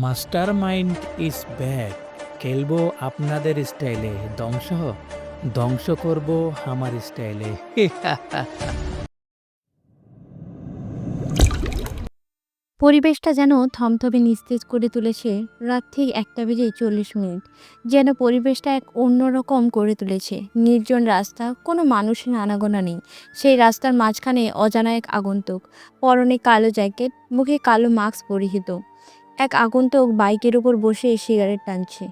Master mind is back. খেলবো আপনাদের স্টাইলে, ধ্বংস করব আমার স্টাইলে। পরিবেশটা যেন থমথমে নিস্তেজ করে তুলেছে রাত ঠিক 1:40 যেন পরিবেশটা এক অন্যরকম করে তুলেছে। নির্জন রাস্তা, কোনো মানুষের আনাগোনা নেই। সেই রাস্তার মাঝখানে অজানা এক আগন্তুক, পরনে কালো জ্যাকেট, মুখে কালো মাস্ক পরিহিত এক আগন্তুক বাইকের উপর বসে সিগারেট টানছে।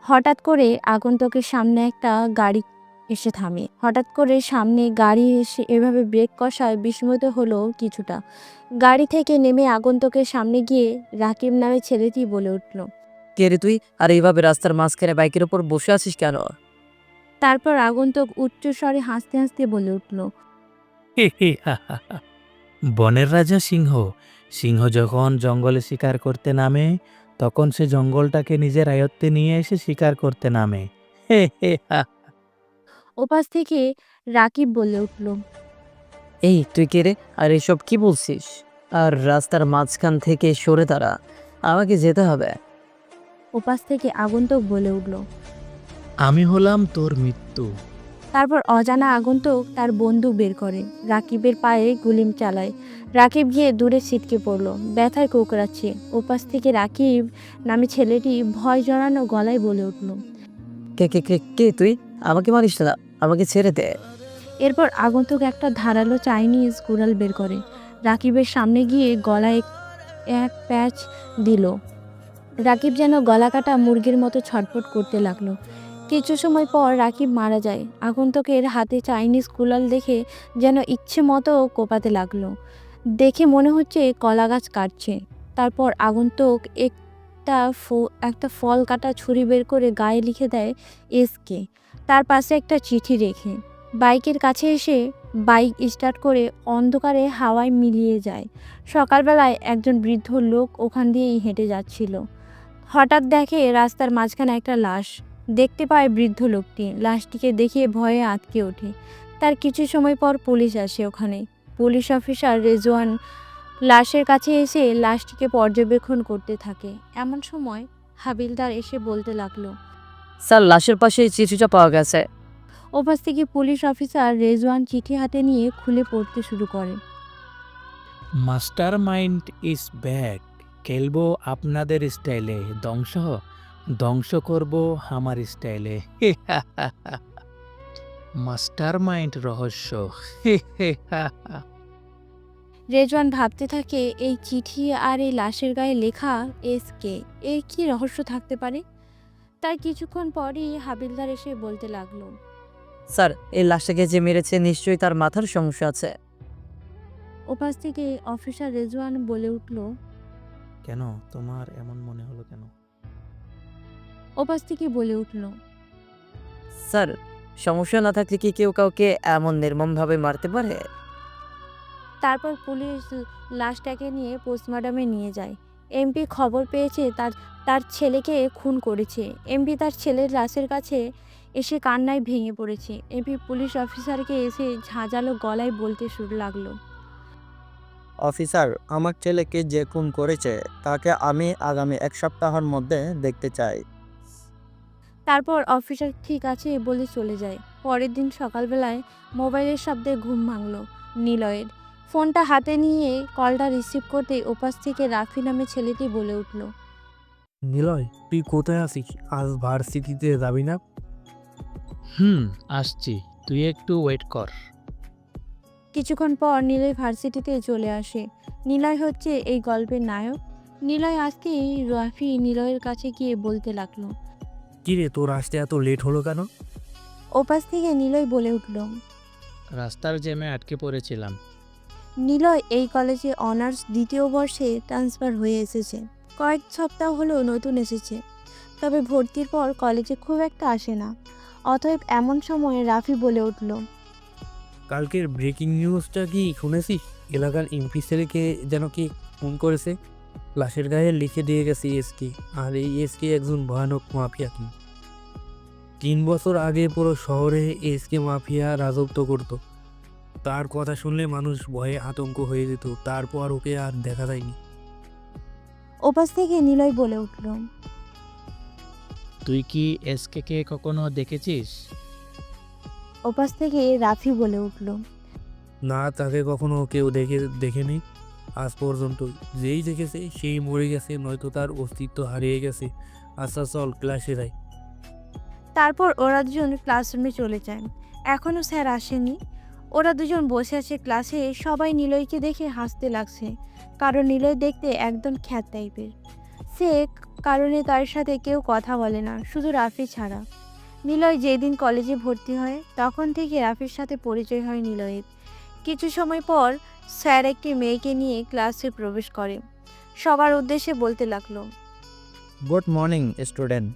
হঠাৎ করে আগন্তুকের সামনে একটা গাড়ি এসে থামে। হঠাৎ করে সামনে গাড়ি এসে এভাবে ব্রেক কষায় বিস্মিত হলো কিছুটা। গাড়ি থেকে নেমে আগন্তুকের সামনে গিয়ে রাকিব নামে ছেলেটি বলে উঠল। কে রে তুই? আর এইভাবে রাস্তার মাঝখানে বাইকের ওপর বসে আছিস কেন? তারপর আগন্তুক উচ্চস্বরে হাসতে হাসতে বলে উঠল। বনের রাজা সিংহ। সিংহ যখন জঙ্গলে শিকার করতে নামে, তখন সে জঙ্গলটাকে নিজের আয়ত্তে নিয়ে এসে শিকার করতে নামে। হে হে হা। ওপাশ থেকে রাকিব বলে উঠল। এই তুই কে রে? আর এসব কি বলছিস? আর রাস্তার মাঝখান থেকে সরে দাঁড়া, আমাকে যেতে হবে। ওপাশ থেকে আগন্তুক বলে উঠল। আমি হলাম তোর মৃত্যু। তারপর অজানা আগন্তুক তার বন্দুক বের করে, রাকিবের পায়ে গুলি চালায়। রাকিব গিয়ে দূরে ছিটকে পড়ল, ব্যথায় কোকড়াচ্ছে। ওপাশ থেকে রাকিব নামে ছেলেটি ভয় জড়ানো গলায় বলে উঠল। কে কে কে কে তুই? আমাকে মারিস না, আমাকে ছেড়ে দে। এরপর আগন্তুক একটা ধারালো চাইনিজ কুড়াল বের করে রাকিবের সামনে গিয়ে গলায় এক প্যাচ দিল। রাকিব যেন গলা কাটা মুরগির মতো ছটফট করতে লাগলো। কিছু সময় পর রাকিব মারা যায়। আগন্তুকের হাতে চাইনিজ কুড়াল দেখে যেন ইচ্ছে মতো কোপাতে লাগলো। দেখে মনে হচ্ছে কলা গাছ কাটছে। তারপর আগন্তুক একটা ফল কাটা ছুরি বের করে গায়ে লিখে দেয় এসকে, তার পাশে একটা চিঠি রেখে বাইকের কাছে এসে বাইক স্টার্ট করে অন্ধকারে হাওয়ায় মিলিয়ে যায়। সকালবেলায় একজন বৃদ্ধ লোক ওখান দিয়েই হেঁটে যাচ্ছিল। হঠাৎ দেখে রাস্তার মাঝখানে একটা লাশ। দেখতে পায় বৃদ্ধ লোকটি। লাশটিকে দেখে ভয়ে আঁতকে ওঠে। তার কিছু সময় পর পুলিশ আসে ওখানে। পুলিশ অফিসার রেজওয়ান লাশের কাছে এসে লাশটিকে পর্যবেক্ষণ করতে থাকে। এমন সময় হাবিলদার এসে বলতে লাগলো। স্যার, লাশের পাশে এই চিঠিটা পাওয়া গেছে। ওপাশ থেকে পুলিশ অফিসার রেজওয়ান চিঠি হাতে নিয়ে খুলে পড়তে শুরু করে। Master mind is back. খেলবো আপনাদের স্টাইলে, ধ্বংস করব আমার স্টাইলে। মাস্টার মাইন্ড রহস্য। রেজওয়ান ভাবতে থাকে, এই চিঠি আর এই লাশের গায়ে লেখা এসকে, এর কি রহস্য থাকতে পারে। তার কিছুক্ষণ পরই হাবিলদার এসে বলতে লাগলো। স্যার, এই লাশটাকে যে মেরেছে নিশ্চয়ই তার মাথার সমস্যা আছে। ওপাশ থেকে অফিসার রেজওয়ান বলে উঠল। কেন তোমার এমন মনে হলো কেন? ওপাশ থেকে বলে উঠল। স্যার, সমস্যা না থাকলে কি কেউ কাউকে এমন নির্মমভাবে মারতে পারে? তারপর পুলিশ লাশটাকে নিয়ে পোস্টমর্টমে নিয়ে যায়। এমপি খবর পেয়েছে তার তার ছেলেকে খুন করেছে। এমপি তার ছেলের লাশের কাছে এসে কান্নায় ভেঙে পড়েছে। এমপি পুলিশ অফিসারকে এসে ঝাঁঝালো গলায় বলতে শুরু লাগলো। অফিসার, আমার ছেলেকে যে খুন করেছে তাকে আমি আগামী 1 সপ্তাহের মধ্যে দেখতে চাই। তারপর অফিসার ঠিক আছে বলে চলে যায়। পরের দিন সকালবেলায় মোবাইলের শব্দে ঘুম ভাঙল নিলয়ের। ফোনটা হাতে নিয়ে কলটা রিসিভ করতেই ওপাশ থেকে রাফি নামে ছেলেটি বলে উঠল। নিলয়, তুই কোথায় আছিস? আজ ভার্সিটিতে যাবি না? আসছি, তুই একটু ওয়েট কর। কিছুক্ষণ পর নিলয় ভার্সিটিতে চলে আসে। নিলয় হচ্ছে এই গল্পের নায়ক। নিলয় আসতেই রাফি নিলয়ের কাছে গিয়ে বলতে লাগলো। কিরে, তোর আসতে এত লেট হলো কেন? ওপাশ থেকে নিলয় বলে উঠল। রাস্তার জ্যামে আটকে পড়েছিলাম। নিলয় এই কলেজে অনার্স 2য় বর্ষে ট্রান্সফার হয়ে এসেছে। কয়েক সপ্তাহ হলো নতুন এসেছে, তবে ভর্তির পর কলেজে খুব একটা আসে না। অতএব এমন সময় রাফি বলে উঠল। কালকের ব্রেকিং নিউজটা কি শুনেছিস? এলাকার এমপি ছেলেকে যেন কি ফোন করেছে। লাশের গায়ে লিখে দিয়ে গেছে এসকে। আর এই এসকে একজন ভয়ানক মাফিয়া কি। 3 বছর আগে পুরো শহরে এসকে মাফিয়া রাজত্ব করত। তার কথা শুনলে মানুষ ভয়ে আতঙ্ক হয়ে যেত। তারপর ওকে আর দেখা যায়নি। ওপাশ থেকে নিলয় বলে উঠল। তুই কি এসকে কে কখনো দেখেছিস? ওপাশ থেকে রাফি বলে উঠল। না, তাকে কখনো কেউ দেখেনি আজ পর্যন্ত। যেই দেখেছে সেই মরে গেছে, নয়তো তার অস্তিত্ব হারিয়ে গেছে। আচ্ছা চল ক্লাসে যাই। তারপর ওরা দুজন ক্লাসরুমে চলে যায়। এখনও স্যার আসেনি। ওরা দুজন বসে আছে ক্লাসে। সবাই নিলয়কে দেখে হাসতে লাগছে, কারণ নিলয় দেখতে একদম খ্যাত টাইপের। সে কারণে তার সাথে কেউ কথা বলে না, শুধু রাফি ছাড়া। নিলয় যেদিন কলেজে ভর্তি হয় তখন থেকে রাফির সাথে পরিচয় হয় নিলয়ের। কিছু সময় পর স্যার একটি মেয়েকে নিয়ে ক্লাসে প্রবেশ করে। সবার উদ্দেশ্যে বলতে লাগলো। গুড মর্নিং স্টুডেন্ট,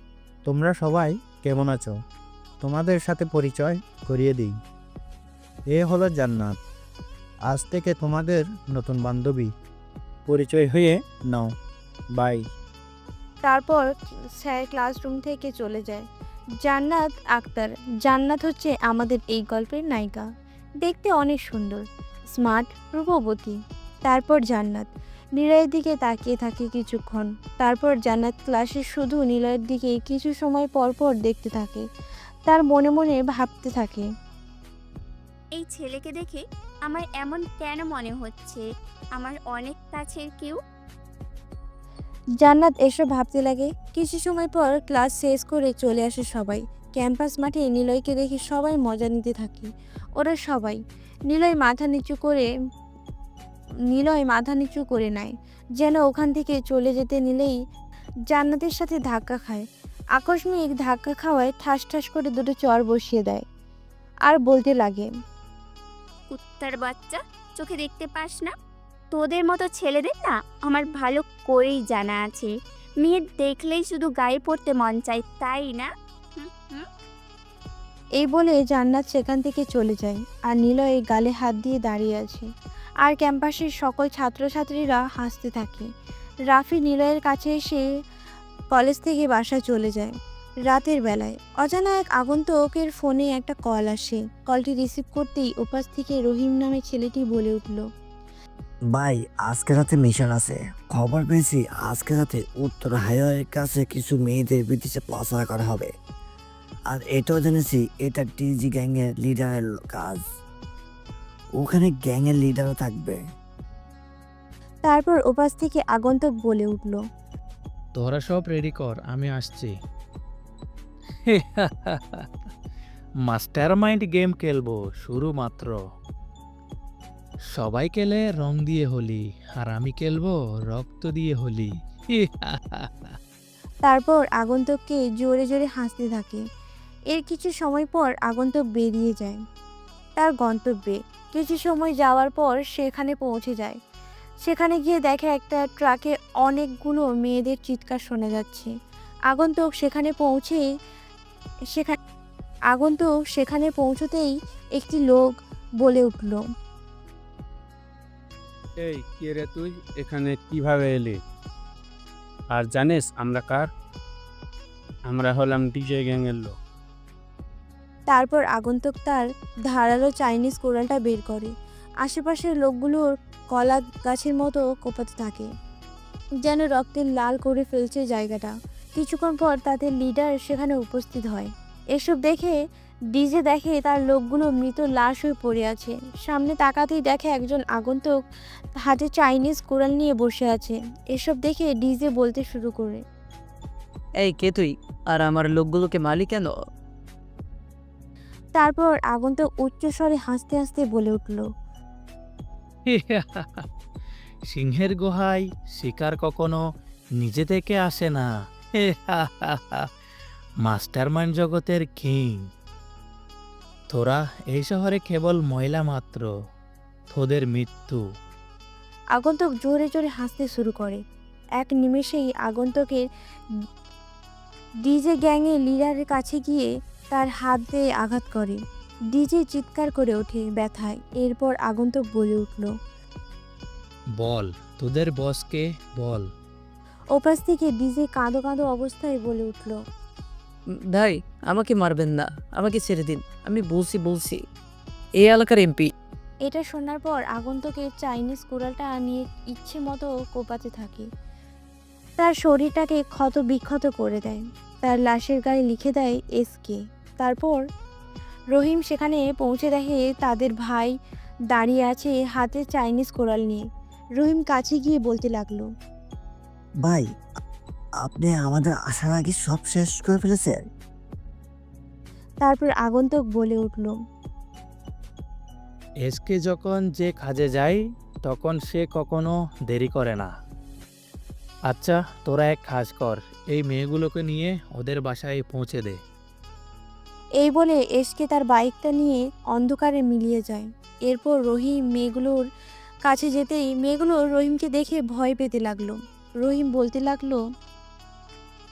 তোমরা সবাই কেমন আছো? তোমাদের সাথে পরিচয় করিয়ে দিই। এ হলো জান্নাত, আজ থেকে তোমাদের নতুন বান্ধবী। পরিচয় হয়ে নাও, বাই। তারপর স্যার ক্লাসরুম থেকে চলে যায়। জান্নাত আক্তার। জান্নাত হচ্ছে আমাদের এই গল্পের নায়িকা। দেখতে অনেক সুন্দর, স্মার্ট, রূপবতী। তারপর জান্নাত নিলয়ের দিকে তাকিয়ে থাকে কিছুক্ষণ। তারপর জান্নাত ক্লাসে শুধু নিলয়ের দিকে কিছু সময় পর পর দেখতে থাকে। তার মনে মনে ভাবতে থাকে, এই ছেলেকে দেখে আমার এমন কেন মনে হচ্ছে আমার অনেক কাছের কেউ। জান্নাত এসব ভাবতে লাগে। কিছু সময় পর ক্লাস শেষ করে চলে আসে সবাই। ক্যাম্পাস মাঠে নিলয়কে দেখে সবাই মজা নিতে থাকে। ওরা সবাই নিলয় মাথা নিচু করে নেয়, যেন ওখান থেকে চলে যেতে নিলেই জান্নাতের সাথে ধাক্কা খায়। আকস্মিক ধাক্কা খাওয়ায় ঠাস ঠাস করে দুটো চড় বসিয়ে দেয় আর বলতে লাগে, কুত্তার বাচ্চা, চোখে দেখতে পাস না? তোদের মতো ছেলেদের না আমার ভালো করেই জানা আছে, মেয়ে দেখলেই শুধু গায়ে পড়তে মন চায়, তাই না? হুম হুম। এই বলে জান্নাত সেখান থেকে চলে যায়। আর নিলয় গালে হাত দিয়ে দাঁড়িয়ে আছে। আর ক্যাম্পাসের সকল ছাত্রছাত্রীরা হাসতে থাকে। রাফি নিলয়ের কাছে এসে কলেজ থেকে বাসায় চলে যায়। রাতের বেলায় অজানা এক আগন্তুকের ফোনে একটা কল আসে। কলটি রিসিভ করতেই ওপাশ থেকে রহিম নামে ছেলেটি বলে উঠল, ভাই, আজকে রাতে মিশন আছে। খবর পেয়েছি আজকে রাতে উত্তর হাইওয়ের কাছে কিছু মেয়েদের বিদেশে পাচার করা হবে। আর এটাও জেনেছি এটা টিজি গ্যাংয়ের লিডারের কাজ। ওখানে গ্যাংয়ের লিডারও থাকবে। তারপর ওপাশ থেকে আগন্তুক বলে উঠল, তোরা সব রেডি কর, আমি আসছি। মাস্টার মাইন্ড গেম খেলবো, শুরু মাত্র। সবাই খেলে রং দিয়ে হোলি, আর আমি খেলবো রক্ত দিয়ে হোলি। তারপর আগন্তুককে জোরে জোরে হাসতে থাকে। এর কিছু সময় পর আগন্তুক বেরিয়ে যায় তার গন্তব্যে। কিছু সময় যাওয়ার পর সেখানে পৌঁছে যায়। সেখানে গিয়ে দেখে একটা ট্রাকে অনেকগুলো মেয়েদের চিৎকার শোনা যাচ্ছে। আগন্তুক সেখানে পৌঁছতেই একটি লোক বলে উঠল, এই কে রে তুই, এখানে কিভাবে এলি? আর জানিস আমরা কার? আমরা হলাম ডিজে গ্যাংয়ের লোক। তারপর আগন্তুক তার ধারালো চাইনিজ কোরালটা বের করে। আশেপাশের লোকগুলোর কলা গাছের মতো কোপাতে থাকে, যেন রক্তের লাল করে ফেলছে জায়গাটা। কিছুক্ষণ পর তাদের লিডার সেখানে উপস্থিত হয়। এসব দেখে ডিজে দেখে তার লোকগুলো মৃত লাশ হয়ে পড়ে আছে। সামনে তাকাতেই দেখে একজন আগন্তুক হাতে চাইনিজ কোরাল নিয়ে বসে আছে। এসব দেখে ডিজে বলতে শুরু করে, এই কে তুই? আর আমার লোকগুলোকে মালি কেন? তারপর আগন্তুক উচ্চস্বরে হাসতে হাসতে বলে উঠল, সিংহের গুহায় শিকার কখনো নিজে থেকে আসে না। মাস্টার মাইন্ড জগতের কিং। তোরা এই শহরে কেবল মহিলা মাত্র, তোদের মৃত্যু। আগন্তুক জোরে জোরে হাসতে শুরু করে। এক নিমেষেই আগন্তুকের ডিজে গ্যাংয়ের লিডারের কাছে গিয়ে তার হাত দিয়ে আঘাত করে। ডিজে চিৎকার করে ওঠে ব্যথায়। এরপর আগন্তুক বলে উঠল, বল, তোদের বসকে বল। ওপাশ থেকে ডিজে কাঁদো কাঁদো অবস্থায় বলে উঠল, ভাই, আমাকে মারবেন না, আমাকে ছেড়ে দিন। আমি বলছি এই এলাকার এমপি। এটা শোনার পর আগন্তুকের চাইনিজ কোরালটা নিয়ে ইচ্ছে মতো কোপাতে থাকে। তার শরীরটাকে ক্ষত বিক্ষত করে দেয়। তার লাশের গায়ে লিখে দেয় এসকে। তারপর রহিম সেখানে পৌঁছে দেখে তাদের ভাই দাঁড়িয়ে আছে হাতে চাইনিজ কোরাল নিয়ে। রহিম কাছে গিয়ে বলতে লাগলো, ভাই, আপনি আমাদের আসার আগে সব শেষ করে ফেলেছেন। তারপর আগন্তুক বলে উঠল, এসকে যখন যে কাজে যায় তখন সে কখনো দেরি করে না। আচ্ছা, তোরা এক কাজ কর, এই মেয়েগুলোকে নিয়ে ওদের বাসায় পৌঁছে দে। এই বলে এসকে তার বাইকটা নিয়ে অন্ধকারে মিলিয়ে যায়। এরপর রহিম মেয়েগুলোর কাছে যেতেই মেয়েগুলো রহিমকে দেখে ভয় পেতে লাগলো। রহিম বলতে লাগলো,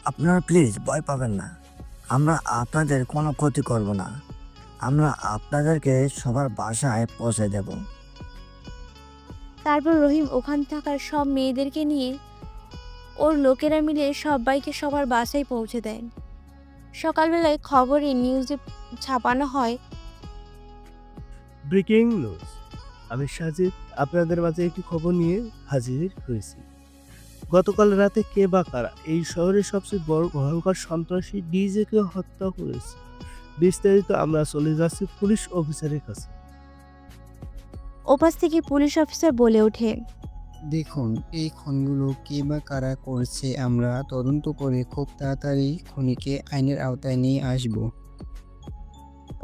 আপনারা প্লিজ ভয় পাবেন না, আমরা আপনাদের কোনো ক্ষতি করব না। আমরা আপনাদেরকে সবার বাসায় পৌঁছে দেব। তারপর রহিম ওখান থাকার সব মেয়েদেরকে নিয়ে ওর লোকেরা মিলে সবাইকে সবার বাসায় পৌঁছে দেয়। সকালবেলায় খবরে নিউজে ছাপানো হয়, ব্রেকিং নিউজ, আমি সাজিদ আপনাদের মাঝে একটি খবর নিয়ে হাজির হয়েছি। গতকাল রাতে কে বা কারা এই শহরের সবচেয়ে বড় ভয়ঙ্কর সন্ত্রাসী ডিজেকে হত্যা করেছে। বিস্তারিত আমরা চলে যাচ্ছি পুলিশ অফিসারের কাছে। ওপাশ থেকে পুলিশ অফিসার বলে ওঠে, দেখুন, এই খুনগুলো কে বা কারা করছে আমরা তদন্ত করে খুব তাড়াতাড়ি খুনিকে আইনের আওতায় নিয়ে আসব।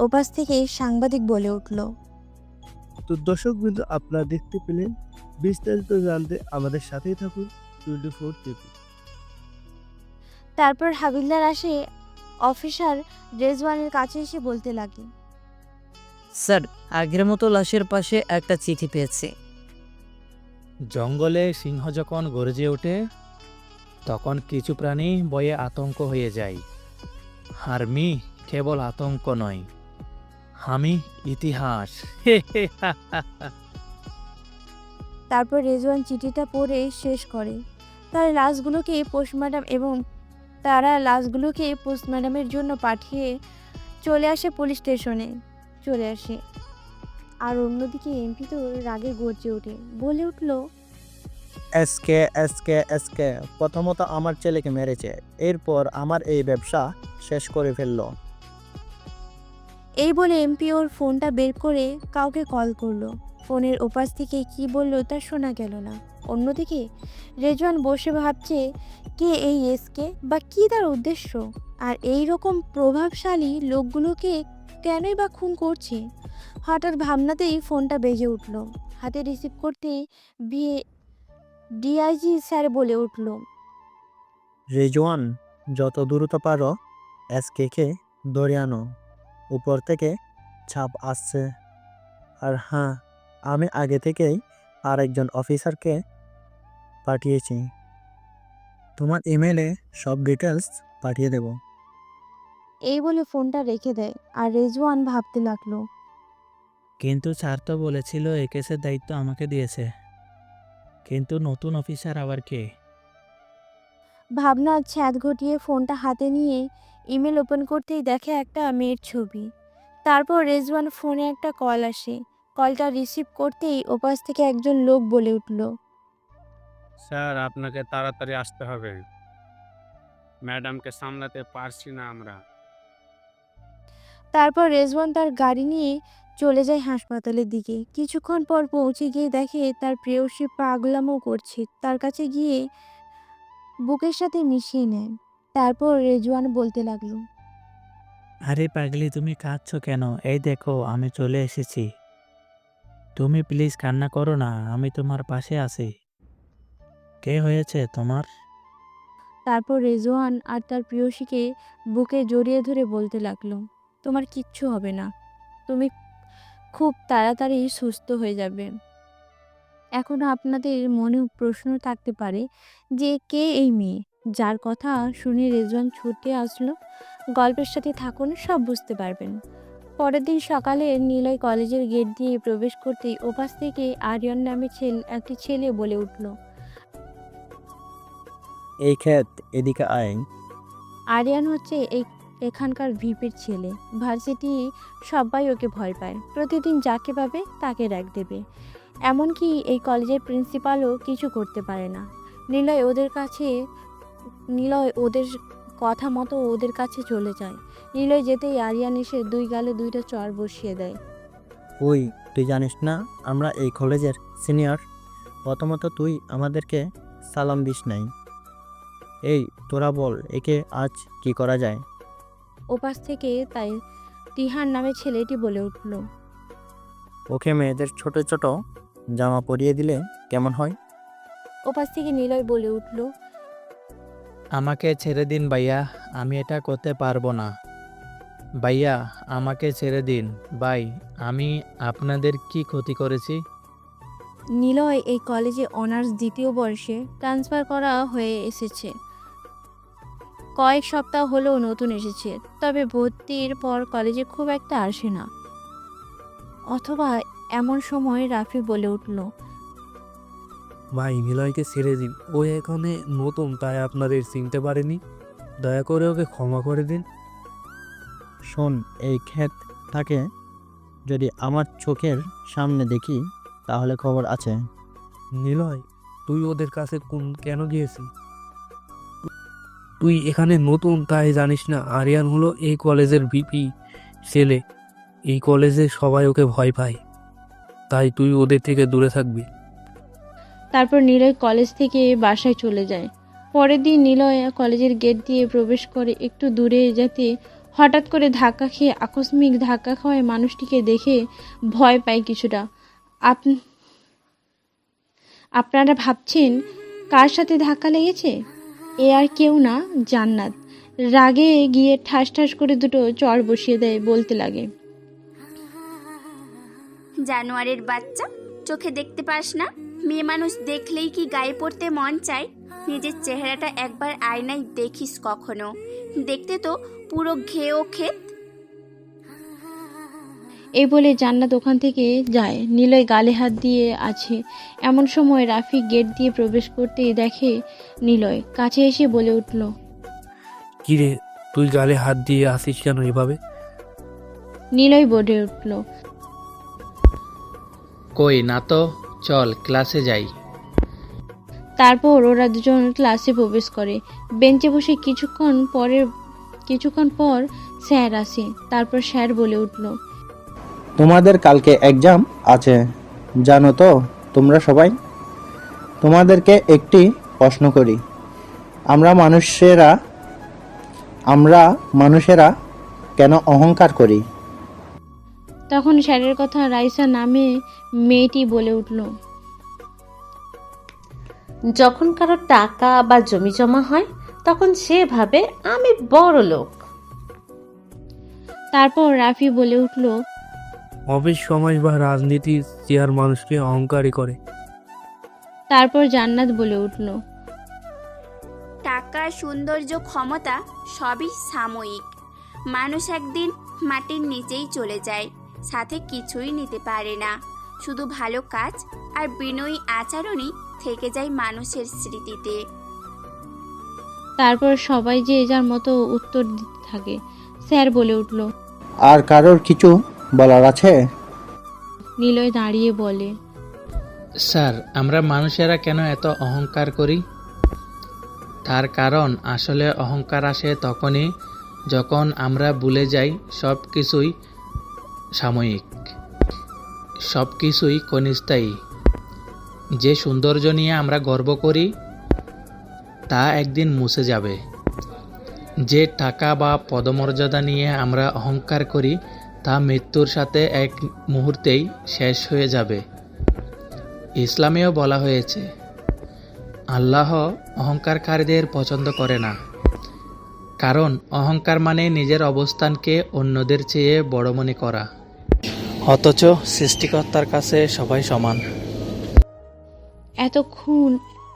ওপাশ থেকে সাংবাদিক বলে উঠল, তো দর্শক বিন্দু, আপনারা দেখতে পেলেন। বিস্তারিত জানতে আমাদের সাথেই থাকুন 24 টিভি। তারপর হাবিলদার আসে অফিসার রেজওয়ানের কাছে এসে বলতে লাগে, স্যার, আগের মতো লাশের পাশে একটা চিঠি পেয়েছি। জঙ্গলে সিংহ যখন গর্জে ওঠে তখন কিছু প্রাণী ভয়ে আতঙ্ক হয়ে যায়। আর মি কেবল আতঙ্ক নয়, আমি ইতিহাস। তারপর রেজওয়ান চিঠিটা পড়ে শেষ করে। তারা লাশগুলোকে পোস্টমর্টমের জন্য পাঠিয়ে চলে আসে পুলিশ স্টেশনে চলে আসে। আর অন্যদিকে এমপি তো রাগে গর্জে ওঠে, বলে উঠল, এসকে এসকে এসকে প্রথমত আমার ছেলেকে মেরেছে, এরপর আমার এই ব্যবসা শেষ করে ফেললো। এই বলে এমপি ওর ফোনটা বের করে কাউকে কল করলো। ফোনের ওপাশ থেকে কি বললো তা শোনা গেল না। অন্যদিকে রেজওয়ান বসে ভাবছে, কে এই এসকে বা কি তার উদ্দেশ্য, আর এই রকম প্রভাবশালী লোকগুলোকে কেনই বা খুন করছে। হঠাৎ ভাবনাতেই ফোনটা বেজে উঠল। হাতে রিসিভ করতেই ডিআইজি স্যার বলে উঠল, রেজওয়ান, যত দ্রুত পারো এসকে ধরে আনো, উপর থেকে ছাপ আসছে। আর হ্যাঁ, আমি আগে থেকেই আরেকজন অফিসারকে পাঠিয়েছি, তোমার ইমেলে সব ডিটেলস পাঠিয়ে দেব। এই বলে ফোনটা রেখে দেয়। আর রেজওয়ান ভাবতে লাগলো, কিন্তু স্যার তো বলেছিল এই কেসের দায়িত্ব আমাকে দিয়েছে, কিন্তু নতুন অফিসার আবার কে? ভাবনা ছ্যাদ ঘটিয়ে ফোনটা হাতে নিয়ে ইমেল ওপেন করতেই দেখে একটা মেয়ের ছবি। তারপর রেজওয়ান ফোনে একটা কল আসে। কলটা রিসিভ করতেই ওপাশ থেকে একজন লোক বলে উঠল, স্যার, আপনাকে তাড়াতাড়ি আসতে হবে, ম্যাডামকে সামলাতে পারছি না আমরা। তারপর রেজওয়ান তার গাড়ি নিয়ে চলে যায় হাসপাতালের দিকে। কিছুক্ষণ পর পৌঁছে গিয়ে দেখে তার প্রেয়সী পাগলামো করছে। তার কাছে গিয়ে বুকের সাথে মিশিয়ে নেয়। তারপর রেজওয়ান বলতে লাগলো, আরে পাগলি, তুমি কাঁদছো কেন? এই দেখো, আমি চলে এসেছি। তুমি প্লিজ কান্না করো না, আমি তোমার পাশে আছি। কে হয়েছে তোমার? তারপর রেজওয়ান আর তার প্রেয়সীকে বুকে জড়িয়ে ধরে বলতে লাগলো, তোমার কিচ্ছু হবে না, তুমি খুব তাড়াতাড়ি সুস্থ হয়ে যাবে। এখনও আপনাদের মনে প্রশ্ন থাকতে পারে যে কে এই মেয়ে, যার কথা শুনে রেজওয়ান ছুটে আসলো। গল্পের সাথে থাকুন, সব বুঝতে পারবেন। পরের দিন সকালে নিলয় কলেজের গেট দিয়ে প্রবেশ করতেই ওপাশ থেকে আরিয়ান নামে একটি ছেলে বলে উঠল, এই ক্ষেত এদিকে আয়। আরিয়ান হচ্ছে এখানকার ভিপির ছেলে। ভার্সিটি সবাই ওকে ভয় পায়, প্রতিদিন যাকে পাবে তাকে র্যাক দেবে। এমনকি এই কলেজের প্রিন্সিপালও কিছু করতে পারে না। নিলয় ওদের কাছে নিলয় ওদের কথা মতো ওদের কাছে চলে যায়। নিলয় যেতেই আরিয়ান এসে দুই গালে দুইটা চড় বসিয়ে দেয়। ওই তুই জানিস না আমরা এই কলেজের সিনিয়র? প্রথমত তুই আমাদেরকে সালাম দিস নাই। এই তোরা বল একে আজ কি করা যায়? ওপাশ থেকে তাই তিহার নামে ছেলেটি বলে উঠল। ওকে মেয়েদের ছোট ছোট জামা পরিয়ে দিলে কেমন হয়? ওপাশ থেকে নিলয় বলে উঠল। আমাকে ছেড়ে দিন ভাইয়া, আমি এটা করতে পারবো না। ভাইয়া আমাকে ছেড়ে দিন ভাই, আমি আপনাদের কি ক্ষতি করেছি? নিলয় এই কলেজে অনার্স দ্বিতীয় বর্ষে ট্রান্সফার করা হয়ে এসেছে। কয়েক সপ্তাহ হলেও নতুন এসেছে, তবে ভর্তির পর কলেজে খুব একটা আসে না। অথবা এমন সময় রাফি বলে উঠল। ভাই নিলয়কে ছেড়ে দিন, ও এখানে নতুন তাই আপনাদের চিনতে পারেনি, দয়া করে ওকে ক্ষমা করে দিন। শোন, এই ক্ষেত থাকে যদি আমার চোখের সামনে দেখি তাহলে খবর আছে। নিলয়, তুই ওদের কাছে কেন গিয়েছিস? তুই এখানে নতুন তাই জানিস না আরিয়ান হলো এই কলেজের ভিপি ছেলে। এই কলেজে সবাই ওকে ভয় পায়, তাই তুই ওদের থেকে দূরে থাকবি। তারপর নিলয় কলেজ থেকে বাসায় চলে যায়। পরের দিন নিলয় কলেজের গেট দিয়ে প্রবেশ করে একটু দূরে যেতে হঠাৎ করে ধাক্কা খেয়ে আকস্মিক ধাক্কা খাওয়ায় মানুষটিকে দেখে ভয় পায় কিছুটা। আপনারা ভাবছেন কার সাথে ধাক্কা লেগেছে? এ আর কেউ না, জান্নাত। রাগে গিয়ে ঠাস ঠাস করে দুটো চড় বসিয়ে দেয়, বলতে লাগে। জানোয়ারের বাচ্চা, চোখে দেখতে পাস না? মেয়ে মানুষ দেখলেই কি গায়ে পড়তে মন চায়? নিজের চেহারাটা একবার আয়নায় দেখিস কখনো? দেখতে তো পুরো ঘেও ক্ষেত। এই বলে জান্নাত ওখান থেকে যায়। নিলয় গালে হাত দিয়ে আছে। এমন সময় রাফি গেট দিয়ে প্রবেশ করতেই দেখে নিলয়, কাছে এসে বলে উঠল। কিরে, তুই গালে হাত দিয়ে আসিস কেন এভাবে? নিলয় বলে উঠল। কই না তো, চল ক্লাসে যাই। তারপর ওরা দুজন ক্লাসে প্রবেশ করে। বেঞ্চে বসে কিছুক্ষণ পর স্যার আসে। তারপর স্যার বলে উঠল। তোমাদের কালকে এক্সাম আছে, জানো তো তোমরা সবাই? তোমাদেরকে একটি প্রশ্ন করি, আমরা মানুষেরা কেন অহংকার করি? তখন স্যারের কথা রাইসা নামে মেয়েটি বলে উঠল। যখন কারো টাকা বা জমি জমা হয় তখন সে ভাবে আমি বড় লোক। তারপর রাফি বলে উঠল। অফিস সমাজ বা রাজনীতির চেয়ার মানুষকে অহংকারী করে। তারপর জান্নাত বলে উঠল। টাকা, সৌন্দর্য, ক্ষমতা সবই সাময়িক। মানুষ একদিন মাটির নিচেই চলে যায়, সাথে কিছুই নিতে পারে না। শুধু ভালো কাজ আর বিনয়ী আচরণই থেকে যায় মানুষের স্মৃতিতে। তারপর সবাই যে যার মতো উত্তর দিতে থাকে। স্যার বলে উঠল। আর কারোর কিছু বলার আছে? নিলয় দাঁড়িয়ে বলে। স্যার, আমরা মানুষেরা কেন এত অহংকার করি? তার কারণ আসলে অহংকার আসে তখনই যখন আমরা ভুলে যাই সব কিছুই সাময়িক, সব কিছুই ক্ষণস্থায়ী। যে সৌন্দর্য নিয়ে আমরা গর্ব করি তা একদিন মুছে যাবে। যে টাকা বা পদমর্যাদা নিয়ে আমরা অহংকার করি তা মৃত্যুর সাথে এক মুহূর্তেই শেষ হয়ে যাবে। ইসলামেও বলা হয়েছে, আল্লাহ অহংকারকারীদের পছন্দ করে না, কারণ অহংকার মানে নিজের অবস্থানকে অন্যদের চেয়ে বড় মনে করা, অথচ সৃষ্টিকর্তার কাছে সবাই সমান।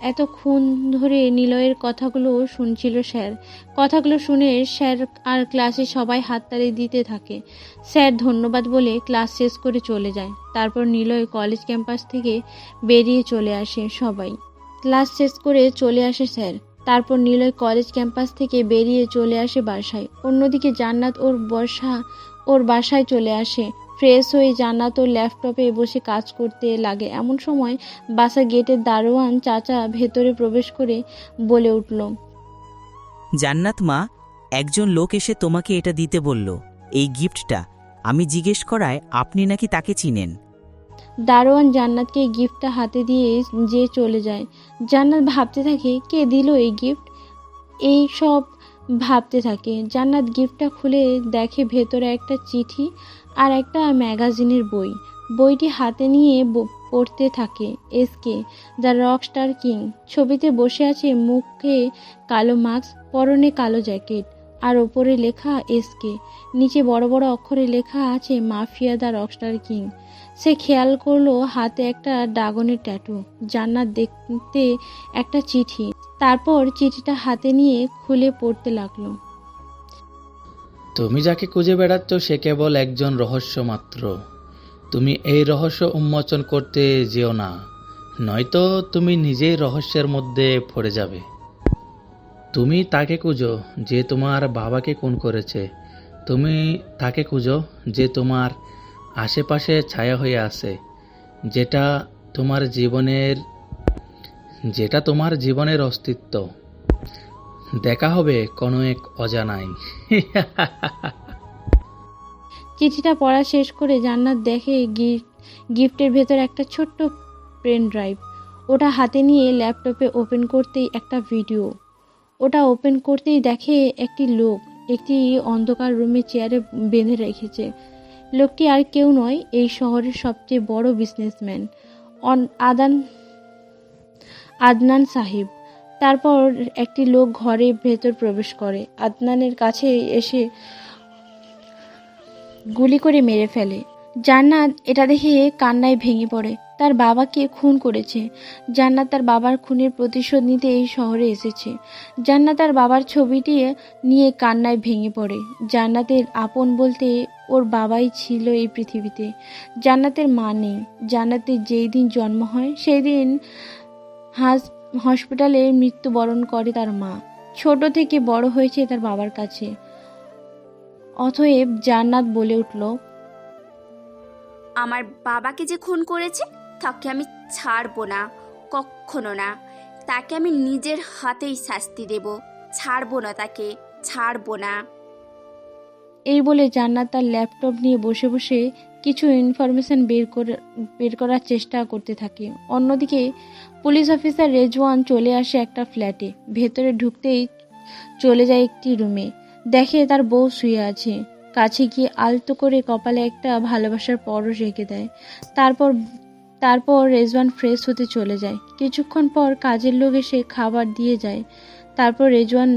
এতক্ষণ ধরে নিলয়ের কথাগুলো শুনছিল স্যার। কথাগুলো শুনে স্যার আর ক্লাসে সবাই হাততালি দিতে থাকে। স্যার ধন্যবাদ বলে ক্লাস শেষ করে চলে যায়। তারপর নিলয় কলেজ ক্যাম্পাস থেকে বেরিয়ে চলে আসে। সবাই ক্লাস শেষ করে চলে আসে স্যার। তারপর নিলয় কলেজ ক্যাম্পাস থেকে বেরিয়ে চলে আসে বাসায়। অন্যদিকে জান্নাত ওর বাসায় চলে আসে। ফ্রেশ হয়ে জান্নাত ওর ল্যাপটপে বসে কাজ করতে লাগে। এমন সময় বাসা গেটের দারোয়ান চাচা ভেতরে প্রবেশ করে বলে উঠল। জান্নাত মা, একজন লোক এসে তোমাকে এটা দিতে বলল, এই গিফটটা। আমি জিজ্ঞেস করায় আপনি নাকি তাকে চিনেন। দারোয়ান জান্নাতকে গিফটটা হাতে দিয়ে যে চলে যায়। জান্নাত ভাবতে থাকে কে দিল এই গিফট, এই সব ভাবতে থাকে। জান্নাত গিফটটা খুলে দেখে ভেতরে একটা চিঠি আর একটা ম্যাগাজিনের বই। বইটি হাতে নিয়ে পড়তে থাকে এসকে দ্য রকস্টার কিং। ছবিতে বসে আছে, মুখে কালো মাস্ক, পরনে কালো জ্যাকেট আর ওপরে লেখা এসকে। নিচে বড় বড় অক্ষরে লেখা আছে মাফিয়া দ্য রকস্টার কিং। সে খেয়াল করলো হাতে একটা ড্রাগনের ট্যাটু। জান্নাত দেখতে একটা চিঠি, তারপর চিঠিটা হাতে নিয়ে খুলে পড়তে লাগলো। তুমি যাকে খুঁজে বেড়াচ্ছ সে কেবল একজন রহস্য মাত্র। তুমি এই রহস্য উন্মোচন করতে যেও না, নয়তো তুমি নিজেই রহস্যের মধ্যে পড়ে যাবে। তুমি তাকে খুঁজো যে তোমার বাবাকে খুন করেছে। তুমি তাকে খুঁজো যে তোমার আশেপাশে ছায়া হয়ে আছে, যেটা তোমার জীবনের অস্তিত্ব। দেখা হবে কোনো এক অজানায়। চিঠিটা পড়া শেষ করে জান্নাত দেখে গিফটের ভেতর একটা ছোট্ট পেন ড্রাইভ। ওটা হাতে নিয়ে ল্যাপটপে ওপেন করতেই একটা ভিডিও। ওটা ওপেন করতেই দেখে একটি লোক একটি অন্ধকার রুমে চেয়ারে বেঁধে রেখেছে। লোকটি আর কেউ নয়, এই শহরের সবচেয়ে বড় বিজনেসম্যান আদনান সাহেব। তারপর একটি লোক ঘরের ভেতর প্রবেশ করে, আদনানের কাছে এসে গুলি করে মেরে ফেলে। জান্নাত এটা দেখে কান্নায় ভেঙে পড়ে। তার বাবাকে খুন করেছে। জান্নাত তার বাবার খুনের প্রতিশোধ নিতে এই শহরে এসেছে। জান্নাত তার বাবার ছবিটি নিয়ে কান্নায় ভেঙে পড়ে। জান্নাতের আপন বলতে ওর বাবাই ছিল এই পৃথিবীতে। জান্নাতের মা নেই। জান্নাতের যেই দিন জন্ম হয় সেই দিন হসপিটালে মৃত্যুবরণ করে তার মা। ছোট থেকে বড় হয়েছে তার বাবার কাছে। অতএব জান্নাত বলে উঠল, আমার বাবাকে যে খুন করেছে তাকে আমি ছাড়বো না, কখনো না। তাকে আমি নিজের হাতেই শাস্তি দেব। ছাড়বো না, তাকে ছাড়বো না। এই বলে জান্নাত তার ল্যাপটপ নিয়ে বসে বসে কিছু ইনফরমেশন বের করার চেষ্টা করতে থাকে। অন্যদিকে পুলিশ অফিসার রেজওয়ান চলে আসে একটা ফ্ল্যাটে। ভেতরে ঢুকতেই চলে যায় একটি রুমে, দেখে তার বউ শুয়ে আছে। কাছে গিয়ে আলতো করে কপালে একটা ভালোবাসার পরশ রেখে দেয়। তারপর রেজওয়ান ফ্রেশ হতে চলে যায়। কিছুক্ষণ পর কাজের লোক এসে খাবার দিয়ে যায়। তারপর রেজওয়ান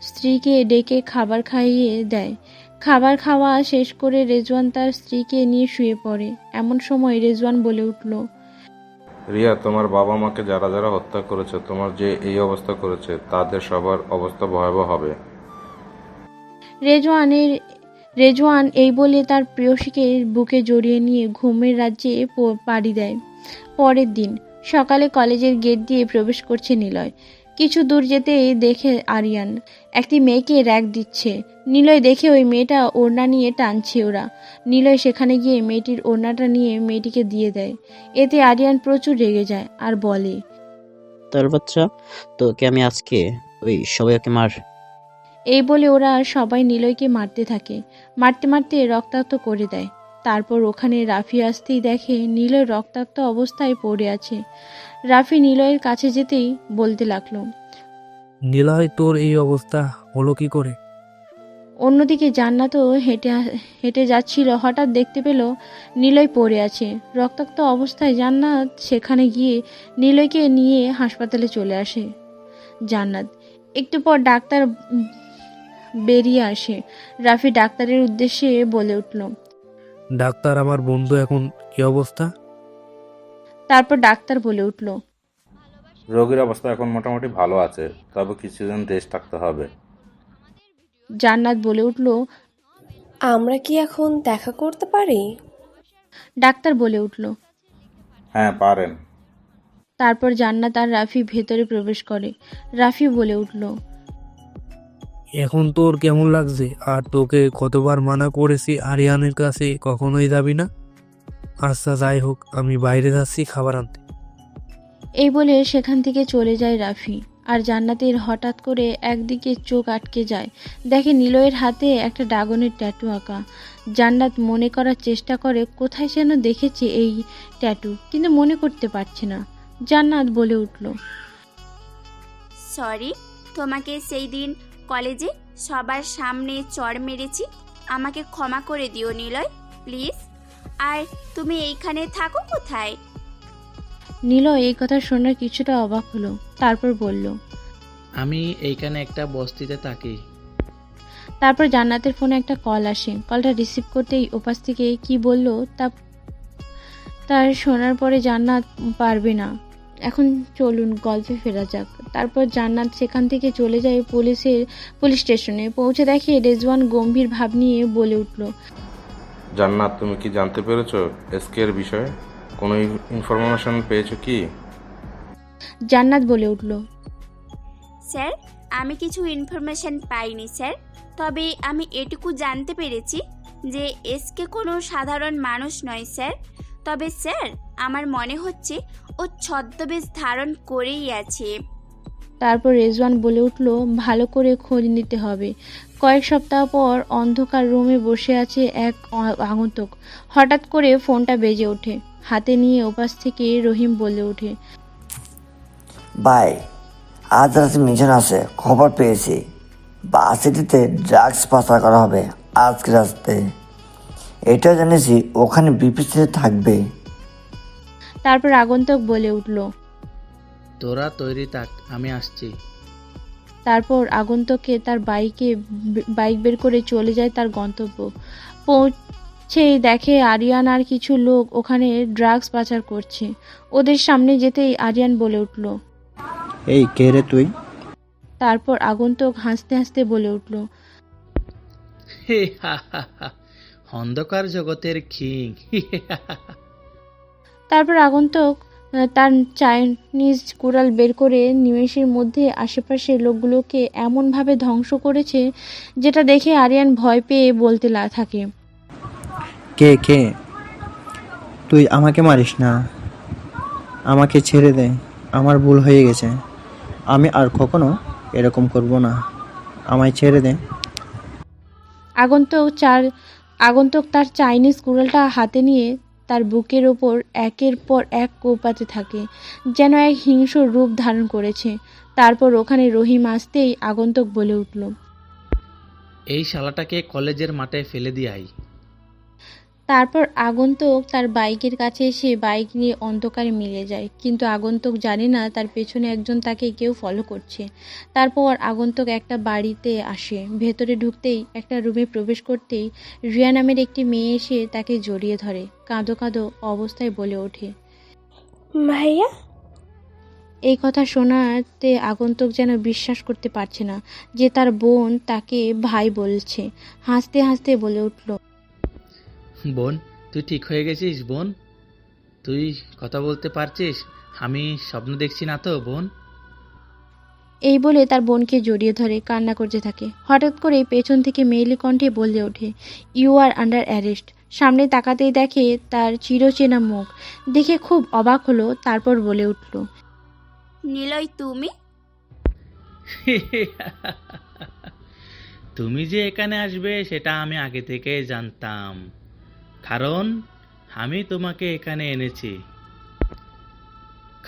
স্ত্রীকে ডেকে খাবার খাইয়ে দেয়। খাবার খাওয়া শেষ করে রেজওয়ান তার স্ত্রীকে নিয়ে শুয়ে পড়ে। এমন সময় রেজওয়ান বলে উঠল, রিয়া, তোমার বাবা মাকে যারা যারা হত্যা করেছে, তোমার যে এই অবস্থা করেছে, তাদের সবার অবস্থা ভয়াবহ হবে। রেজওয়ান এই বলে তার প্রেয়সীকে বুকে জড়িয়ে নিয়ে ঘুমের রাজ্যে পাড়ি দেয়। পরের দিন সকালে কলেজের গেট দিয়ে প্রবেশ করছে নিলয়। কিছু দূর যেতেই দেখে আরিয়ান একটি মেয়েকে র‍্যাগ দিচ্ছে। নিলয় দেখে ওই মেয়েটা ওড়না নিয়ে টানছে ওরা। নিলয় সেখানে গিয়ে মেয়েটির ওড়নাটা নিয়ে মেয়েটিকে দিয়ে দেয়। এতে আরিয়ান প্রচুর রেগে যায় আর বলে, তোর বাচ্চা, তোকে আমি আজকে ওই সবাইকে মার। এই বলে ওরা সবাই নিলয়কে মারতে থাকে। মারতে মারতে রক্তাক্ত করে দেয়। তারপর ওখানে রাফি আসতেই দেখে নিলয় রক্তাক্ত অবস্থায় পড়ে আছে। রাফি নিলয়ের কাছে যেতেই বলতে লাগলো, নিলয়, তোর এই অবস্থা হলো কি করে? অন্যদিকে জান্নাতও হেঁটে যাচ্ছিল। হঠাৎ দেখতে পেল নিলয় পড়ে আছে রক্তাক্ত অবস্থায়। জান্নাত সেখানে গিয়ে নিলয়কে নিয়ে হাসপাতালে চলে আসে। জান্নাত একটু পর ডাক্তার বেরিয়ে আসে। রাফি ডাক্তারের উদ্দেশ্যে বলে উঠল, ডাক্তার, আমার বন্ধু এখন কি অবস্থা? তারপর ডাক্তার বলে উঠল, রোগীর অবস্থা এখন মোটামুটি ভালো আছে, তবে কিছুদিন দেশ থাকতে হবে। জান্নাত বলে উঠল, আমরা কি এখন দেখা করতে পারি? ডাক্তার বলে উঠল, হ্যাঁ, পারেন। তারপর জান্নাত আর রাফি ভেতরে প্রবেশ করে। রাফি বলে উঠল, এখন তোর কেমন লাগছে? আর তোকে কতবার মানা করেছি আরিয়ানের কাছে কখনোই যাবি না। আচ্ছা, যাই হোক, আমি বাইরে যাচ্ছি খাবার আনতে। এই বলে সেখান থেকে চলে যায় রাফি। আর জান্নাতের হঠাৎ করে একদিকে চোখ আটকে যায়, দেখে নিলয়ের হাতে একটা ড্রাগনের ট্যাটু আঁকা। জান্নাত মনে করার চেষ্টা করে কোথায় যেন দেখেছে এই ট্যাটু, কিন্তু মনে করতে পারছে না। জান্নাত বলে উঠল, সরি, তোমাকে সেই দিন কলেজে সবার সামনে চড় মেরেছি, আমাকে ক্ষমা করে দিও নিলয় প্লিজ। আর তুমি এইখানে থাকো কোথায়? নিলয় এই কথা শোনার কিছুটা অবাক হলো, তারপর বলল, আমি এইখানে একটা বস্তিতে থাকি। তারপর জান্নাতের ফোনে একটা কল আসে। কলটা রিসিভ করতেই ওপাশ থেকে কি বলল তার শোনার পরে জান্নাত পারবে না। এখন চলুন গল্পে ফেরা যাক। তারপর জান্নাত সেখান থেকে চলে যায় পুলিশ স্টেশনে। পৌঁছে দেখে রেজওয়ান গম্ভীর ভাব নিয়ে বলে উঠল, জান্নাত, তুমি কি জানতে পেরেছো এসকের বিষয়ে? কোনো ইনফরমেশন পেয়েছো কি? জান্নাত বলে উঠল, স্যার, আমি কিছু ইনফরমেশন পাইনি স্যার, তবে আমি এটুকু জানতে পেরেছি যে এসকে কোনো সাধারণ মানুষ নয় স্যার। তবে স্যার, আমার মনে হচ্ছে ও ছদ্মবেশ ধারণ করেই আছে। তারপর রেজওয়ান বলে উঠল, ভালো করে খোঁজ নিতে হবে। কয়েক সপ্তাহ পর অন্ধকার রুমে বসে আছে এক আগন্তুক। হঠাৎ করে ফোনটা বেজে ওঠে। হাতে নিয়ে ওপাশ থেকে রহিম বলে ওঠে, ভাই, আজ রাতে মিশন আছে, খবর পেয়েছি। বাসিটিতে ড্রাগস পাচার করা হবে আজকে রাতে। এটাও জেনেছি ওখানে বিপিসি থাকবে। তারপর আগন্তুক বলে উঠল, তোরা তৈরি থাক, আমি আসছি। তারপর আগন্তুককে তার বাইক বের করে চলে যায় তার গন্তব্য। পৌঁছেই দেখে আরিয়ান আর কিছু লোক ওখানে ড্রাগস পাচার করছে। ওদের সামনে যেতেই আরিয়ান বলে উঠল, এই কে রে তুই? তারপর আগন্তুক হাসতে হাসতে বলে উঠল, হে হা হা হা, অন্ধকার জগতের কিং। তারপর আগন্তুক তার চাইনিজ কুড়াল বের করে নিমেষের মধ্যে আশেপাশের লোকগুলোকে এমনভাবে ধ্বংস করেছে যেটা দেখে আরিয়ান ভয় পেয়ে বলতে থাকে, কে তুই আমাকে মারিস না, আমাকে ছেড়ে দে, আমার ভুল হয়ে গেছে, আমি আর কখনো এরকম করব না, আমায় ছেড়ে দে। আগন্তুক তার চাইনিজ কুড়ালটা হাতে নিয়ে তার বুকের ওপর একের পর এক কোপাতে থাকে, যেন এক হিংস্র রূপ ধারণ করেছে। তারপর ওখানে রহিম আসতেই আগন্তুক বলে উঠল, এই শালাটাকে কলেজের মাঠে ফেলে দিয়াই। তারপর আগন্তুক তার বাইকের কাছে এসে বাইক নিয়ে অন্ধকারে মিলে যায়, কিন্তু আগন্তুক জানে না তার পেছনে একজন তাকে কেউ ফলো করছে। তারপর আগন্তুক একটা বাড়িতে আসে। ভেতরে ঢুকতেই একটা রুমে প্রবেশ করতেই রিয়া নামের একটি মেয়ে এসে তাকে জড়িয়ে ধরে, কাঁদো কাঁদো অবস্থায় বলে ওঠে, ভাইয়া। এই কথা শোনাতে আগন্তুক যেন বিশ্বাস করতে পারছে না যে তার বোন তাকে ভাই বলছে। হাসতে হাসতে বলে উঠল, বোন, তুই ঠিক হয়ে গেছিস বোন? তুই কথা বলতে পারছিস? আমি স্বপ্ন দেখছি না তো বোন? এই বলে তার বোনকে জড়িয়ে ধরে কান্না করতে থাকে। হঠাৎ করে পেছন থেকে মেয়েলি কণ্ঠে বলে ওঠে, ইউ আর আন্ডার অ্যারেস্ট। সামনে তাকাতেই দেখে তার চিরচেনা মুখ, দেখে খুব অবাক হলো। তারপর বলে উঠল, নিলয় তুমি? তুমি যে এখানে আসবে সেটা আমি আগে থেকে জানতাম, কারণ আমি তোমাকে এখানে এনেছি।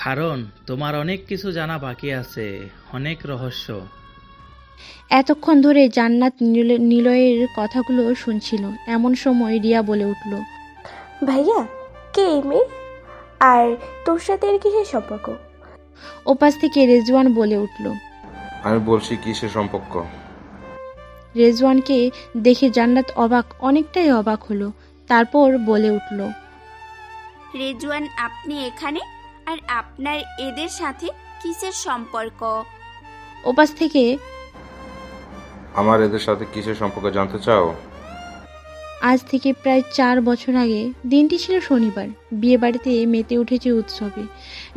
কারণ তোমার অনেক কিছু জানা বাকি আছে, অনেক রহস্য। এতক্ষণ ধরে জান্নাত নিলয়ের কথাগুলো শুনছিল। এমন সময় রিয়া বলে উঠল, ভাইয়া, কে এই মেয়ে? আর তোর সাথে এর কিসের সম্পর্ক? ওপাশ থেকে রেজওয়ান বলে উঠল, আমি বলছি কিসের সম্পর্ক। রেজওয়ানকে দেখে জান্নাত অনেকটাই অবাক হলো। তারপর বলে উঠল, রেজওয়ান, আপনি এখানে? আর আপনার এদের সাথে কিসের সম্পর্ক? ওপাশ থেকে, আমার এদের সাথে কিসের সম্পর্ক জানতে চাও? আজ থেকে প্রায় 4 বছর আগে দিনটি ছিল শনিবার। বিয়ে বাড়িতে মেতে উঠেছে উৎসবে।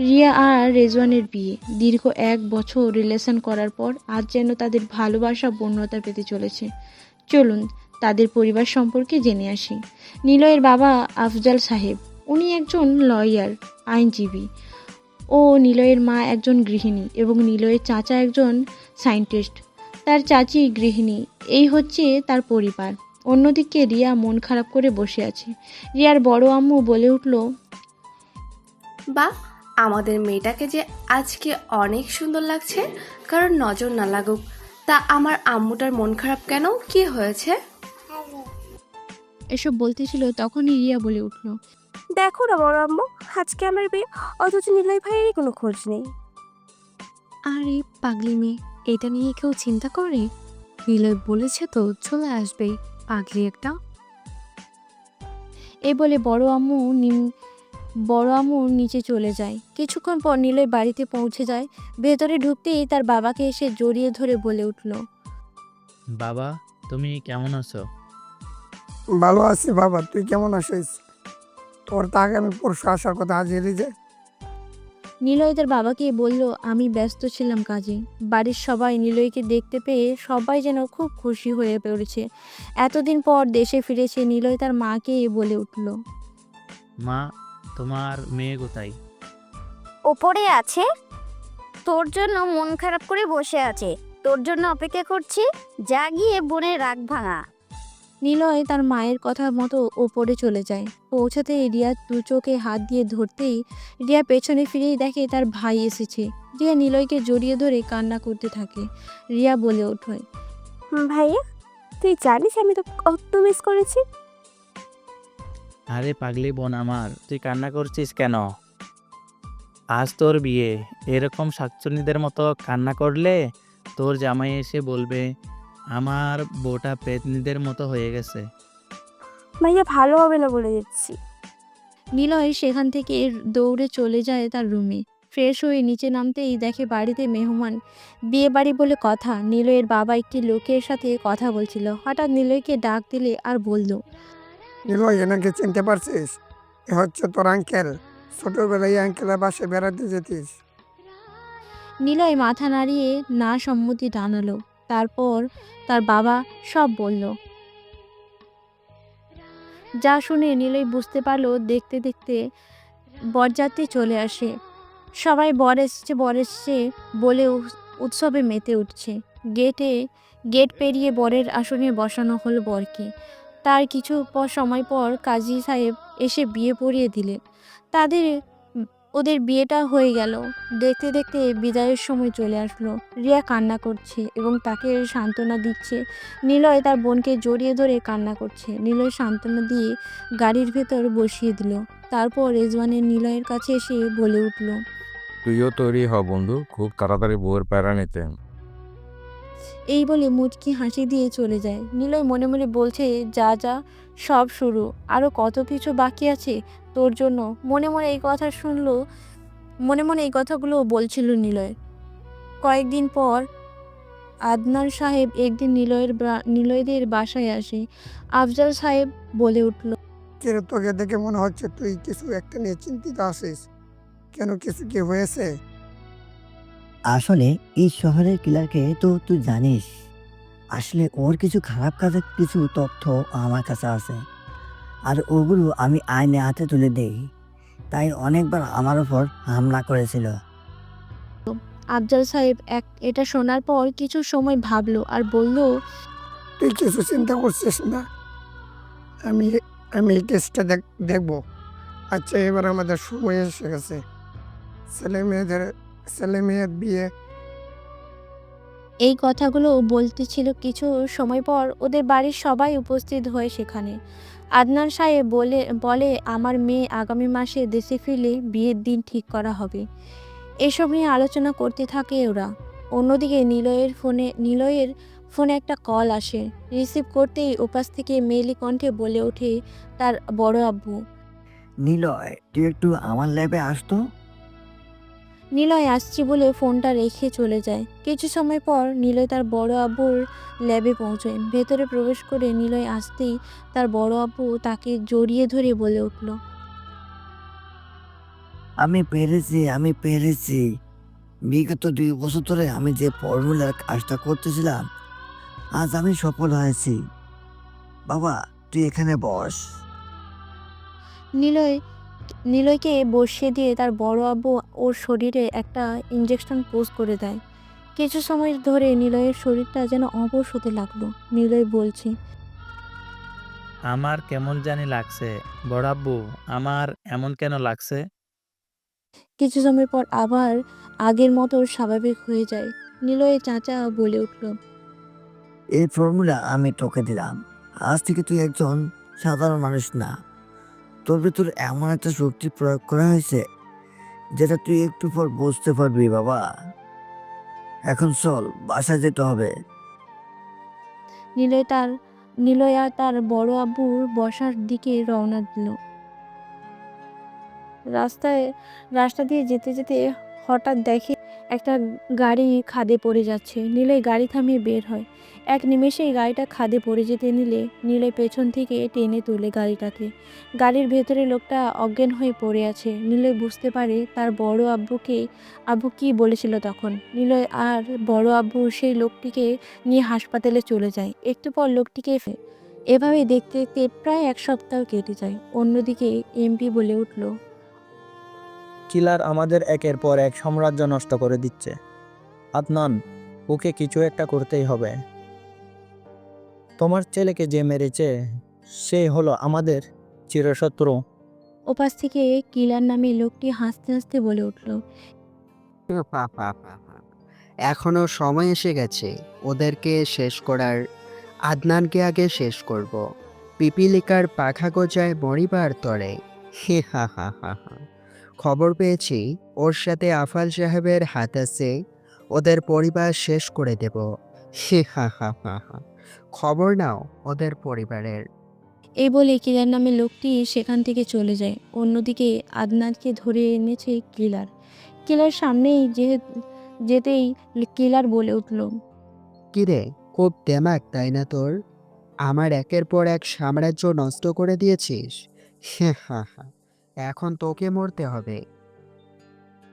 রিয়া আর রেজওয়ানের বিয়ে। দীর্ঘ 1 বছর রিলেশন করার পর আজ যেন তাদের ভালোবাসা পূর্ণতা পেতে চলেছে। চলুন তাদের পরিবার সম্পর্কে জেনে আসি। নিলয়ের বাবা আফজাল সাহেব, উনি একজন লয়ার, আইনজীবী। ও নিলয়ের মা একজন গৃহিণী এবং নিলয়ের চাচা একজন সায়েন্টিস্ট, তার চাচি গৃহিণী। এই হচ্ছে তার পরিবার। অন্যদিকে রিয়া মন খারাপ করে বসে আছে। রিয়ার বড় আম্মু বলে উঠল, বা আমাদের মেয়েটাকে যে আজকে অনেক সুন্দর লাগছে, কারণ নজর না লাগুক। তা আমার আম্মুটার মন খারাপ কেন, কি হয়েছে? এসব বলতেছিল তখনই রিয়া বলে উঠল, দেখো না বড় আম্মু, আজকে আমার বিয়ে, অথচ নিলয় ভাইয়েরই কোনো খোঁজ নেই। আরে পাগলি মেয়ে, এটা নিয়ে কেউ চিন্তা করে? নিলয় বলেছে তো চলে আসবে, পাগলি একটা। এই বলে বড় আম্মু নিচে চলে যায়। কিছুক্ষণ পর নিলয় বাড়িতে পৌঁছে যায়। ভেতরে ঢুকতেই তার বাবাকে এসে জড়িয়ে ধরে বলে উঠল, বাবা, তুমি কেমন আছো? ভালো আছি বাবা, তুই কেমন আছিস? তোর তো আগামী পরশু আসার কথা, আজ এলি যে? নিলয় তার বাবাকে বলল, আমি ব্যস্ত ছিলাম কাজে। বাড়ির সবাই নিলয়কে দেখতে পেয়ে সবাই যেন খুব খুশি হয়ে পড়েছে। এতদিন পর দেশে ফিরেছে। নিলয় তার মাকে বলে উঠল, মা, তোমার মেয়ে কোথায়? ওপরে আছে, তোর জন্য মন খারাপ করে বসে আছে, তোর জন্য অপেক্ষা করছি, যা গিয়ে বোনের রাগ ভাঙা। নিলয় তার মায়ের কথা মতো ওপরে চলে যায়। পৌঁছাতেই রিয়া দু চোখে হাত দিয়ে ধরতেই রিয়া পেছনে ফিরেই দেখে তার ভাই এসেছে। রিয়া নিলয়কে জড়িয়ে ধরে কান্না করতে থাকে। রিয়া বলে ওঠে, ভাইয়া, তুই জানিস আমি তো কত মিস করেছি। আরে পাগলি বোন আমার, তুই কান্না করছিস কেন? আজ তোর বিয়ে, এরকম শাকচুন্নিদের মতো কান্না করলে তোর জামাই এসে বলবে আমার বউটা পেতনিদের মতো হয়ে গেছে। ভাইয়া ভালো হবে না বলে দিচ্ছি। নিলয় সেখান থেকে দৌড়ে চলে যায় তার রুমে। ফ্রেশ হয়ে নিচে নামতেই দেখে বাড়িতে মেহমান। বিয়ে বাড়ি বলে কথা। নিলয়ের বাবা একটি লোকের সাথে কথা বলছিল। হঠাৎ নিলয়কে ডাক দিলে আর বলল, নিলয়, এনাকে চিনতে পারছিস? এ হচ্ছে তোর আঙ্কেল। ছোটবেলায় আঙ্কেলের বাসায় বেড়াতে যেতিস। নিলয় মাথা নাড়িয়ে না সম্মতি জানালো। তারপর তার বাবা সব বলল। যা শুনে নিলয় বুঝতে পারলো। দেখতে দেখতে বরযাত্রী চলে আসে। সবাই বর এসছে বলে উৎসবে মেতে উঠছে। গেট পেরিয়ে বরের আসনে বসানো হলো বরকে। তার কিছু সময় পর কাজী সাহেব এসে বিয়ে পড়িয়ে দিলেন। ওদের বিয়েটা হয়ে গেল। দেখতে দেখতে বিদায়ের সময় চলে আসলো। রিয়া কান্না করছে এবং তাকে সান্ত্বনা দিচ্ছে। নিলয় তার বোনকে জড়িয়ে ধরে কান্না করছে। নিলয় সান্ত্বনা দিয়ে গাড়ির ভেতর বসিয়ে দিল। তারপর রেজওয়ানের নিলয়ের কাছে এসে বলে উঠল, তুইও তৈরি হ বন্ধু, খুব তাড়াতাড়ি বউয়ের প্যারা নিতে। এই বলে মুচকি হাসি দিয়ে চলে যায়। নিলয় মনে মনে বলছে, যা যা সব শুরু, আরও কত কিছু বাকি আছে তোর জন্য। মনে মনে এই কথাগুলো বলছিল নিলয়। কয়েকদিন পর আদনান সাহেব একদিন নিলয়দের বাসায় আসে। আফজাল সাহেব বলে উঠল, কেন তোকে দেখে মনে হচ্ছে তুই কিছু একটা নিয়ে চিন্তিত আছিস। কেন, কিছু কি হয়েছে? আসলে এই শহরের কিলারকে তো তুই জানিস। আসলে ওর কিছু খারাপ কাজের কিছু তথ্য আমার কাছে আছে, আর ওগুলো আমি আইনে হাতে তুলে দেই। তাই অনেকবার আমার উপর হামলা করেছিল। আফজাল সাহেব এটা শোনার পর কিছু সময় ভাবলো আর বলল, তুই কিছু চিন্তা করছিস না, আমি এই কেসটা দেখবো। আচ্ছা, এবার আমাদের সময় এসে গেছে। ছেলে মেয়ের বিয়ে। এই কথাগুলো বলতেছিল। কিছু সময় পর ওদের বাড়ির সবাই উপস্থিত হয়ে সেখানে। আদনান সাহেব বলে আমার মেয়ে আগামী মাসে দেশে ফিরলে বিয়ের দিন ঠিক করা হবে। এসব নিয়ে আলোচনা করতে থাকে ওরা। অন্যদিকে নিলয়ের ফোনে একটা কল আসে। রিসিভ করতেই ওপাশ থেকে মেয়েলি কণ্ঠে বলে ওঠে তার বড় আব্বু। নিলয়, তুই একটু আমার ল্যাবে আসতো। নিলয় আসছি বলে ফোনটা রেখে চলে যায়। কিছু সময় পর নিলয় তার বড় আব্বুর ল্যাবে পৌঁছয়। ভেতরে প্রবেশ করে নিলয় আসতেই তার বড় আব্বু তাকে জড়িয়ে ধরে বলে উঠল, আমি পেরেছি। বিগত 2 বছর ধরে আমি যে ফর্মুলার কাজটা করতেছিলাম, আজ আমি সফল হয়েছি। বাবা, তুই এখানে বস। নিলয় নিলয়কে বসিয়ে দিয়ে তার বড় আব্বু ওর শরীরে একটা ইঞ্জেকশন পোজ করে দেয়। কিছু সময় ধরে নিলয়ের শরীরটা যেন অবশ হতে লাগলো। নিলয় বলছে, আমার কেমন জানি লাগছে। বড় আব্বু, আমার এমন কেন লাগছে? কিছু সময় পর আবার আগের মতো স্বাভাবিক হয়ে যায়। নিলয়ের চাচা বলে উঠল, এই ফর্মুলা আমি তোকে দিলাম। আজ থেকে তুই একজন সাধারণ মানুষ না, তোর ভিতর এমন একটা শক্তি প্রয়োগ করা হয়েছে যেটা তুই একটু পর বুঝতে পারবি বাবা। এখন চল, বাসায় যেতে হবে। নিলয় আর তার বড় আব্বুর বসার দিকে রওনা দিল। রাস্তা দিয়ে যেতে যেতে হঠাৎ দেখে একটা গাড়ি খাদে পড়ে যাচ্ছে। নিলয় গাড়ি থামিয়ে বের হয়। এক নিমেষেই গাড়িটা খাদে পড়ে যেতে নিলে নিলয় পেছন থেকে টেনে তোলে গাড়িটাকে। গাড়ির ভেতরে লোকটা অজ্ঞান হয়ে পড়ে আছে। নিলয় বুঝতে পারে তার বড় আব্বু কি বলেছিল তখন। নিলয় আর বড় আব্বু সেই লোকটিকে নিয়ে হাসপাতালে চলে যায়। একটু পর লোকটিকে এভাবে দেখতে দেখতে প্রায় 1 সপ্তাহ কেটে যায়। অন্যদিকে এমপি বলে উঠল, কিলার আমাদের একের পর এক সাম্রাজ্য নষ্ট করে দিচ্ছে। আদনান, ওকে কিছু একটা করতেই হবে। তোমার ছেলেকে যে মেরেছে সে হলো আমাদের চিরশত্রু। ওপাশ থেকে কিলার নামে লোকটি হাসতে হাসতে বলে উঠল, এখনো সময় এসে গেছে ওদেরকে শেষ করার। আদনানকে আগে শেষ করব। পিপিলিকার পাখা গজায় মরিবার তরে। হে হা হা হা হা। খবর পেয়েছি ওর সাথে আফাল সাহেবের হাত আছে, ওদের পরিবার শেষ করে দেব। হে হা হা হা হা। খবর নাও ওদের পরিবারের। এই বলে কিলার নামে লোকটি সেখান থেকে চলে যায়। অন্যদিকে আদনানকে ধরে এনেছে কিলার। কিলার সামনেই যেতেই কিলার বলে উঠল, কিরে, খুব দেমাক তাই না তোর? আমার একের পর এক সাম্রাজ্য নষ্ট করে দিয়েছিস। হ্যাঁ হ্যাঁ হ্যাঁ, এখন তোকে মরতে হবে।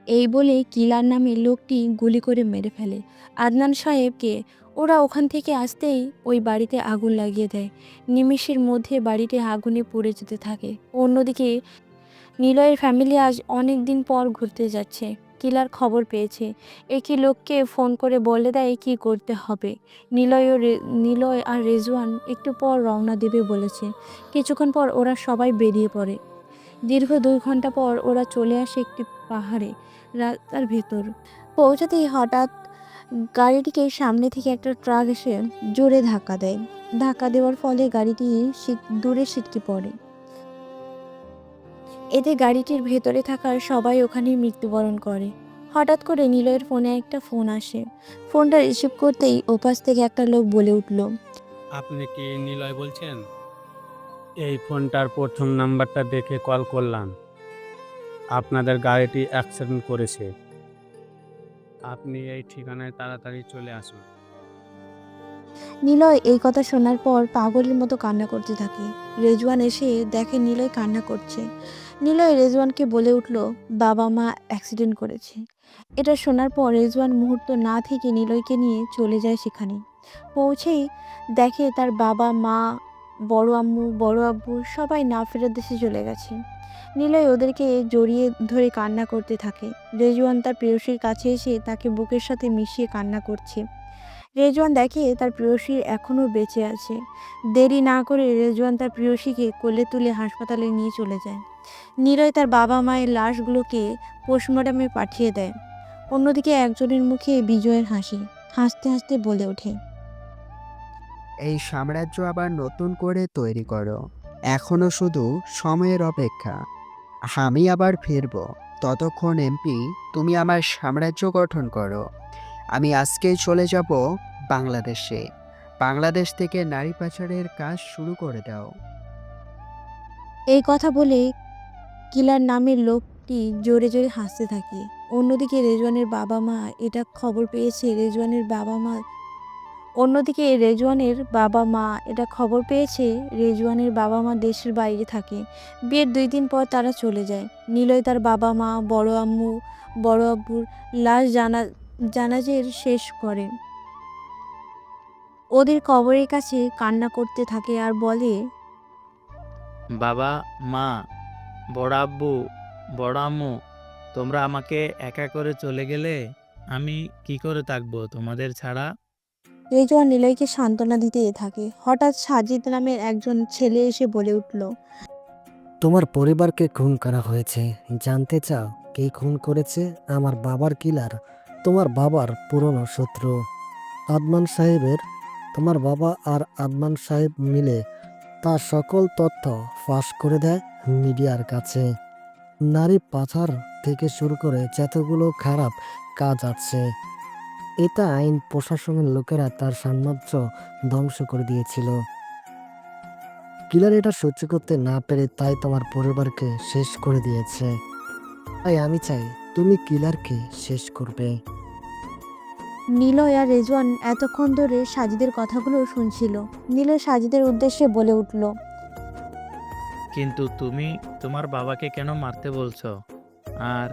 এই বলে কিলার নামে লোকটি গুলি করে মেরে ফেলে আদনান সাহেবকে। ওরা ওখান থেকে আসতেই ওই বাড়িতে আগুন লাগিয়ে দেয়। নিমেষের মধ্যে বাড়িতে আগুনে পুড়ে যেতে থাকে। অন্যদিকে নিলয়ের ফ্যামিলি আজ অনেক দিন পর ঘুরতে যাচ্ছে। কিলার খবর পেয়েছে। একই লোককে ফোন করে বলে দেয় কি করতে হবে। নিলয় আর রেজওয়ান একটু পর রওনা দেবে বলেছে। কিছুক্ষণ পর ওরা সবাই বেরিয়ে পড়ে। দীর্ঘ 2 ঘন্টা পর ওরা চলে আসে একটি পাহাড়ে রাস্তার ভেতর। পৌঁছাতেই হঠাৎ গাড়িটিকে সামনে থেকে একটা ট্রাক এসে জোরে ধাক্কা দেয়। ধাক্কা দেওয়ার ফলে গাড়িটি দূরে ছিটকে পড়ে। এতে গাড়িটির ভেতরে থাকার সবাই ওখানেই মৃত্যুবরণ করে। হঠাৎ করে নিলয়ের ফোনে একটা ফোন আসে। ফোনটা রিসিভ করতেই ওপাশ থেকে একটা লোক বলে উঠল, আপনি কি নিলয় বলছেন? এই ফোনটার প্রথম নাম্বারটা দেখে কল করলাম। আপনাদের গাড়িটি অ্যাক্সিডেন্ট করেছে। আপনি এই ঠিকানায় তাড়াতাড়ি চলে আসুন। নিলয় এই কথা শোনার পর পাগলের মতো কান্না করতে থাকে। রেজওয়ান এসে দেখে নিলয় কান্না করছে। নিলয় রেজওয়ানকে বলে উঠল, বাবা মা অ্যাক্সিডেন্ট করেছে। এটা শোনার পর রেজওয়ান মুহূর্ত না থেকে নিলয়কে নিয়ে চলে যায় সেখানে। পৌঁছেই দেখে তার বাবা মা, বড় আম্মু, বড় আব্বু সবাই না ফেরার দেশে চলে গেছে। নিলয় ওদেরকে জড়িয়ে ধরে কান্না করতে থাকে। রেজওয়ান তার প্রেয়সীর কাছে এসে তাকে বুকের সাথে মিশিয়ে কান্না করছে। রেজওয়ান দেখে তার প্রেয়সী এখনও বেঁচে আছে। দেরি না করে রেজওয়ান তার প্রেয়সীকে কোলে তুলে হাসপাতালে নিয়ে চলে যায়। নিলয় তার বাবা মায়ের লাশগুলোকে পোস্টমর্টমে পাঠিয়ে দেয়। অন্যদিকে একজনের মুখে বিজয়ের হাসি। হাসতে হাসতে বলে ওঠে, এই সাম্রাজ্য আবার নতুন করে তৈরি করো। এখনো শুধু সময়ের অপেক্ষা। আমি আবার ফিরব। ততক্ষণ এমপি তুমি আমার সাম্রাজ্য গঠন করো। আমি আজকেই চলে যাব বাংলাদেশে। বাংলাদেশ থেকে নারী পাচারের কাজ শুরু করে দাও। এই কথা বলে কিলার নামের লোকটি জোরে জোরে হাসতে থাকে। অন্যদিকে রেজওয়ানের বাবা মা এটা খবর পেয়েছে। রেজওয়ানের বাবা মা রেজওয়ানের বাবা মা দেশের বাইরে থাকে। বিয়ের 2 দিন পর তারা চলে যায়। নিলয় তার বাবা মা, বড় আম্মু, বড় আব্বুর লাশ জানাজের শেষ করে ওদের কবরের কাছে কান্না করতে থাকে আর বলে, বাবা মা, বড় আব্বু, বড় আম্মু, তোমরা আমাকে একা করে চলে গেলে আমি কি করে থাকবো তোমাদের ছাড়া? রেজওয়ান নিলয়কে সান্ত্বনা দিতে থাকে। হঠাৎ সাজিদ নামের একজন ছেলে এসে বলে উঠল, তোমার পরিবারকে খুন করা হয়েছে। জানতে চাও কে খুন করেছে? আমার বাবার কিলার, তোমার বাবার পুরনো শত্রু আদমান সাহেবের। তোমার বাবা আর আদমান সাহেব মিলে তার সকল তথ্য ফাঁস করে দেয় মিডিয়ার কাছে। নারী পাচার থেকে শুরু করে যতগুলো খারাপ কাজ আছে, এটা আইন প্রশাসনের লোকেরা তার সাম্রাজ্য ধ্বংস করে দিয়েছিল। কিলার এটা সহ্য করতে না পেরে তাই তোমার পরিবারকে শেষ করে দিয়েছে। তাই আমি চাই তুমি কিলারকে শেষ করবে। নিলয় আর রেজওয়ান এতক্ষণ ধরে সাজিদের কথাগুলো শুনছিল। নিলয় সাজিদের উদ্দেশ্যে বলে উঠল, কিন্তু তুমি তোমার বাবাকে কেন মারতে বলছো? আর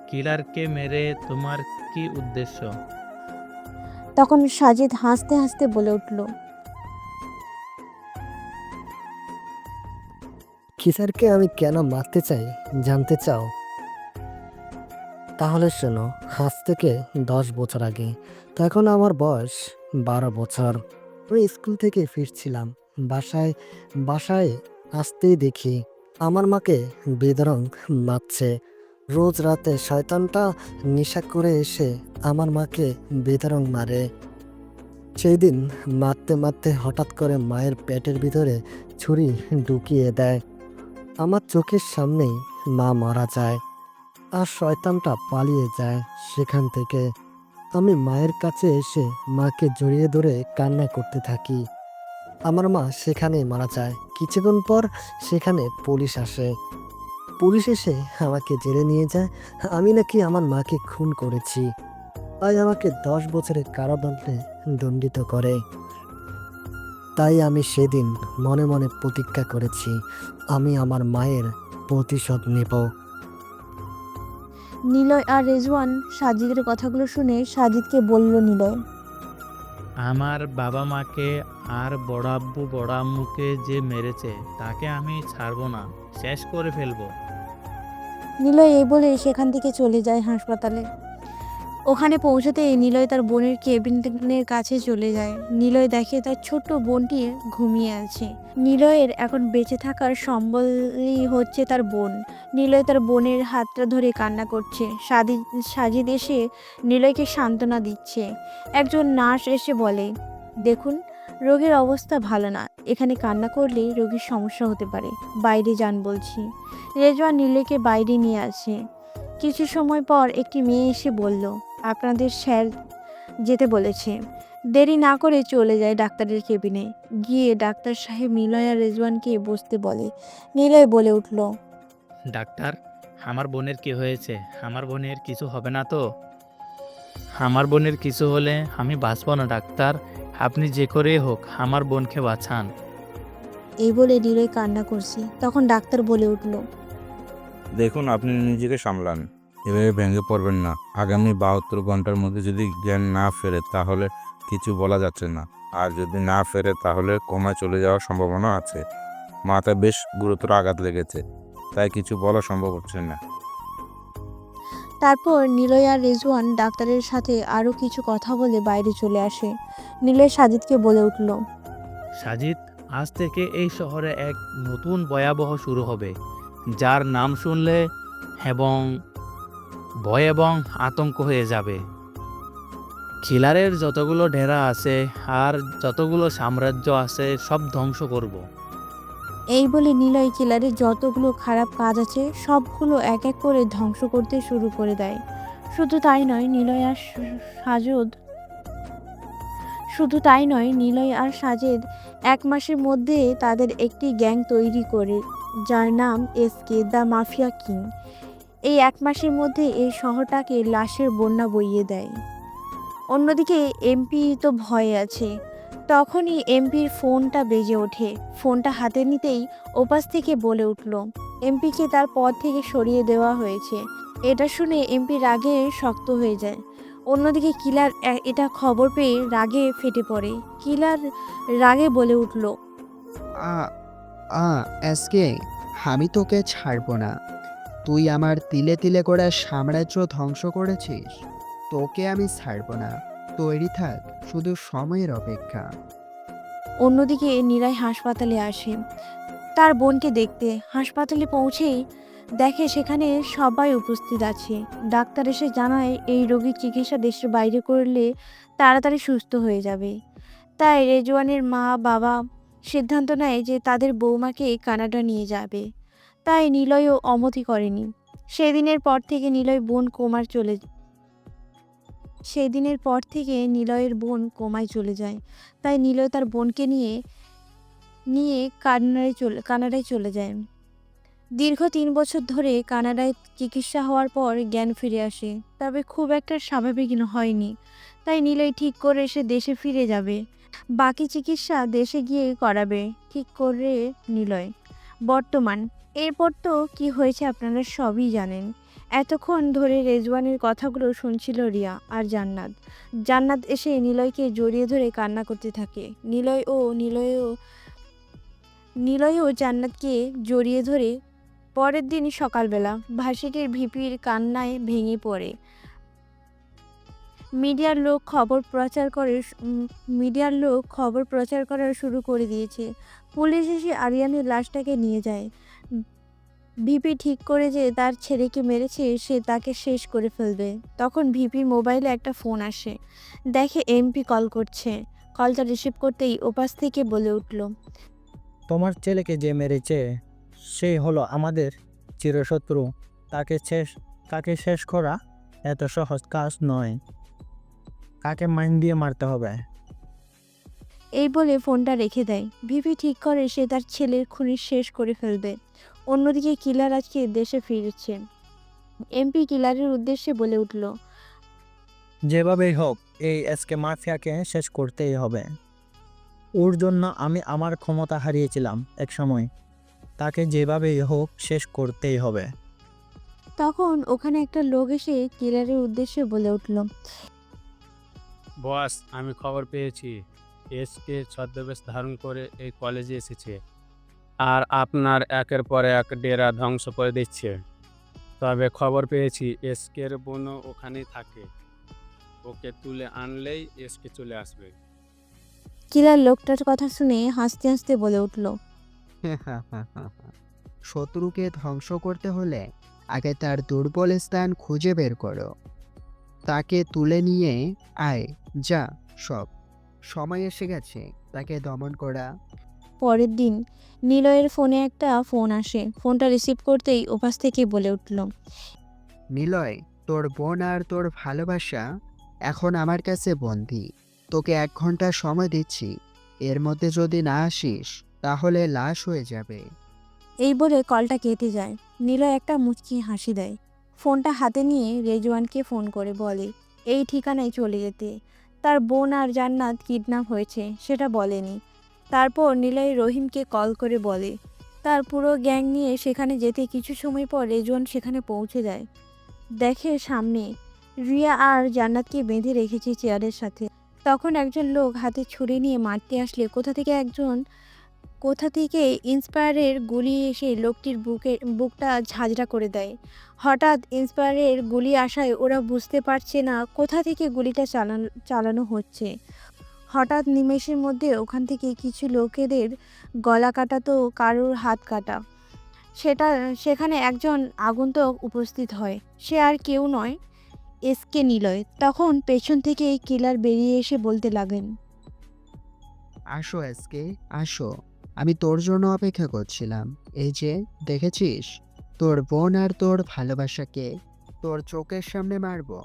কিলারকে মেরে তোমার কি উদ্দেশ্য? তখন সাজিদ হাসতে হাসতে বলে উঠল, কিসারকে আমি কেন মারতে চাই জানতে চাও? তাহলে শোনো, আজ থেকে 10 বছর আগে, তখন আমার বয়স 12 বছর। আমি স্কুল থেকে ফিরছিলাম। বাসায় আসতেই দেখি আমার মাকে বেদরং মারছে। রোজ রাতে শয়তানটা নেশা করে এসে আমার মাকে বেদরং মারে। সেই দিন মারতে মারতে হঠাৎ করে মায়ের পেটের ভিতরে ছুরি ঢুকিয়ে দেয়। আমার চোখের সামনেই মা মারা যায় আর শয়তানটা পালিয়ে যায় সেখান থেকে। আমি মায়ের কাছে এসে মাকে জড়িয়ে ধরে কান্না করতে থাকি। আমার মা সেখানেই মারা যায়। কিছুক্ষণ পর সেখানে পুলিশ আসে। পুলিশ এসে আমাকে জেলে নিয়ে যায়। আমি নাকি আমার মাকে খুন করেছি। তাই আমাকে 10 বছরের কারাদণ্ডে দণ্ডিত করে। তাই আমি সেদিন মনে মনে প্রতিজ্ঞা করেছি, আমি আমার মায়ের প্রতিশোধ নেব। নিলয় আর রেজওয়ান সাজিদের কথাগুলো শুনে সাজিদকে বলল নিলয়, আমার বাবা মাকে আর বড় আব্বু বড় আম্মুকে যে মেরেছে তাকে আমি ছাড়বো না, শেষ করে ফেলবো। নিলয় এই বলে সেখান থেকে চলে যায় হাসপাতালে। ওখানে পৌঁছতে নিলয় তার বোনের কেবিনের কাছে চলে যায়। নিলয় দেখে তার ছোট্ট বোনটি ঘুমিয়ে আছে। নিলয়ের এখন বেঁচে থাকার সম্বলই হচ্ছে তার বোন। নিলয় তার বোনের হাতটা ধরে কান্না করছে। সাজিদ এসে নিলয়কে সান্ত্বনা দিচ্ছে। একজন নার্স এসে বলে, দেখুন, রোগীর অবস্থা ভালো না, এখানে কান্না করলে রোগীর সমস্যা হতে পারে, বাইরে যান বলছি। রেজওয়ান নিলয়কে বাইরে নিয়ে আসে। কিছু সময় পর একটি মেয়ে এসে বলল, আপনাদের স্যার যেতে বলেছে। দেরি না করে চলে যায় ডাক্তারের কেবিনে। গিয়ে ডাক্তার সাহেব নিলয় আর রেজওয়ানকে বসতে বলে। নিলয় বলে উঠল, ডাক্তার, আমার বোনের কি হয়েছে? আমার বোনের কিছু হবে না তো? আমার বোনের কিছু হলে আমি বাঁচব না ডাক্তার, আপনি যে করেই হোক আমার বোনকে বাঁচান। এই বলে নিলয় কান্না করছে। তখন ডাক্তার বলে উঠল, দেখুন, আপনি নিজেকে সামলান, এভাবে ভেঙে পড়বেন না। আগামী 72 ঘন্টার মধ্যে যদি জ্ঞান না ফেরে তাহলে কিছু বলা যাচ্ছে না, আর যদি না ফেরে তাহলে কোমায় চলে যাওয়ার সম্ভাবনা আছে। মাথায় বেশ গুরুতর আঘাত লেগেছে, তাই কিছু বলা সম্ভব হচ্ছে না। তারপর নিলয় আর রেজওয়ান ডাক্তারের সাথে আরও কিছু কথা বলে বাইরে চলে আসে। নিলয় সাজিদকে বলে উঠল, সাজিদ, আজ থেকে এই শহরে এক নতুন ভয়াবহ শুরু হবে, যার নাম শুনলে এবং ভয় এবং আতঙ্ক হয়ে যাবে। খিলারের যতগুলো ডেরা আছে আর যতগুলো সাম্রাজ্য আছে সব ধ্বংস করব। এই বলে নিলয় কিলারের যতগুলো খারাপ কাজ আছে সবগুলো এক এক করে ধ্বংস করতে শুরু করে দেয়। শুধু তাই নয়, নিলয় আর সাজেদ 1 মাসের মধ্যে তাদের একটি গ্যাং তৈরি করে, যার নাম এসকে দ্য মাফিয়া কিং। এই 1 মাসের মধ্যে এই শহরটাকে লাশের বন্যা বইয়ে দেয়। অন্যদিকে এমপি তো ভয়ে আছে। তখনই এমপির ফোনটা বেজে ওঠে। ফোনটা হাতে নিতেই ওপাশ থেকে বলে উঠল, এমপিকে তার পদ থেকে সরিয়ে দেওয়া হয়েছে। এটা শুনে এমপি রাগে শক্ত হয়ে যায়। অন্যদিকে কিলার এটা খবর পেয়ে রাগে ফেটে পড়ে। কিলার রাগে বলে উঠল, এসকে, আমি তোকে ছাড়বো না। তুই আমার তিলে তিলে করে সাম্রাজ্য ধ্বংস করেছিস, তোকে আমি ছাড়বো না। তৈরি থাক, শুধু সময়ের অপেক্ষা। অন্যদিকে নীলয় হাসপাতালে আসে তার বোনকে দেখতে। হাসপাতালে পৌঁছেই দেখে সেখানে সবাই উপস্থিত আছে। ডাক্তার এসে জানায় এই রোগীর চিকিৎসা দেশের বাইরে করলে তাড়াতাড়ি সুস্থ হয়ে যাবে। তাই রেজওয়ানের মা বাবা সিদ্ধান্ত নেয় যে তাদের বৌমাকে কানাডা নিয়ে যাবে। তাই নিলয়ও অমতি করেনি। সেদিনের পর থেকে নিলয়ের বোন কোমায় চলে যায়। তাই নিলয় তার বোনকে নিয়ে নিয়ে কানাডায় চলে যায়। দীর্ঘ 3 বছর ধরে কানাডায় চিকিৎসা হওয়ার পর জ্ঞান ফিরে আসে, তবে খুব একটা স্বাভাবিক হয়নি। তাই নিলয় ঠিক করে সে দেশে ফিরে যাবে। বাকি চিকিৎসা দেশে গিয়ে করাবে ঠিক করে নিলয়। বর্তমান এরপর তো কি হয়েছে আপনারা সবই জানেন। এতক্ষণ ধরে রেজওয়ানের কথাগুলো শুনছিল রিয়া আর জান্নাত। জান্নাত এসে নিলয়কে জড়িয়ে ধরে কান্না করতে থাকে। নিলয়ও জান্নাতকে জড়িয়ে ধরে। পরের দিন সকালবেলা ভার্সিটির ভিপির কান্নায় ভেঙে পড়ে। মিডিয়ার লোক খবর প্রচার করা শুরু করে দিয়েছে। পুলিশ এসে আরিয়ানের লাশটাকে নিয়ে যায়। ভিপি ঠিক করে যে তার ছেলেকে মেরেছে সে তাকে শেষ করে ফেলবে। তখন ভিপির মোবাইলে একটা ফোন আসে। দেখে এমপি কল করছে। কলটা রিসিভ করতেই ওপাশ থেকে বলে উঠল, তোমার ছেলেকে যে মেরেছে সে হলো আমাদের চিরশত্রু। তাকে শেষ করা এত সহজ কাজ নয়। কাকে মাইন দিয়ে মারতে হবে। এই বলে ফোনটা রেখে দেয়। ভিপি ঠিক করে সে তার ছেলের খুনি শেষ করে ফেলবে। অন্যদিকে কিলার আজকে দেশে ফিরছে। এমপি কিলারের উদ্দেশ্যে বলে উঠল, যেভাবেই হোক এই এসকে মাফিয়াকে শেষ করতেই হবে। ওর জন্য আমি আমার ক্ষমতা হারিয়েছিলাম এক সময়। তাকে যেভাবেই হোক শেষ করতেই হবে। তখন ওখানে একটা লোক এসে কিলারের উদ্দেশ্যে বলে উঠল, বস, আমি খবর পেয়েছি এসকে ছদ্মবেশ ধারণ করে এই কলেজে এসেছে আর আপনার একের পর এক ডেরা ধ্বংস করে দিচ্ছে। তবে খবর পেয়েছি এসকের বোনও ওখানেই থাকে। ওকে তুলে আনলেই এসকে চলে আসবে। কিলার লোকটার কথা শুনে হাসতে হাসতে বলে উঠল, শত্রুকে ধ্বংস করতে হলে আগে তার দুর্বল স্থান খুঁজে বের করো, তাকে তুলে নিয়ে আয়। যা, সব সময় এসে গেছে তাকে দমন করা। পরের দিন নিলয়ের ফোনে একটা ফোন আসে। ফোনটা রিসিভ করতেই ওপাশ থেকে বলে উঠল, নিলয়, তোর বোন আর তোর ভালোবাসা এখন আমার কাছে বন্দী। তোকে 1 ঘন্টা সময় দিচ্ছি, এর মধ্যে যদি না আসিস তাহলে লাশ হয়ে যাবে। এই বলে কলটা কেটে যায়। নিলয় একটা মুচকি হাসি দেয়। ফোনটা হাতে নিয়ে রেজওয়ানকে ফোন করে বলে এই ঠিকানায় চলে যেতে। তার বোন আর জান্নাত কিডন্যাপ হয়েছে সেটা বলেনি। তারপর নিলয় রহিমকে কল করে বলে তার পুরো গ্যাং নিয়ে সেখানে যেতে। কিছু সময় পর রেজওয়ান সেখানে পৌঁছে যায়। দেখে সামনে রিয়া আর জান্নাতকে বেঁধে রেখেছে চেয়ারের সাথে। তখন একজন লোক হাতে ছুরি নিয়ে মারতে আসলে কোথা থেকে ইন্সপায়ারের গুলি এসে লোকটির বুকটা ঝাঁঝরা করে দেয়। হঠাৎ ইন্সপায়ারের গুলি আসায় ওরা বুঝতে পারছে না কোথা থেকে গুলিটা চালানো হচ্ছে। হঠাৎ নিমেষের মধ্যে ওখান থেকে কিছু লোকেদের গলা কাটা তো কারোর হাত কাটা। সেখানে একজন আগন্তুক উপস্থিত হয়। সে আর কেউ নয়, এসকে নিলয়। তখন পেছন থেকে কিলার বেরিয়ে এসে বলতে লাগেন, আসো এসকে, আসো, আমি তোর জন্য অপেক্ষা করছিলাম। এই যে দেখেছিস, তোর বোন আর তোর ভালোবাসাকে তোর চোখের সামনে মারবো।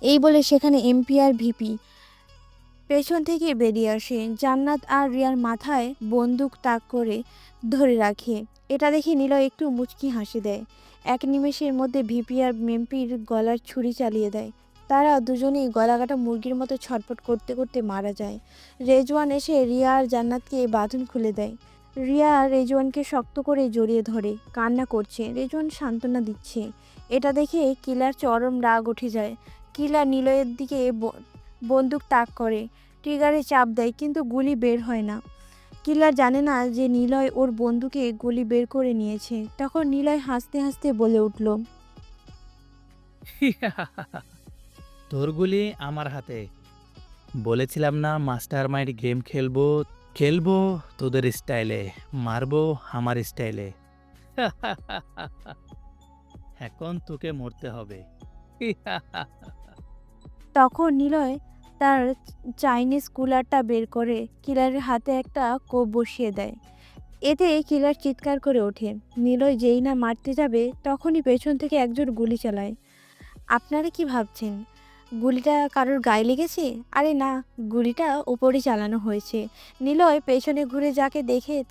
এই বলে সেখানে এমপি আর ভিপি পেছন থেকে বেরিয়ে আসে। জান্নাত আর রিয়ার মাথায় বন্দুক তাক করে ধরে রাখে। এটা দেখে নিলয় একটু মুচকি হাসি দেয়। এক নিমেষের মধ্যে ভিপি আর এমপির গলার ছুরি চালিয়ে দেয়। তারা দুজনেই গলাকাটা মুরগির মতো ছটফট করতে করতে মারা যায়। রেজওয়ান এসে রিয়া আর জান্নাতকে বাঁধন খুলে দেয়। রিয়া রেজওয়ানকে শক্ত করে জড়িয়ে ধরে কান্না করছে। রেজওয়ান সান্ত্বনা দিচ্ছে। এটা দেখে কিলার চরম রাগ উঠে যায়। কিলার নিলয়ের দিকে বন্দুক তাক করে ট্রিগারে চাপ দেয়, কিন্তু গুলি বের হয় না। কিলার জানে না যে নিলয় ওর বন্ধুকে গুলি বের করে নিয়েছে। তখন নিলয় হাসতে হাসতে বলে উঠল, তোর গুলি আমার হাতে। বলেছিলাম না মাস্টার মাইন্ড গেম খেলবো, খেলবো তোদের স্টাইলে, মারবো আমার স্টাইলে। এখন তোকে মরতে হবে। তখন নিলয় তার চাইনিজ কুলারটা বের করে কিলারের হাতে একটা কোপ বসিয়ে দেয়। এতে কিলার চিৎকার করে ওঠে। নিলয় যেই না মারতে যাবে তখনই পেছন থেকে একজন গুলি চালায়। আপনারা কি ভাবছেন গুলিটা কারোর গায়ে লেগেছে? আরে না, গুলিটা উপরে চালানো হয়েছে। নিলয় পেছনে ঘুরে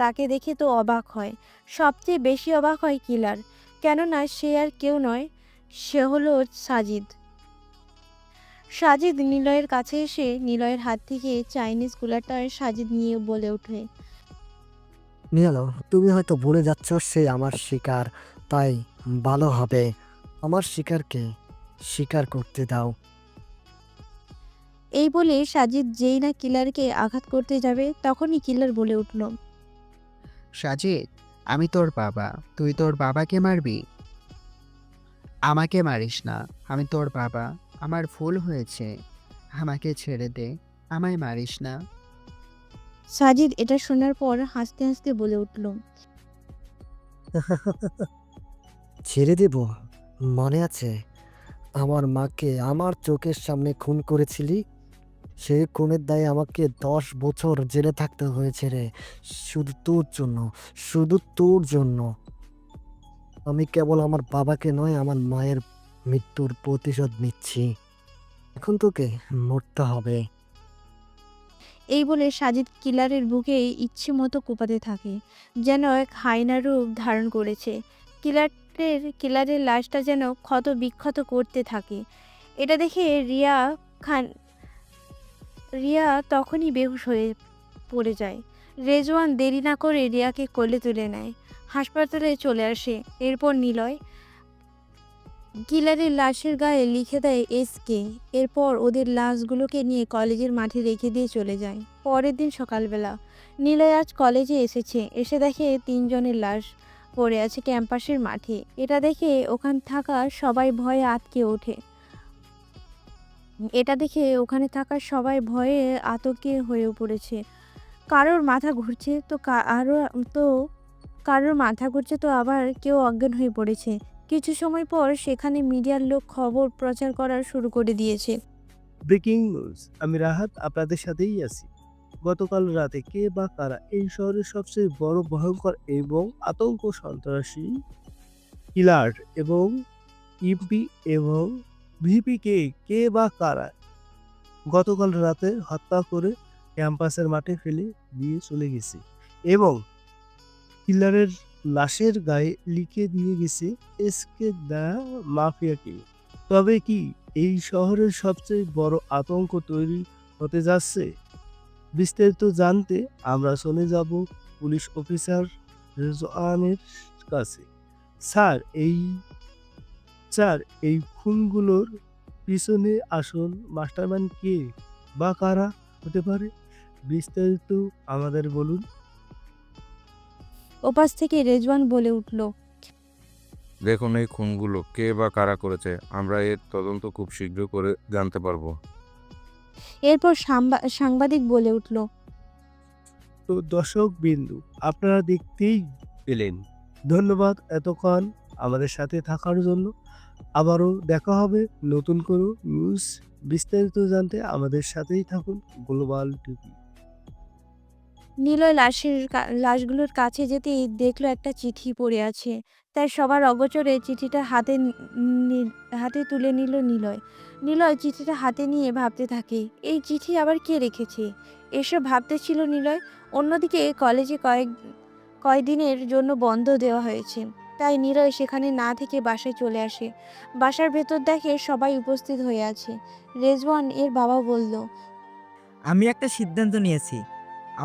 তাকে দেখে তো অবাক হয়। সবচেয়ে বেশি অবাক হয় কিলার, কেননা সে আর কেউ নয়, সে হলো সাজিদ। সাজিদ নিলয়ের কাছে এসে নিলয়ের হাত থেকে চাইনিজ কুলারটা সাজিদ নিয়ে বলে ওঠে, নিয়ালো, তুমি হয়তো ভুলে যাচ্ছ সে আমার শিকার, তাই ভালো হবে আমার শিকারকে শিকার করতে দাও। এই বলে সাজিদ যেই না কিলারকে আঘাত করতে যাবে তখনই কিলার বলে উঠল, সাজিদ, আমি তোর বাবা, তুই তোর বাবাকে মারবি? আমাকে মারিস না, আমি তোর বাবা, আমার ভুল হয়েছে, আমাকে ছেড়ে দে, আমায় মারিস না। সাজিদ এটা শোনার পর হাসতে হাসতে বলে উঠল, ছেড়ে দেব? মনে আছে আমার মাকে আমার চোখের সামনে খুন করেছিলি? সেই খুনের দায়ে আমাকে 10 বছর জেলে থাকতে হয়েছে রে, শুধু তোর জন্য, শুধু তোর জন্য। আমি কেবল আমার বাবাকে নয়, আমার মায়ের মৃত্যুর প্রতিশোধ নিচ্ছি। এখন তোকে মরতে হবে। এই বলে সাজিদ কিলারের বুকে ইচ্ছে মতো কোপাতে থাকে, যেন এক হায়না রূপ ধারণ করেছে। কিলারের লাশটা যেন ক্ষত বিক্ষত করতে থাকে। এটা দেখে রিয়া তখনই বেহুশ হয়ে পড়ে যায়। রেজওয়ান দেরি না করে রিয়াকে কোলে তুলে নেয়, হাসপাতালে চলে আসে। এরপর নিলয় কিলারের লাশের গায়ে লিখে দেয় এসকে। এরপর ওদের লাশগুলোকে নিয়ে কলেজের মাঠে রেখে দিয়ে চলে যায়। পরের দিন সকালবেলা নিলয় আজ কলেজে এসে দেখে 3 জনের লাশ পড়ে আছে ক্যাম্পাসের মাঠে। এটা দেখে ওখানে থাকা সবাই ভয়ে আতঙ্কে হয়ে পড়েছে। কারোর মাথা ঘুরছে তো আবার কেউ অজ্ঞান হয়ে পড়েছে। কিছু সময় পর সেখানে মিডিয়ার লোক খবর প্রচার করা শুরু করে দিয়েছে। ব্রেকিং নিউজ, আমি রাহাত আপনাদের সাথেই আছি। গতকাল রাতে কে বা কারা এই শহরের সবচেয়ে বড় ভয়ঙ্কর এবং আতঙ্ক সন্ত্রাসী কিলার এবং ইপি এবং ভিপিকে কে বা কারা গতকাল রাতে হত্যা করে ক্যাম্পাসের মাঠে ফেলে দিয়ে চলে গেছে এবং কিলারের লাশের গায়ে লিখে দিয়ে গেছে এসকে দ্য মাফিয়া কিং। তবে কি এই শহরের সবচেয়ে বড় আতঙ্ক তৈরি হতে যাচ্ছে? বিস্তারিত জানতে আমরা চলে যাব পুলিশ অফিসার রেজওয়ানের কাছে। স্যার, এই খুনগুলোর পিছনে আসল মাস্টারমাইন্ড কে বা কারা হতে পারে? বিস্তারিত আমাদের বলুন। ওপাশ থেকে রেজওয়ান বলে উঠল, দেখুন, এই খুনগুলো কে বা কারা করেছে আমরা এর তদন্ত খুব শীঘ্র করে জানতে পারবো। এরপর সাংবাদিক বলে উঠল, তো দর্শক বিন্দু, আপনারা দেখতেই পেলেন। ধন্যবাদ এতক্ষণ আমাদের সাথে থাকার জন্য। আবারও দেখা হবে নতুন কোনো নিউজ। বিস্তারিত জানতে আমাদের সাথেই থাকুন গ্লোবাল টিভি। নিলয় লাশগুলোর কাছে যেতেই দেখলো একটা চিঠি পড়ে আছে। তাই সবার অগোচরে চিঠিটা হাতে তুলে নিল নিলয়। চিঠিটা হাতে নিয়ে ভাবতে থাকে, এই চিঠি আবার কে রেখেছে? এসব ভাবতে ছিল নিলয়। অন্যদিকে কলেজে কয়েকদিনের জন্য বন্ধ দেওয়া হয়েছে, তাই নিলয় সেখানে না থেকে বাসায় চলে আসে। বাসার ভেতর দেখে সবাই উপস্থিত হয়ে আছে। রেজওয়ান এর বাবা বলল, আমি একটা সিদ্ধান্ত নিয়েছি,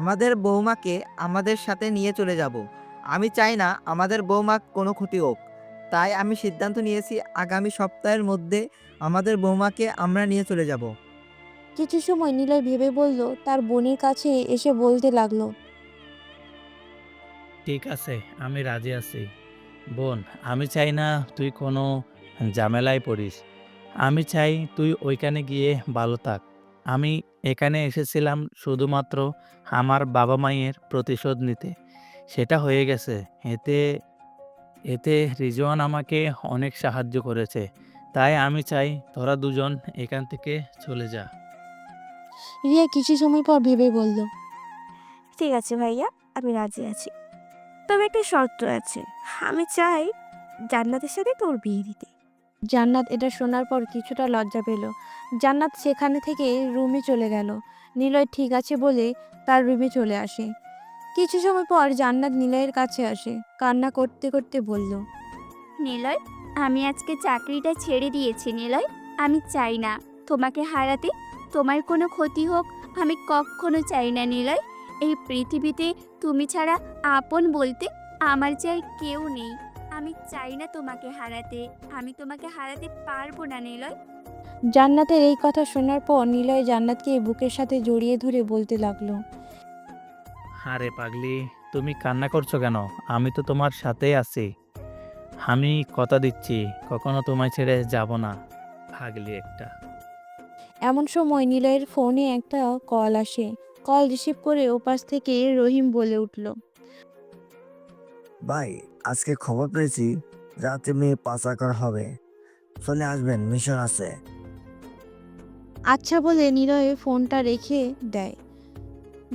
আমাদের বৌমাকে আমাদের সাথে নিয়ে চলে যাব। আমি চাই না আমাদের বৌমা কোনো ক্ষতি হোক, তাই আমি সিদ্ধান্ত নিয়েছি আগামী সপ্তাহের মধ্যে আমাদের বৌমাকে আমরা নিয়ে চলে যাব। কিছু সময় নিলয় ভেবে বলল, তার বোনের কাছে এসে বলতে লাগলো, ঠিক আছে, আমি রাজি আছি। বোন, আমি চাই না তুই কোনো ঝামেলায় পড়িস। আমি চাই তুই ওইখানে গিয়ে ভালো থাক। আমি এখানে এসেছিলাম শুধুমাত্র আমার বাবা-মায়ের প্রতিশোধ নিতে। সেটা হয়ে গেছে। এতে এতে রিজওয়ান আমাকে অনেক সাহায্য করেছে। তাই আমি চাই তোরা দুজন এখান থেকে চলে যা। রিয়া কিছু সময় পর ভেবে বলল, ঠিক আছে ভাইয়া, আমি রাজি আছি। তবে একটা শর্ত আছে, আমি চাই জান্নাতের সাথে তোর বিয়ে দিতে। জান্নাত এটা শোনার পর কিছুটা লজ্জা পেল। জান্নাত সেখানে থেকে রুমে চলে গেল। নিলয় ঠিক আছে বলে তার রুমে চলে আসে। কিছু সময় পর জান্নাত নিলয়ের কাছে আসে, কান্না করতে করতে বলল, নিলয়, আমি আজকে চাকরিটা ছেড়ে দিয়েছি নিলয়। আমি চাই না তোমাকে হারাতে, তোমার কোনো ক্ষতি হোক আমি কখনো চাই না নিলয়। এই পৃথিবীতে তুমি ছাড়া আপন বলতে আমার যে আর কেউ নেই। আমি চাই না তোমাকে হারাতে, আমি তোমাকে হারাতে পারবো না নিলয়। জান্নাতের এই কথা শোনার পর নিলয় জান্নাতকে বুকের সাথে জড়িয়ে ধরে বলতে লাগলো, আরে পাগলি, তুমি কান্না করছো কেন? আমি তো তোমার সাথেই আছি। আমি কথা দিচ্ছি কখনো তোমায় ছেড়ে যাব না। পাগলি একটা। এমন সময় নিলয়ের ফোনে একটা কল আসে। কল রিসিভ করে ওপাশ থেকে রহিম বলে উঠল, ভাই, আজকে খবর পেয়েছি রাতে মেয়ে পাচার হবে, চলে আসবেন, মিশন আছে। আচ্ছা বলে নিলয় ফোনটা রেখে দেয়।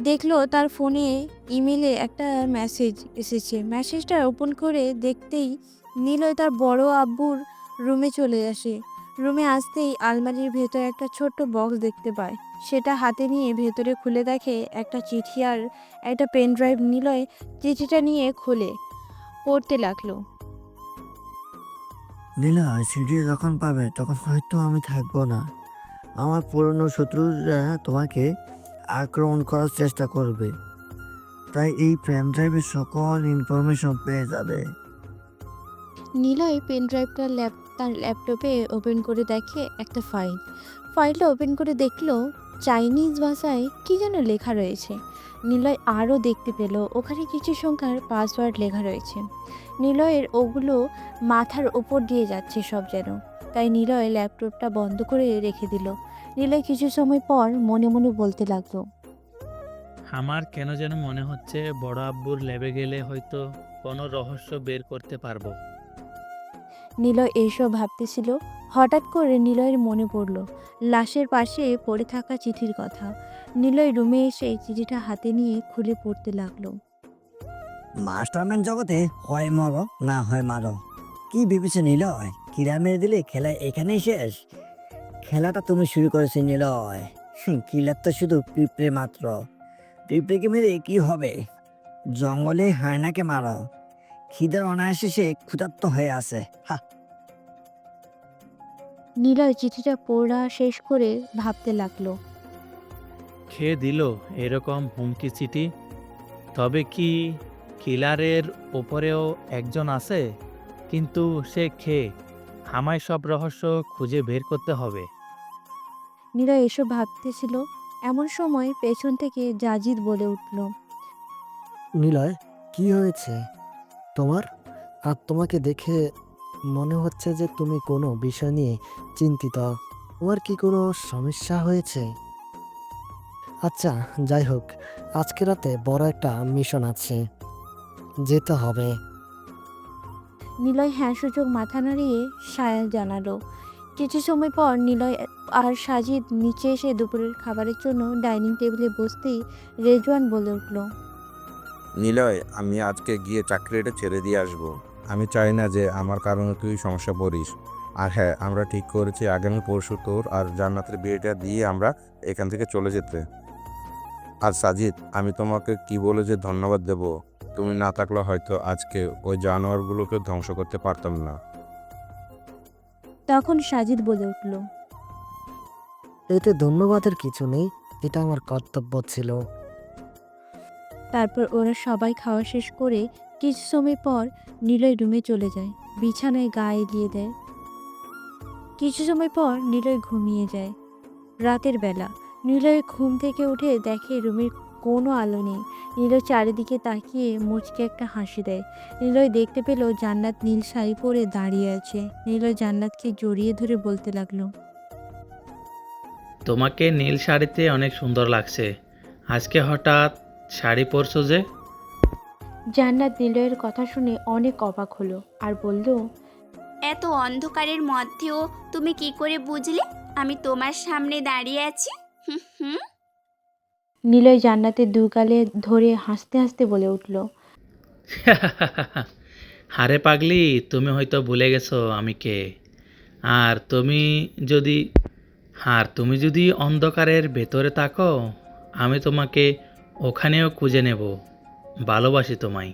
দেখলো তার ফোনে ইমেলে একটা মেসেজ এসেছে। মেসেজটা ওপেন করে দেখতেই নিলয় তার বড় আব্বুর রুমে চলে আসে। রুমে আসতেই আলমারির ভেতর একটা ছোট্ট বক্স দেখতে পায়। সেটা হাতে নিয়ে ভেতরে খুলে দেখে একটা চিঠি আর একটা পেন ড্রাইভ। নিলয় চিঠিটা নিয়ে খুলে পড়তে লাগলো। নীলা, সিডি যখন পাবে তখন হয়তো আমি থাকবো না। আমার পুরনো শত্রুরা তোমাকে আক্রমণ করার চেষ্টা করবে, তাই এই পেন ড্রাইভের সকল ইনফরমেশন পেয়ে যাবে। নিলয় পেন ড্রাইভটা তার ল্যাপটপে ওপেন করে দেখে একটা ফাইলটা ওপেন করে দেখলো চাইনিজ ভাষায় কি যেন লেখা রয়েছে। নিলয় আরও দেখতে পেল ওখানে কিছু সংখ্যার পাসওয়ার্ড লেখা রয়েছে। নিলয়ের ওগুলো মাথার ওপর দিয়ে যাচ্ছে সব যেন। তাই নিলয় ল্যাপটপটা বন্ধ করে রেখে দিল। নিলয় কিছু সময় পর মনে মনে বলতে লাগলো, আমার কেন যেন মনে হচ্ছে বড় আব্বুর ল্যাবে গেলে হয়তো কোনো রহস্য বের করতে পারবো। নিলয় এইসব ভাবতেছিল, হঠাৎ করে নিলয়ের মনে পড়ল লাশের পাশে পড়ে থাকা চিঠির কথা। নিলয় রুমে এসে চিঠিটা হাতে নিয়ে খুলে পড়তে লাগলো। মাস্টারম্যান জগতে হয় মরো না হয় মারো। কি ভেবেছে নিলয়? কিরা মেরে দিলে খেলা এখানেই শেষ? খেলাটা তুমি শুরু করেছো নিলয়। কিলার তো শুধু পিঁপড়ে মাত্র। পিঁপড়েকে মেরে কি হবে? জঙ্গলে হায়নাকে মারো। খিদের অনায়াসে সে ক্ষুধার্ত হয়ে আছে। নিলয় চিঠিটা পড়া শেষ করে ভাবতে লাগলো, খেয়ে দিল এরকম হুমকি চিঠি? তবে কি কিলারের ওপরেও একজন আছে? কিন্তু সে খেয়ে আমায় সব রহস্য খুঁজে বের করতে হবে। নিলয় এসব ভাবতেছিল। এমন সময় পেছন থেকে জাজিদ বলে উঠল, নিলয়, কি হয়েছে তোমার? আর তোমাকে দেখে মনে হচ্ছে যে তুমি কোনো বিষয় নিয়ে চিন্তিত। তোমার কি কোনো সমস্যা হয়েছে? আচ্ছা, যাই হোক, আজকে রাতে বড় একটা মিশন আছে, যেতে হবে। নিলয় হ্যাঁ সূচক মাথা নাড়িয়ে সায় জানালো। কিছু সময় পর নিলয় আর সাজিদ নিচে এসে দুপুরের খাবারের জন্য ডাইনিং টেবিলে বসতেই রেজওয়ান বলে উঠল, নিলয়, আমি আজকে গিয়ে চাকরিটা ছেড়ে দিয়ে আসবো। আমি চাই না যে আমার কারণে তুই সমস্যা পড়িস। আর হ্যাঁ, আমরা ঠিক করেছি আগামী পরশু তোর আর জান্নাতের বিয়েটা দিয়ে আমরা এখান থেকে চলে যেতে। আর সাজিদ, আমি তোমাকে কি বলে যে ধন্যবাদ দেব? তুমি না থাকলে হয়তো আজকে ওই জানোয়ারগুলোকে ধ্বংস করতে পারতাম না। তখন সাজিদ বলে উঠল, এতে ধন্যবাদের কিছু নেই, এটা আমার কর্তব্য ছিল। তারপর ওরা সবাই খাওয়া শেষ করে কিছু সময় পর নিলয় রুমে চলে যায়, বিছানায় গা এলিয়ে দেয়। কিছু সময় পর নিলয় ঘুমিয়ে যায়। রাতের বেলা নিলয় ঘুম থেকে উঠে দেখে রুমের কোনো আলো নেই। নিলয় চারিদিকে তাকিয়ে মুচকে একটা হাসি দেয়। নিলয় দেখতে পেল জান্নাত নীল শাড়ি পরে দাঁড়িয়ে আছে। নিলয় জান্নাতকে জড়িয়ে ধরে বলতে লাগলো, তোমাকে নীল শাড়িতে অনেক সুন্দর লাগছে। আজকে হঠাৎ শাড়ি পরছো যে? জান্নাত নিলয়ের কথা শুনে অনেক অবাক হলো আর বলল, এত অন্ধকারের মধ্যেও তুমি কি করে বুঝলে আমি তোমার সামনে দাঁড়িয়ে আছি? হুম হুম। নিলয় জান্নাতের দু গালে ধরে হাসতে হাসতে বলে উঠল, হারে পাগলি, তুমি হয়তো ভুলে গেছো আমি কে। তুমি যদি অন্ধকারের ভেতরে থাকো, আমি তোমাকে ওখানেও খুঁজে নেব। ভালোবাসি তোমায়।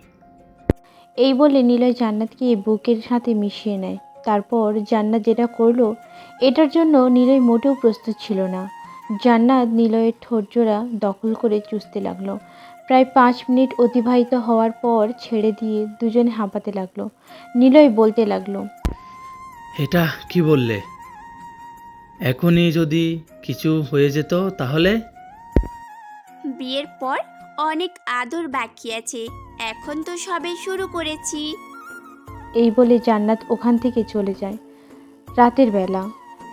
এই বলে নিলয় জান্নাতকে বুকের সাথে মিশিয়ে নেয়। তারপর জান্নাত যেটা করলো এটার জন্য নিলয় মোটেও প্রস্তুত ছিল না। জান্নাত নিলয়ের ঠোঁটজোড়া দখল করে চুষতে লাগলো। প্রায় 5 মিনিট অতিবাহিত হওয়ার পর ছেড়ে দিয়ে দুজনে হাঁপাতে লাগলো। নিলয় বলতে লাগলো, এটা কি বললে? এখনই যদি কিছু হয়ে যেত তাহলে? বিয়ের পর অনেক আদর বাকি আছে, এখন তো সবে শুরু করেছি। এই বলে জান্নাত ওখান থেকে চলে যায়। রাতের বেলা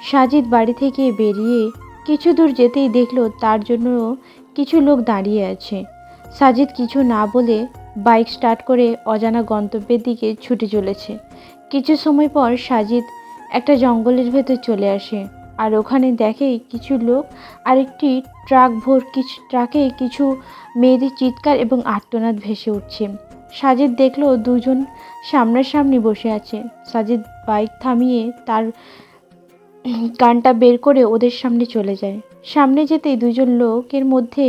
সাজিদ বাড়ি থেকে বেরিয়ে কিছু দূর যেতেই দেখলো তার জন্য কিছু লোক দাঁড়িয়ে আছে। সাজিদ কিছু না বলে বাইক স্টার্ট করে অজানা গন্তব্যের দিকে ছুটে চলেছে। কিছু সময় পর সাজিদ একটা জঙ্গলের ভেতর চলে আসে আর ওখানে দেখে কিছু লোক আর একটি ট্রাকে কিছু মেয়েদের চিৎকার এবং আর্তনাদ ভেসে উঠছে। সাজিদ দেখলো দুজন সামনাসামনি বসে আছে। সাজিদ বাইক থামিয়ে তার গানটা বের করে ওদের সামনে চলে যায়। সামনে যেতেই দুজন লোকের মধ্যে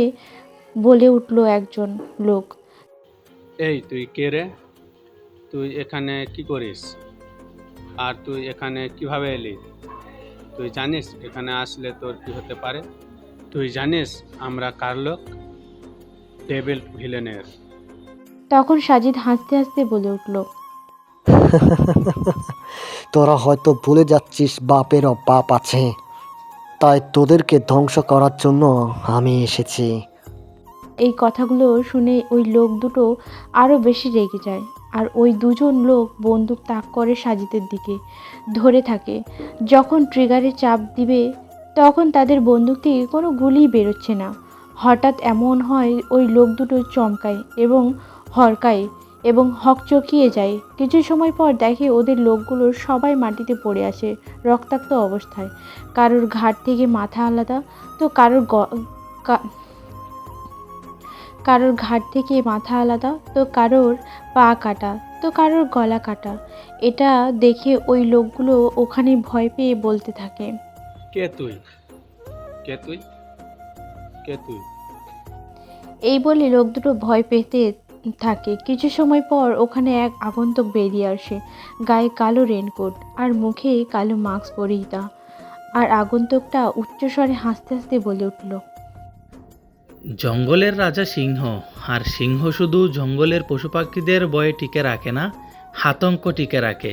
বলে উঠল একজন লোক, এই তুই কে রে? তুই এখানে কি করিস? আর তুই এখানে কিভাবে এলি? তুই জানিস এখানে আসলে তোর কি হতে পারে? তুই জানিস আমরা কার লোক? ডেভিল ভিলেনের। তখন সাজিদ হাসতে হাসতে বলে উঠল, তোরা হয়তো ভুলে যাচ্ছিস বাপেরও বাপ আছে, তাই তোদেরকে ধ্বংস করার জন্য আমি এসেছি। এই কথাগুলো শুনে ওই লোক দুটো আরও বেশি রেগে যায় আর ওই দুজন লোক বন্দুক তাক করে সাজিদের দিকে ধরে থাকে। যখন ট্রিগারে চাপ দিবে তখন তাদের বন্দুক থেকে কোনো গুলিই বেরোচ্ছে না। হঠাৎ এমন হয় ওই লোক দুটো চমকায় এবং হরকায় এবং হকচকিয়ে যায়। কিছু সময় পর দেখে ওদের লোকগুলোর সবাই মাটিতে পড়ে আছে রক্তাক্ত অবস্থায়। কারোর ঘাট থেকে মাথা আলাদা, তো কারোর ঘাট থেকে মাথা আলাদা, তো কারোর পা কাটা, তো কারোর গলা কাটা। এটা দেখে ওই লোকগুলো ওখানে ভয় পেয়ে বলতে থাকে, কে তুই? কে তুই? কে তুই? এই বলে লোক দুটো ভয় পেতে থাকে। কিছু সময় পর ওখানে এক আগন্তুক বেরিয়ে আসে, গায়ে কালো রেনকোট আর মুখে কালো মাস্ক পরিহিতা। আর আগন্তুকটা উচ্চস্বরে হাসতে হাসতে বলে উঠল, জঙ্গলের রাজা সিংহ, আর সিংহ শুধু জঙ্গলের পশু পাখিদের ভয়ে টিকে রাখে না, আতঙ্ক টিকে রাখে।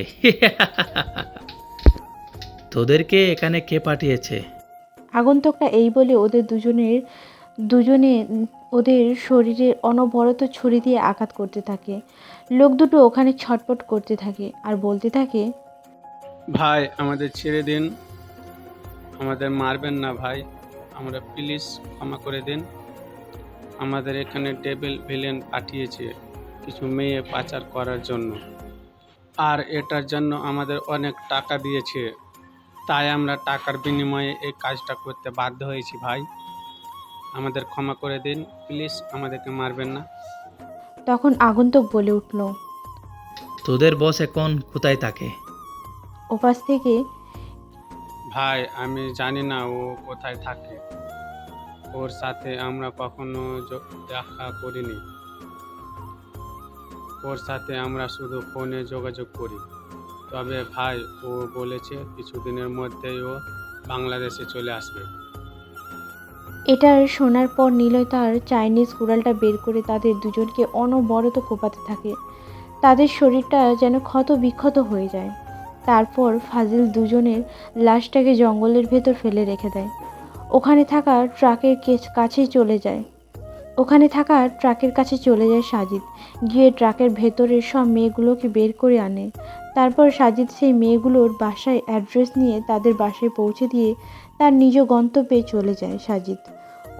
তোদেরকে এখানে কে পাঠিয়েছে? আগন্তুকটা এই বলে দুজনে ওদের শরীরে অনবরত ছুরি দিয়ে আঘাত করতে থাকে। লোক দুটো ওখানে ছটপট করতে থাকে আর বলতে থাকে, ভাই আমাদের ছেড়ে দিন, আমাদের মারবেন না ভাই, আমরা প্লিজ ক্ষমা করে দিন। আমাদের এখানে ডেভিল ভিলেন পাঠিয়েছে কিছু মেয়ে পাচার করার জন্য, আর এটার জন্য আমাদের অনেক টাকা দিয়েছে, তাই আমরা টাকার বিনিময়ে এই কাজটা করতে বাধ্য হয়েছি ভাই। আমাদের ক্ষমা করে দিন প্লিজ, আমাদেরকে মারবেন না। তখন আগন্তুক বলে উঠল, তোদের বস এখন কোথায় থাকে? ওপাশ থেকে, ভাই আমি জানি না ও কোথায় থাকে, ওর সাথে আমরা কখনো দেখা করিনি, ওর সাথে আমরা শুধু ফোনে যোগাযোগ করি। তবে ভাই ও বলেছে কিছুদিনের মধ্যেই ও বাংলাদেশে চলে আসবে। এটা শোনার পর নিলয় তার চাইনিজ কুড়ালটা বের করে তাদের দুজনকে অনবরত কোপাতে থাকে। তাদের শরীরটা যেন ক্ষত বিক্ষত হয়ে যায়। তারপর ফাজিল দুজনের লাশটাকে জঙ্গলের ভেতর ফেলে রেখে দেয়। ওখানে থাকা ট্রাকের কাছেই চলে যায়। ওখানে থাকা ট্রাকের কাছে চলে যায় সাজিদ, গিয়ে ট্রাকের ভেতরের সব মেয়েগুলোকে বের করে আনে। তারপর সাজিদ সেই মেয়েগুলোর বাসায় অ্যাড্রেস নিয়ে তাদের বাসায় পৌঁছে দিয়ে তার নিজ গন্তব্যে চলে যায় সাজিদ।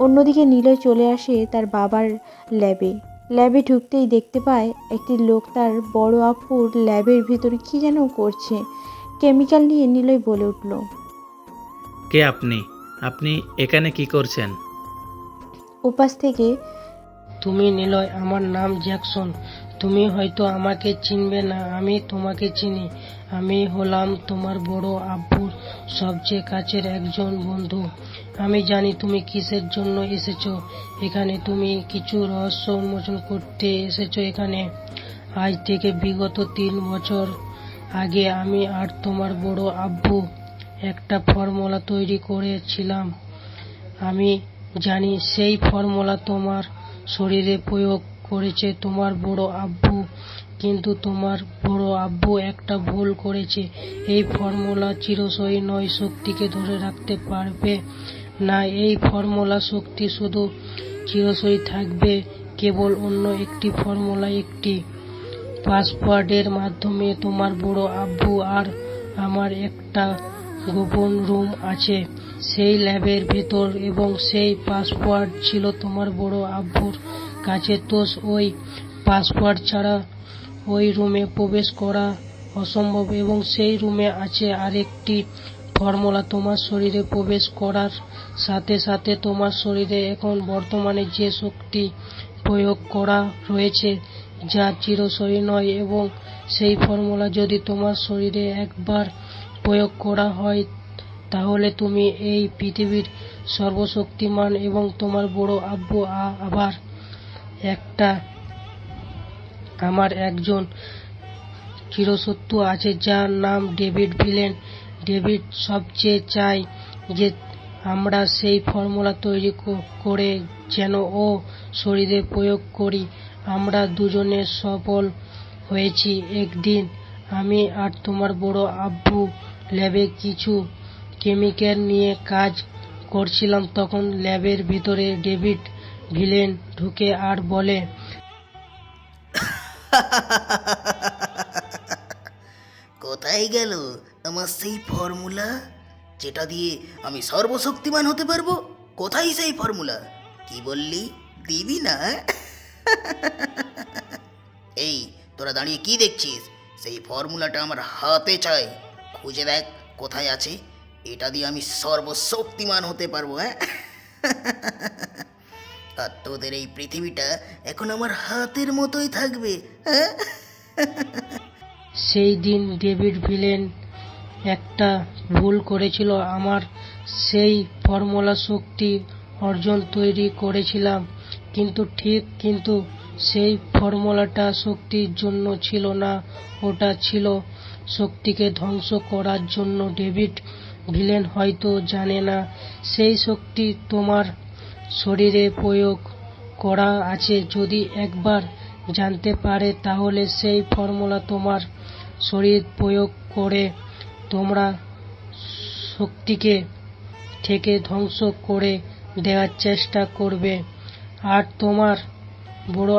অন্যদিকে নিলয় চলে আসে তার বাবার ল্যাবে ঢুকতেই দেখতে পায় একটি লোক তার বড় আপুর ল্যাবের ভিতরে কি যেন করছে। কেমিক্যাল নিয়ে নিলয় বলে উঠল, কে আপনি? আপনি এখানে কি করছেন? উপাস থেকে, তুমি নিলয়, আমার নাম জ্যাকসন। তুমি হয়তো আমাকে চিনবে না, আমি তোমাকে চিনি। আমি হলাম তোমার বড় আব্বুর সবচেয়ে কাছের একজন বন্ধু। আমি জানি তুমি কিসের জন্য এসেছো এখানে। তুমি কিছু রহস্য উন্মোচন করতে এসেছো এখানে। আজ থেকে বিগত 3 বছর আগে আমি আর তোমার বড় আব্বু একটা ফর্মুলা তৈরি করেছিলাম। আমি জানি সেই ফর্মুলা তোমার শরীরে প্রয়োগ করেছে তোমার বড় আব্বু, কিন্তু তোমার বড় আব্বু একটা ভুল করেছে। এই ফর্মুলা চিরস্থায়ী নয়, শক্তিকে ধরে রাখতে পারবে না। এই ফর্মুলা শক্তি শুধু চিরস্থায়ী থাকবে কেবল অন্য একটি ফর্মুলা, একটি পাসওয়ার্ডের মাধ্যমে। তোমার বড় আব্বু আর আমার একটা গোপন রুম আছে সেই ল্যাবের ভেতর, এবং সেই পাসওয়ার্ড ছিল তোমার বড় আব্বুর কাছে। তো ওই পাসওয়ার্ড ছাড়া ওই রুমে প্রবেশ করা অসম্ভব, এবং সেই রুমে আছে আরেকটি ফর্মুলা। তোমার শরীরে প্রবেশ করার সাথে সাথে তোমার শরীরে এখন বর্তমানে যে শক্তি প্রয়োগ করা রয়েছে যা চিরস্থায়ী নয়, এবং সেই ফর্মুলা যদি তোমার শরীরে একবার প্রয়োগ করা হয় তাহলে তুমি এই পৃথিবীর সর্বশক্তিমান। এবং তোমার বড় আব্বু আবার আমার একজন চিরশত্রু আছে যার নাম ডেভিড ভিলেন। ডেভিড সবচেয়ে চায় যে আমরা সেই ফর্মুলা তৈরি করে যেন ও শরীরে প্রয়োগ করি। আমরা দুজনে সফল হয়েছি। একদিন আমি আর তোমার বড় আব্বু ল্যাবে কিছু কেমিক্যাল নিয়ে কাজ করছিলাম। তখন ল্যাবের ভিতরে ডেভিড ভিলেন ঢুকে আর বলে, কোথায় গেল আমার সেই ফর্মুলা যেটা দিয়ে আমি সর্বশক্তিমান হতে পারবো? কোথায় সেই ফর্মুলা? কি বললি, দিবি না? এই তোরা দাঁড়িয়ে কি দেখছিস? সেই ফর্মুলাটা আমার হাতে চাই। খুঁজে দেখ কোথায় আছে। এটা দিয়ে আমি সর্বশক্তিমান হতে পারবো। আর তোদের এই পৃথিবীটা এখন আমার হাতের মতোই থাকবে। সেই দিন ডেভিড ভিলেন একটা ভুল করেছিল। আমার সেই ফর্মুলা শক্তি অর্জন তৈরি করেছিলাম কিন্তু সেই ফর্মুলাটা শক্তির জন্য ছিল না, ওটা ছিল শক্তিকে ধ্বংস করার জন্য। ডেভিড ভিলেন হয়তো জানে না সেই শক্তি তোমার শরীরে প্রয়োগ করা আছে। যদি একবার জানতে পারে তাহলে সেই ফর্মুলা তোমার শরীর প্রয়োগ করে তোমরা শক্তিকে থেকে ধ্বংস করে দেওয়ার চেষ্টা করবে। আর তোমার বড়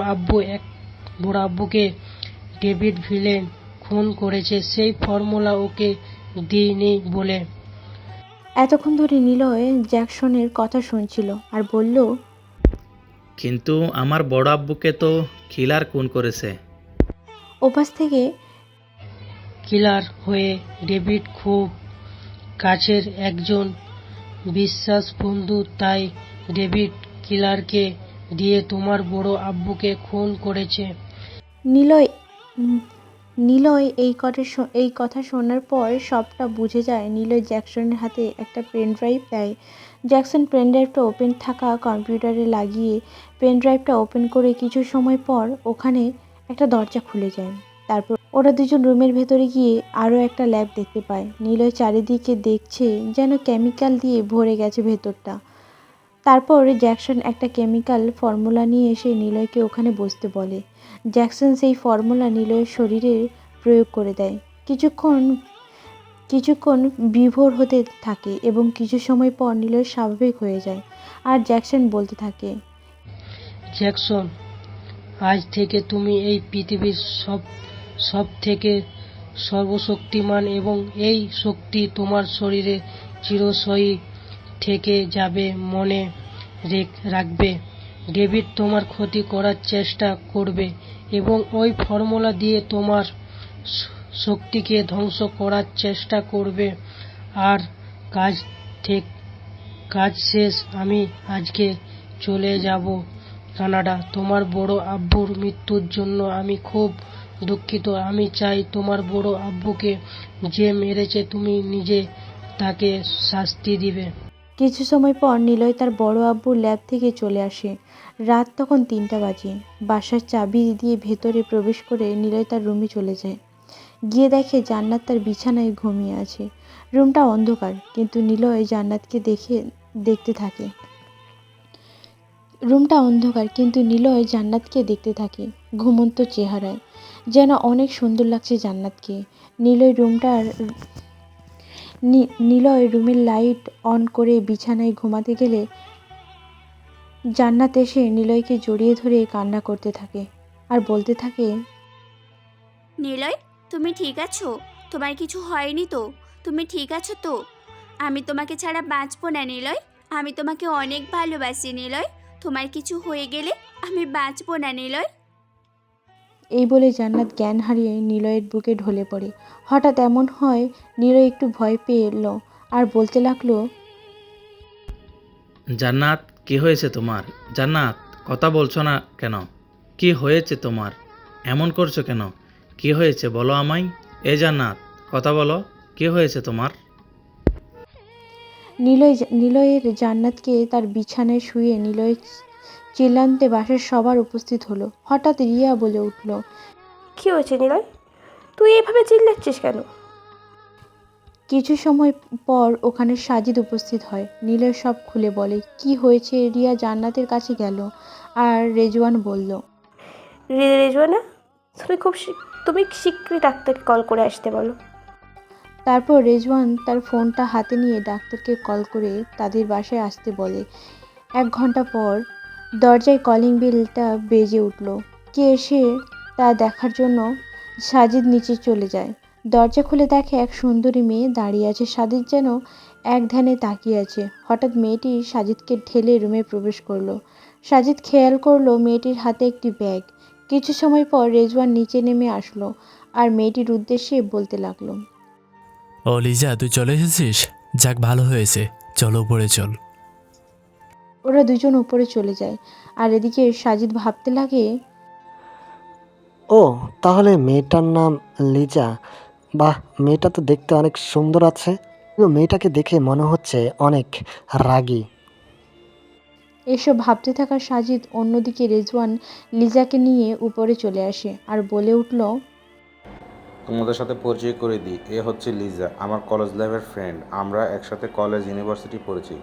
আব্বুকে ডেভিড ভিলেন খুন করেছে সেই ফর্মুলা ওকে দিইনি বলে। এতক্ষণ ধরে নিলয় জ্যাকসনের কথা শুনছিল আর বলল, কিন্তু আমার বড় আব্বুকে তো কিলার খুন করেছে। ওপাশ থেকে, কিলার হয়ে ডেভিড খুব কাছের একজন বিশ্বাস বন্ধু, তাই ডেভিড কিলারকে দিয়ে তোমার বড় আব্বুকে খুন করেছে। নিলয় এই কথা শোনার পর সবটা বুঝে যায়। নিলয় জ্যাকসনের হাতে একটা পেন ড্রাইভ দেয়। জ্যাকসন পেন ড্রাইভটা ওপেন থাকা কম্পিউটারে লাগিয়ে পেন ড্রাইভটা ওপেন করে কিছু সময় পর ওখানে একটা দরজা খুলে যায়। তারপর ওরা দুজন রুমের ভেতরে গিয়ে আরও একটা ল্যাব দেখতে পায়। নিলয় চারিদিকে দেখছে যেন কেমিক্যাল দিয়ে ভরে গেছে ভেতরটা। তারপর জ্যাকসন একটা কেমিক্যাল ফর্মুলা নিয়ে এসে নিলয়কে ওখানে বসতে বলে। জ্যাকসন সেই ফর্মুলা নিলয়ের শরীরে প্রয়োগ করে দেয়। কিছুক্ষণ বিভোর হতে থাকে এবং কিছু সময় পর নিলয় স্বাভাবিক হয়ে যায়। আর জ্যাকসন বলতে থাকে, জ্যাকসন, আজ থেকে তুমি এই পৃথিবীর সব থেকে সর্বশক্তিমান এবং এই শক্তি তোমার শরীরে চিরস্থায়ী থেকে যাবে। মনে রাখবে, ডেভিড তোমার ক্ষতি করার চেষ্টা করবে এবং ওই ফর্মুলা দিয়ে তোমার শক্তিকে ধ্বংস করার চেষ্টা করবে। আর কাজ শেষ। আমি আজকে চলে যাব কানাডা। তোমার বড় আব্বুর মৃত্যুর জন্য আমি খুব দুঃখিত। আমি চাই তোমার বড় আব্বুকে যে মেরেছে তুমি নিজে তাকে শাস্তি দিবে। কিছু সময় পর নিলয় তার বড় আব্বুর ল্যাব থেকে চলে আসে। রাত তখন 3টা বাজে। বাসার চাবি দিয়ে ভেতরে প্রবেশ করে নিলয় তার রুমে চলে যায়। গিয়ে দেখে জান্নাত তার বিছানায় ঘুমিয়ে আছে। রুমটা অন্ধকার, কিন্তু নিলয় জান্নাতকে দেখতে থাকে। ঘুমন্ত চেহারায়, যেন অনেক সুন্দর লাগছে জান্নাতকে। নিলয় রুমের লাইট অন করে বিছানায় ঘুমাতে গেলে জান্নাত এসে নিলয়কে জড়িয়ে ধরে কান্না করতে থাকে আর বলতে থাকে, নিলয়, তুমি ঠিক আছো? তোমার কিছু হয়নি তো? তুমি ঠিক আছো তো? আমি তোমাকে ছাড়া বাঁচবো না নিলয়। আমি তোমাকে অনেক ভালোবাসি নিলয়। তোমার কিছু হয়ে গেলে আমি বাঁচবো না নিলয়। এই বলে জান্নাত জ্ঞান হারিয়ে নিলয়ের বুকে ঢলে পড়ে। হঠাৎ এমন হয়, নিলয় একটু ভয় পেয়ে এলো আর বলতে লাগলো, জান্নাত, কি হয়েছে তোমার? জান্নাত, কথা বলছো না কেন? কি হয়েছে তোমার? এমন করছো কেন? কি হয়েছে বলো আমায়। এ জান্নাত, কথা বলো, কি হয়েছে তোমার? নিলয়ের জান্নাতকে তার বিছানায় শুয়ে নিলয়ের চিল্লান্তে বাসার সবার উপস্থিত হলো। হঠাৎ রিয়া বলে উঠল, কি হয়েছে নিলয়? তুই এভাবে চিল্লাচ্ছিস কেন? কিছু সময় পর ওখানে সাজিদ উপস্থিত হয়। নিলয় সব খুলে বলে। কি হয়েছে? রিয়া জান্নাতের কাছে গেল আর রেজওয়ান বলল, রেজওয়ানা, তুমি শীঘ্রই ডাক্তারকে কল করে আসতে বলো। তারপর রেজওয়ান তার ফোনটা হাতে নিয়ে ডাক্তারকে কল করে তাদের বাসায় আসতে বলে। 1 ঘন্টা পর দরজায় কলিং বেলটা বেজে উঠল। কে এসে তা দেখার জন্য সাজিদ নিচে চলে যায়। দরজা খুলে দেখে এক সুন্দরী মেয়ে দাঁড়িয়ে আছে। সাজিদ যেন এক ধ্যানে তাকিয়ে আছে। হঠাৎ মেয়েটি সাজিদকে ঠেলে রুমে প্রবেশ করলো। সাজিদ খেয়াল করলো মেয়েটির হাতে একটি ব্যাগ। কিছু সময় পর রেজওয়ান নিচে নেমে আসলো আর মেয়েটির উদ্দেশ্যে বলতে লাগলো, ও লিজা, তুই চলে এসেছিস? যাক, ভালো হয়েছে, চলো উপরে চল। ওরা দুজন উপরে চলে যায় আর এদিকে সাজিদ ভাবতে লাগে, ও তাহলে মেয়েটার নাম লিজা। বাহ, মেয়েটা তো দেখতে অনেক সুন্দর আছে, কিন্তু মেয়েটাকে দেখে মনে হচ্ছে অনেক রাগী। এসব ভাবতে থাকা সাজিদ অন্যদিকে রেজওয়ান লিজাকে নিয়ে উপরে চলে আসে আর বলে উঠল, তোমাদের সাথে পরিচয় করে দিই, এ হচ্ছে লিজা, আমার কলেজ লাইফের ফ্রেন্ড। আমরা একসাথে কলেজ ইউনিভার্সিটি পড়েছি।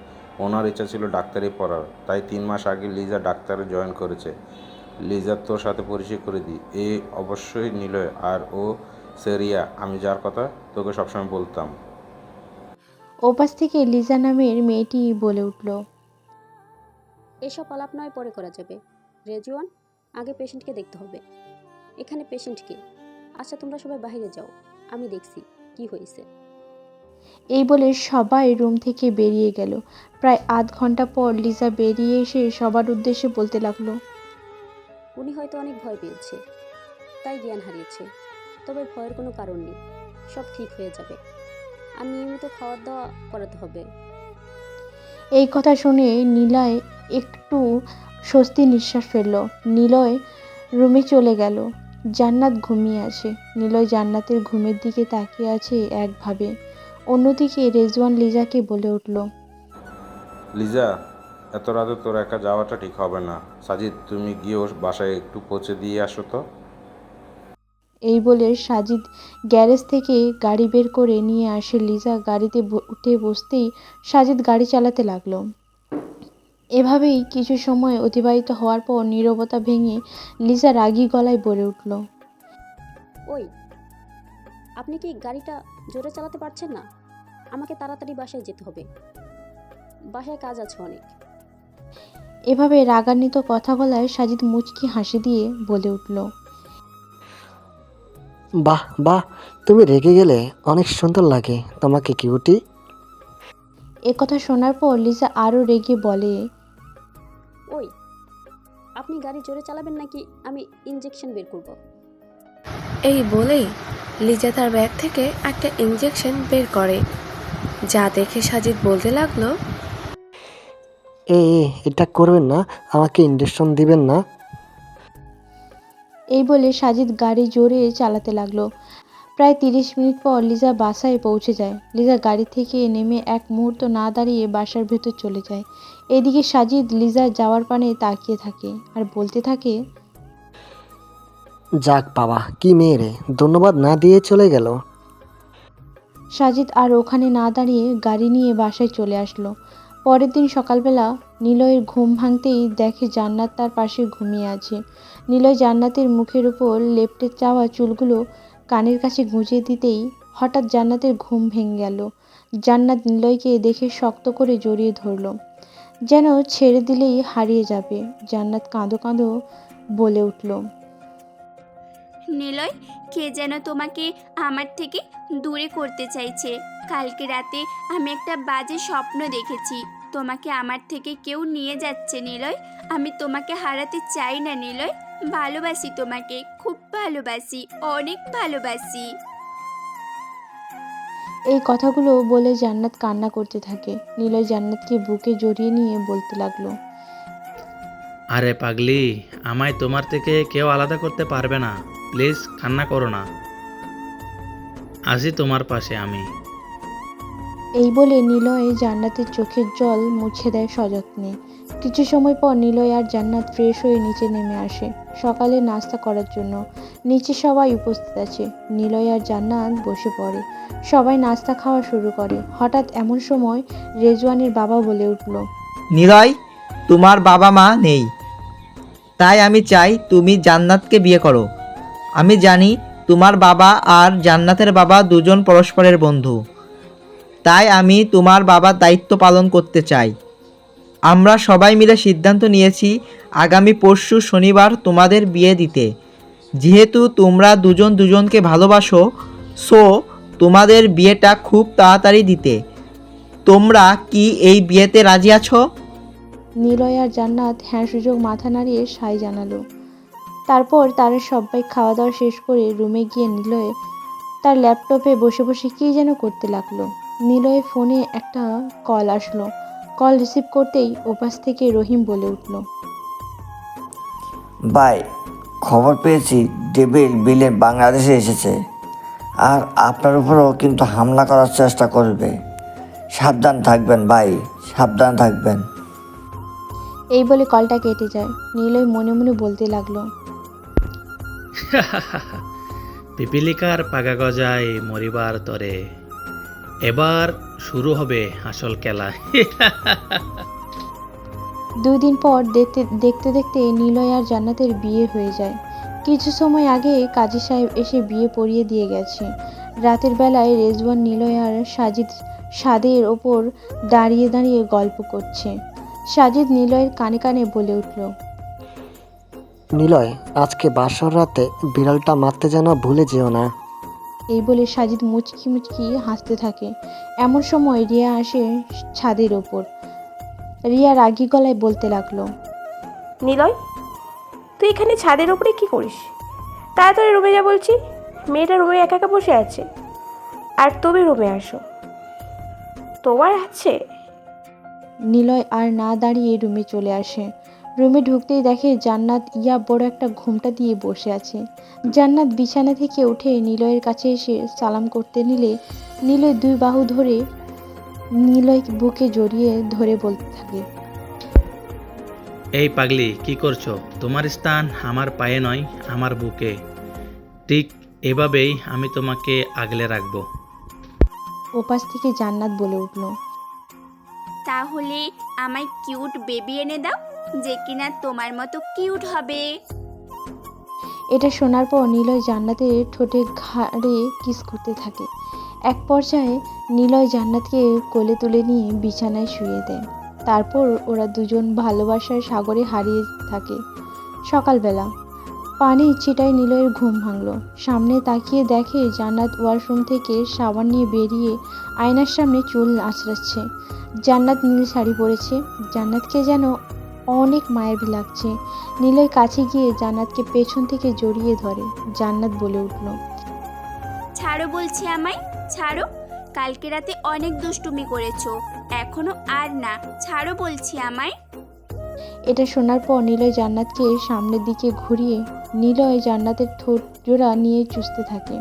ওনার ইচ্ছা ছিল ডাক্তারি পড়ার, তাই 3 মাস আগে লিজা ডাক্তারে জয়েন করেছে। লিজা, তোর সাথে পরিচয় করে দিই, এ অবশ্যই নিলয়, আর ও সেরিয়া, আমি যার কথা তোকে সবসময় বলতাম। ওপাশ থেকে লিজা নামের মেয়েটি বলে উঠল, এসব আলাপ নয়, পরে করা যাবে। রেজওয়ান, আগে পেশেন্টকে দেখতে হবে। এখানে পেশেন্টকে। আচ্ছা, তোমরা সবাই বাইরে যাও, আমি দেখছি কি হয়েছে। এই বলে সবাই রুম থেকে বেরিয়ে গেল। প্রায় আধ ঘন্টা পর লিজা বেরিয়ে এসে সবার উদ্দেশ্যে বলতে লাগলো, উনি হয়তো অনেক ভয় পেয়েছে, তাই জ্ঞান হারিয়েছে। তবে ভয়ের কোনো কারণ নেই, সব ঠিক হয়ে যাবে। আর নিয়মিত খাওয়া দাওয়া করাতে হবে। এই কথা শুনে নিলয় একটু স্বস্তি নিঃশ্বাস ফেলল। নিলয় রুমে চলে গেল। জান্নাত ঘুমিয়ে আছে। নিলয় জান্নাতের ঘুমের দিকে তাকিয়ে আছে একভাবে। অন্যদিকে রেজওয়ান লিজাকে বলে উঠল, লিজা, এত রাতে তোর একা যাওয়াটা ঠিক হবে না। সাজিদ, তুমি গিয়ে ওর বাসায় একটু পৌঁছে দিয়ে আসো তো। এই বলে সাজিদ গ্যারেজ থেকে গাড়ি বের করে নিয়ে আসে। লিজা গাড়িতে উঠে বসতেই সাজিদ গাড়ি চালাতে লাগলো। এভাবেই কিছু সময় অতিবাহিত হওয়ার পর নীরবতা ভেঙে লিজা রাগী গলায় বলে উঠল, ওই, আপনি কি গাড়িটা জোরে চালাতে পারছেন না? আমাকে তাড়াতাড়ি বাসায় যেতে হবে, বাসায় কাজ আছে অনেক। এভাবে রাগান্বিত কথা বলায় সাজিদ মুচকি হাসি দিয়ে বলে উঠল, বাহ বাহ, তুমি রেগে গেলে অনেক সুন্দর লাগে তোমাকে কিউটি। এ কথা শোনার পর লিজা আরও রেগে বলে, ওই আপনি গাড়ি জোরে চালাবেন নাকি আমি ইঞ্জেকশন বের করব? এই বলেই লিজা তার ব্যাগ থেকে একটা ইঞ্জেকশন বের করে, যা দেখে সাজিদ বলতে লাগলো, এটা করবেন না, আমাকে ইঞ্জেকশন দিবেন না। এই বলে সাজিদ গাড়ি জোরে চালাতে লাগলো। প্রায় 30 মিনিট পর লিজা বাসায় পৌঁছে যায়। লিজা গাড়ি থেকে নেমে এক মুহূর্ত না দাঁড়িয়ে বাসার ভেতর চলে যায়। এদিকে সাজিদ লিজার যাওয়ার পানে তাকিয়ে থাকে আর বলতে থাকে, যাক বাবা, কি মেয়ে রে, ধন্যবাদ না দিয়ে চলে গেল। সাজিদ আর ওখানে না দাঁড়িয়ে গাড়ি নিয়ে বাসায় চলে আসলো। পরের দিন সকালবেলা নিলয়ের ঘুম ভাঙতেই দেখে জান্নাত তার পাশে ঘুমিয়ে আছে। নিলয় জান্নাতের মুখের উপর লেপ্টে চাওয়া চুলগুলো কানের কাছে গুঁজে দিতেই হঠাৎ জান্নাতের ঘুম ভেঙে গেল। জান্নাত নিলয়কে দেখে শক্ত করে জড়িয়ে ধরল, যেন ছেড়ে দিলেই হারিয়ে যাবে। জান্নাত কাঁদো কাঁদো বলে উঠল, নিলয়, কে যেন তোমাকে আমার থেকে দূরে করতে চাইছে। কালকে রাতে আমি একটা বাজে স্বপ্ন দেখেছি, তোমাকে আমার থেকে কেউ নিয়ে যাচ্ছে। নিলয়, আমি তোমাকে হারাতে চাই না নিলয়, ভালোবাসি তোমাকে, খুব ভালোবাসি, অনেক ভালোবাসি। এই কথাগুলো বলে জান্নাত কান্না করতে থাকে। নিলয় জান্নাতকে বুকে জড়িয়ে নিয়ে বলতে লাগলো, আরে পাগলি, আমায় তোমার থেকে কেউ আলাদা করতে পারবে না, প্লিজ কান্না করো না, আজই তোমার পাশে আমি। এই বলে নিলয় জান্নাতের চোখের জল মুছে দেয় সযত্নে। কিছু সময় পর নিলয় আর জান্নাত ফ্রেশ হয়ে নিচে নেমে আসে সকালে নাস্তা করার জন্য। নিচে সবাই উপস্থিত আছে। নিলয় আর জান্নাত বসে পড়ে, সবাই নাস্তা খাওয়া শুরু করে। হঠাৎ এমন সময় রেজওয়ানের বাবা বলে উঠল, নিলয়, তোমার বাবা মা নেই, তাই আমি চাই তুমি জান্নাতকে বিয়ে করো। আমি জানি তোমার বাবা আর জান্নাতের বাবা দুজন পরস্পরের বন্ধু, তাই আমি তোমার বাবার দায়িত্ব পালন করতে চাই। আমরা সবাই মিলে সিদ্ধান্ত নিয়েছি আগামী পরশু শনিবার তোমাদের বিয়ে দিতে। যেহেতু তোমরা দুজন দুজনকে ভালোবাসো, সো তোমাদের বিয়েটা খুব তাড়াতাড়ি দিতে। তোমরা কি এই বিয়েতে রাজি আছো? নিলয় আর জান্নাত হ্যাঁ সুযোগ মাথা নাড়িয়ে সাই জানালো। তারপর তারা সবাই খাওয়া দাওয়া শেষ করে রুমে গিয়ে নিলয় তার ল্যাপটপে বসে বসে কী যেন করতে লাগলো। নিলয়ের ফোনে একটা কল আসলো। কল রিসিভ করতেই ওপাশ থেকে রহিম বলে উঠল, ভাই, খবর পেয়েছি ডেভিল বিলেন বাংলাদেশে এসেছে, আর আপনার উপরও কিন্তু হামলা করার চেষ্টা করবে। সাবধান থাকবেন ভাই, সাবধান থাকবেন। এই বলে কলটা কেটে যায়। নিলয় মনে মনে বলতে লাগলো, পিপিলিকার পাগা গজায় মরিবার তরে, এবার শুরু হবে আসল খেলা। 2 দিন পর দেখতে দেখতে নিলয় আর জান্নাতের বিয়ে হয়ে যায়। কিছু সময় আগে কাজী সাহেব এসে বিয়ে পড়িয়ে দিয়ে গেছে। রাতের বেলায় রেজওয়ান নিলয় আর সাদের ওপর দাঁড়িয়ে দাঁড়িয়ে গল্প করছে। সাজিদ নিলয়ের কানে কানে বলে উঠল, নিলয়, আজকে বাসর রাতে বিড়ালটা মারতে যেন ভুলে যেও না। এই বলে সাজিদ মুচকি মুচকি হাসতে থাকে। এমন সময় রিয়া আসে ছাদের ওপর। রিয়া রাগী গলায় বলতে লাগলো, নিলয়, তুই এখানে ছাদের উপরে কি করিস? তাড়াতাড়ি রুমে যা বলছি। মেয়েটা রুমে একা একা বসে আছে, আর তুমি রুমে আসো। তোমার আছে? নিলয় আর না দাঁড়িয়ে রুমে চলে আসে। রুমে ঢুকতেই দেখে জান্নাত ইয়া বড় একটা ঘুমটা দিয়ে বসে আছে। জান্নাত বিছানা থেকে উঠে নিলয়ের কাছে এসে সালাম করতে নিলে নিলয় 2 বাহু ধরে নিলয় বুকে জড়িয়ে ধরে বলতে থাকে, এই পাগলি, কি করছো? তোমার স্থান আমার পায়ে নয়, আমার বুকে। ঠিক এভাবেই আমি তোমাকে আগলে রাখবো। ওপাশ থেকে জান্নাত বলে উঠল, তাহলে আমায় কিউট বেবি এনে দাও, যে কিনা তোমার মতো কিউট হবে। এটা শোনার পর নিলয় জান্নাতের ঠোঁটে ঘাড়ে কিস করতে থাকে। 1 পর্যায়ে নিলয় জান্নাতকে কোলে তুলে নিয়ে বিছানায় শুয়ে দেয়। তারপর ওরা দুজন ভালোবাসার সাগরে হারিয়ে থাকে। সকালবেলা পানি ছিটায় নিলয়ের ঘুম ভাঙলো। সামনে তাকিয়ে দেখে জান্নাত ওয়াশরুম থেকে সাবান নিয়ে বেরিয়ে আয়নার সামনে চুল আঁচড়াচ্ছে। জান্নাত নীল শাড়ি পরেছে। জান্নাতকে যেন অনেক মায়াবী লাগছে। নিলয় কাছে গিয়ে জান্নাতকে পেছন থেকে জড়িয়ে ধরে। জান্নাত বলে উঠল, ছাড়ো বলছি আমায়, ছাড়ো। কালকে রাতে অনেক দুষ্টুমি করেছো, এখনো আর না, ছাড়ো বলছি আমায়। এটা শোনার পর নিলয় জান্নাতকে সামনের দিকে ঘুরিয়ে নিলয় জান্নাতের ঠোঁট জোড়া নিয়ে চুষতে থাকে।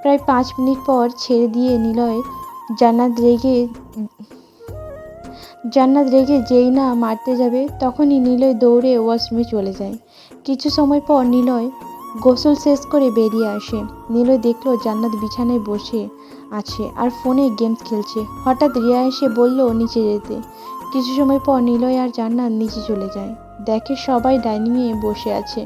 প্রায় 5 মিনিট পর ছেড়ে দিয়ে নিলয় জান্নাত রেগে যেই না মারতে যাবে তখনই নিলয় দৌড়ে ওয়াশরুমে চলে যায়। কিছু সময় পর নিলয় গোসল শেষ করে বেরিয়ে আসে। নিলয় দেখলো জান্নাত বিছানায় বসে আছে আর ফোনে গেমস খেলছে। হঠাৎ রিয়া এসে বলল নিচে যেতে। কিছু সময় পর নিলয় আর জান্নাত নিচে চলে যায়। দেখে সবাই ডাইনিংয়ে বসে আছে।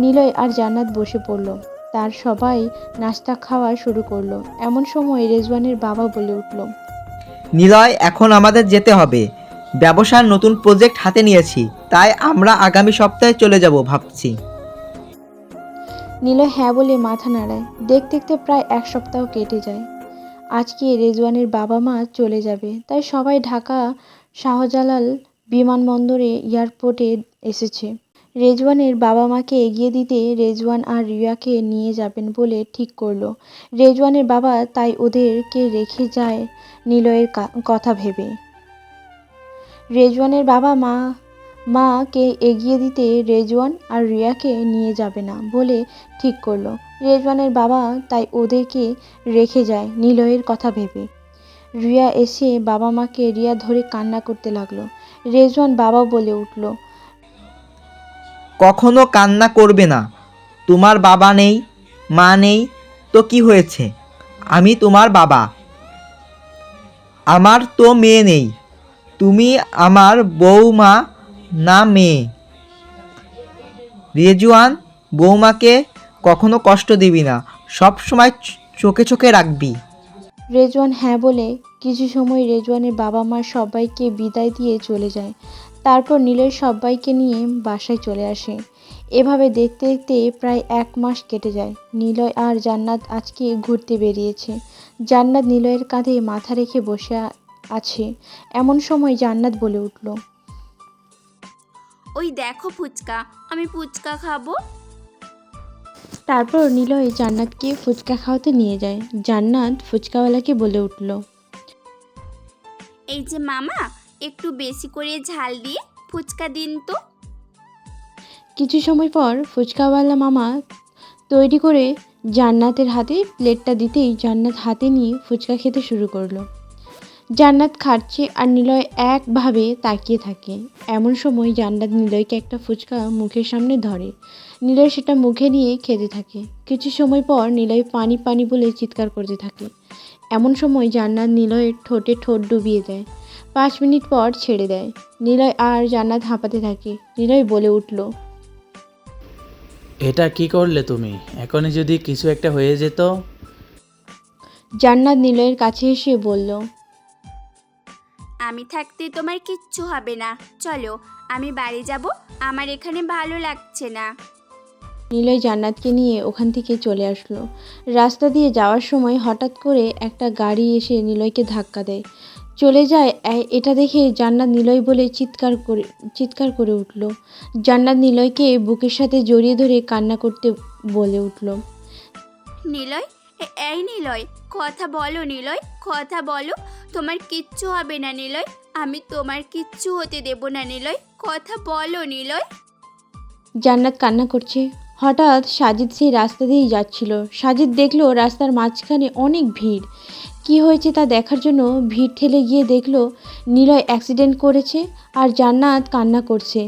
নিলয় আর জান্নাত বসে পড়ল। তার সবাই নাস্তা খাওয়া শুরু করলো। এমন সময় রেজওয়ানের বাবা বলে উঠল, নিলয়, এখন আমাদের যেতে হবে। ব্যবসার নতুন প্রজেক্ট হাতে নিয়েছি, তাই আমরা আগামী সপ্তাহে চলে যাব ভাবছি। নিলয় হ্যাঁ বলে মাথা নাড়ায়। দেখতে দেখতে প্রায় 1 সপ্তাহ কেটে যায়। আজকে রেজওয়ানের বাবা মা চলে যাবে, তাই সবাই ঢাকা শাহজালাল বিমানবন্দরে এয়ারপোর্টে এসেছে। রেজওয়ানের বাবা মাকে এগিয়ে দিতে রেজওয়ান আর রিয়াকে নিয়ে যাবেন বলে ঠিক করলো। রেজওয়ানের বাবা তাই ওদেরকে রেখে যায় নিলয়ের কথা ভেবে। রেজওয়ানের বাবা মাকে এগিয়ে দিতে রেজওয়ান আর রিয়াকে নিয়ে যাবে না বলে ঠিক করলো। রেজওয়ানের বাবা তাই ওদেরকে রেখে যায় নিলয়ের কথা ভেবে। রিয়া এসে বাবা মাকে রিয়া ধরে কান্না করতে লাগলো। রেজওয়ান বাবা বলে উঠল, কখনো কান্না করবে না। তোমার বাবা নেই, মা নেই তো কি হয়েছে? আমি তোমার বাবা। আমার তো মেয়ে নেই, তুমি আমার বৌমা না মেয়ে। রেজওয়ান, বৌমাকে কখনো কষ্ট দিবি না, সব সময় চোখে চোখে রাখবি। রেজওয়ান হ্যাঁ বলে কিছু সময় রেজওয়ানের বাবা মা সবাইকে বিদায় দিয়ে চলে যায়। তারপর নিলয় সবাইকে নিয়ে বাসায় চলে আসে। এভাবে দেখতে দেখতে প্রায় 1 মাস কেটে যায়। নিলয় আর জান্নাত আজকে ঘুরতে বেরিয়েছে। জান্নাত নিলয়ের কাঁধে মাথা রেখে বসে আছে। এমন সময় জান্নাত বলে উঠল, ওই দেখো ফুচকা, আমি ফুচকা খাবো। তারপর নিলয় জান্নাতকে ফুচকা খাওয়াতে নিয়ে যায়। জান্নাত ফুচকাওয়ালাকে বলে উঠল, এই যে মামা, একটু বেশি করে ঝাল দিয়ে ফুচকা দিন তো। কিছু সময় পর ফুচকাওয়ালা মামা তৈরি করে জান্নাতের হাতে প্লেটটা দিতেই জান্নাত হাতে নিয়ে ফুচকা খেতে শুরু করলো। জান্নাত খাচ্ছে আর নিলয় একভাবে তাকিয়ে থাকে। এমন সময় জান্নাত নিলয়কে একটা ফুচকা মুখের সামনে ধরে। নিলয় সেটা মুখে নিয়ে খেতে থাকে। কিছু সময় পর নিলয় পানি পানি বলে চিৎকার করতে থাকে। এমন সময় জান্নাত নিলয়ের ঠোঁটে ঠোঁট ডুবিয়ে দেয়। 5 মিনিট পর ছেড়ে দেয়। নিলয় আর জান্নাত হাঁপাতে থাকে। নিলয় বলে উঠল, এটা কি করলে তুমি? এখনই যদি কিছু একটা হয়ে যেত। জান্নাত নিলয়ের কাছে এসে বলল, আমি থাকতে তোমার কিচ্ছু হবে না, চলো আমি বাড়ি যাব, আমার এখানে ভালো লাগছে না। নিলয় জান্নাতকে নিয়ে ওখান থেকে চলে আসলো। রাস্তা দিয়ে যাওয়ার সময় হঠাৎ করে একটা গাড়ি এসে নিলয়কে ধাক্কা দেয়। চলে যায়। এটা দেখে জান্নাত নিলয় বলে চিৎকার করে উঠল। জান্নাত নিলয়কে বুকের সাথে জড়িয়ে ধরে কান্না করতে বলে উঠল, নিলয়, এই নিলয়, কথা বলো নিলয়, কথা বলো, তোমার কিচ্ছু হবে না নিলয়, আমি তোমার কিচ্ছু হতে দেব না নিলয়, কথা বলো নিলয়। জান্নাত কান্না করছে। হঠাৎ সাজিদ সেই রাস্তা দিয়েই যাচ্ছিল। সাজিদ দেখলো রাস্তার মাঝখানে অনেক ভিড়। কি হয়েছে তা দেখার জন্য ভিড় ঠেলে গিয়ে দেখলো নিলয় অ্যাক্সিডেন্ট করেছে আর জান্নাত কান্না করছে।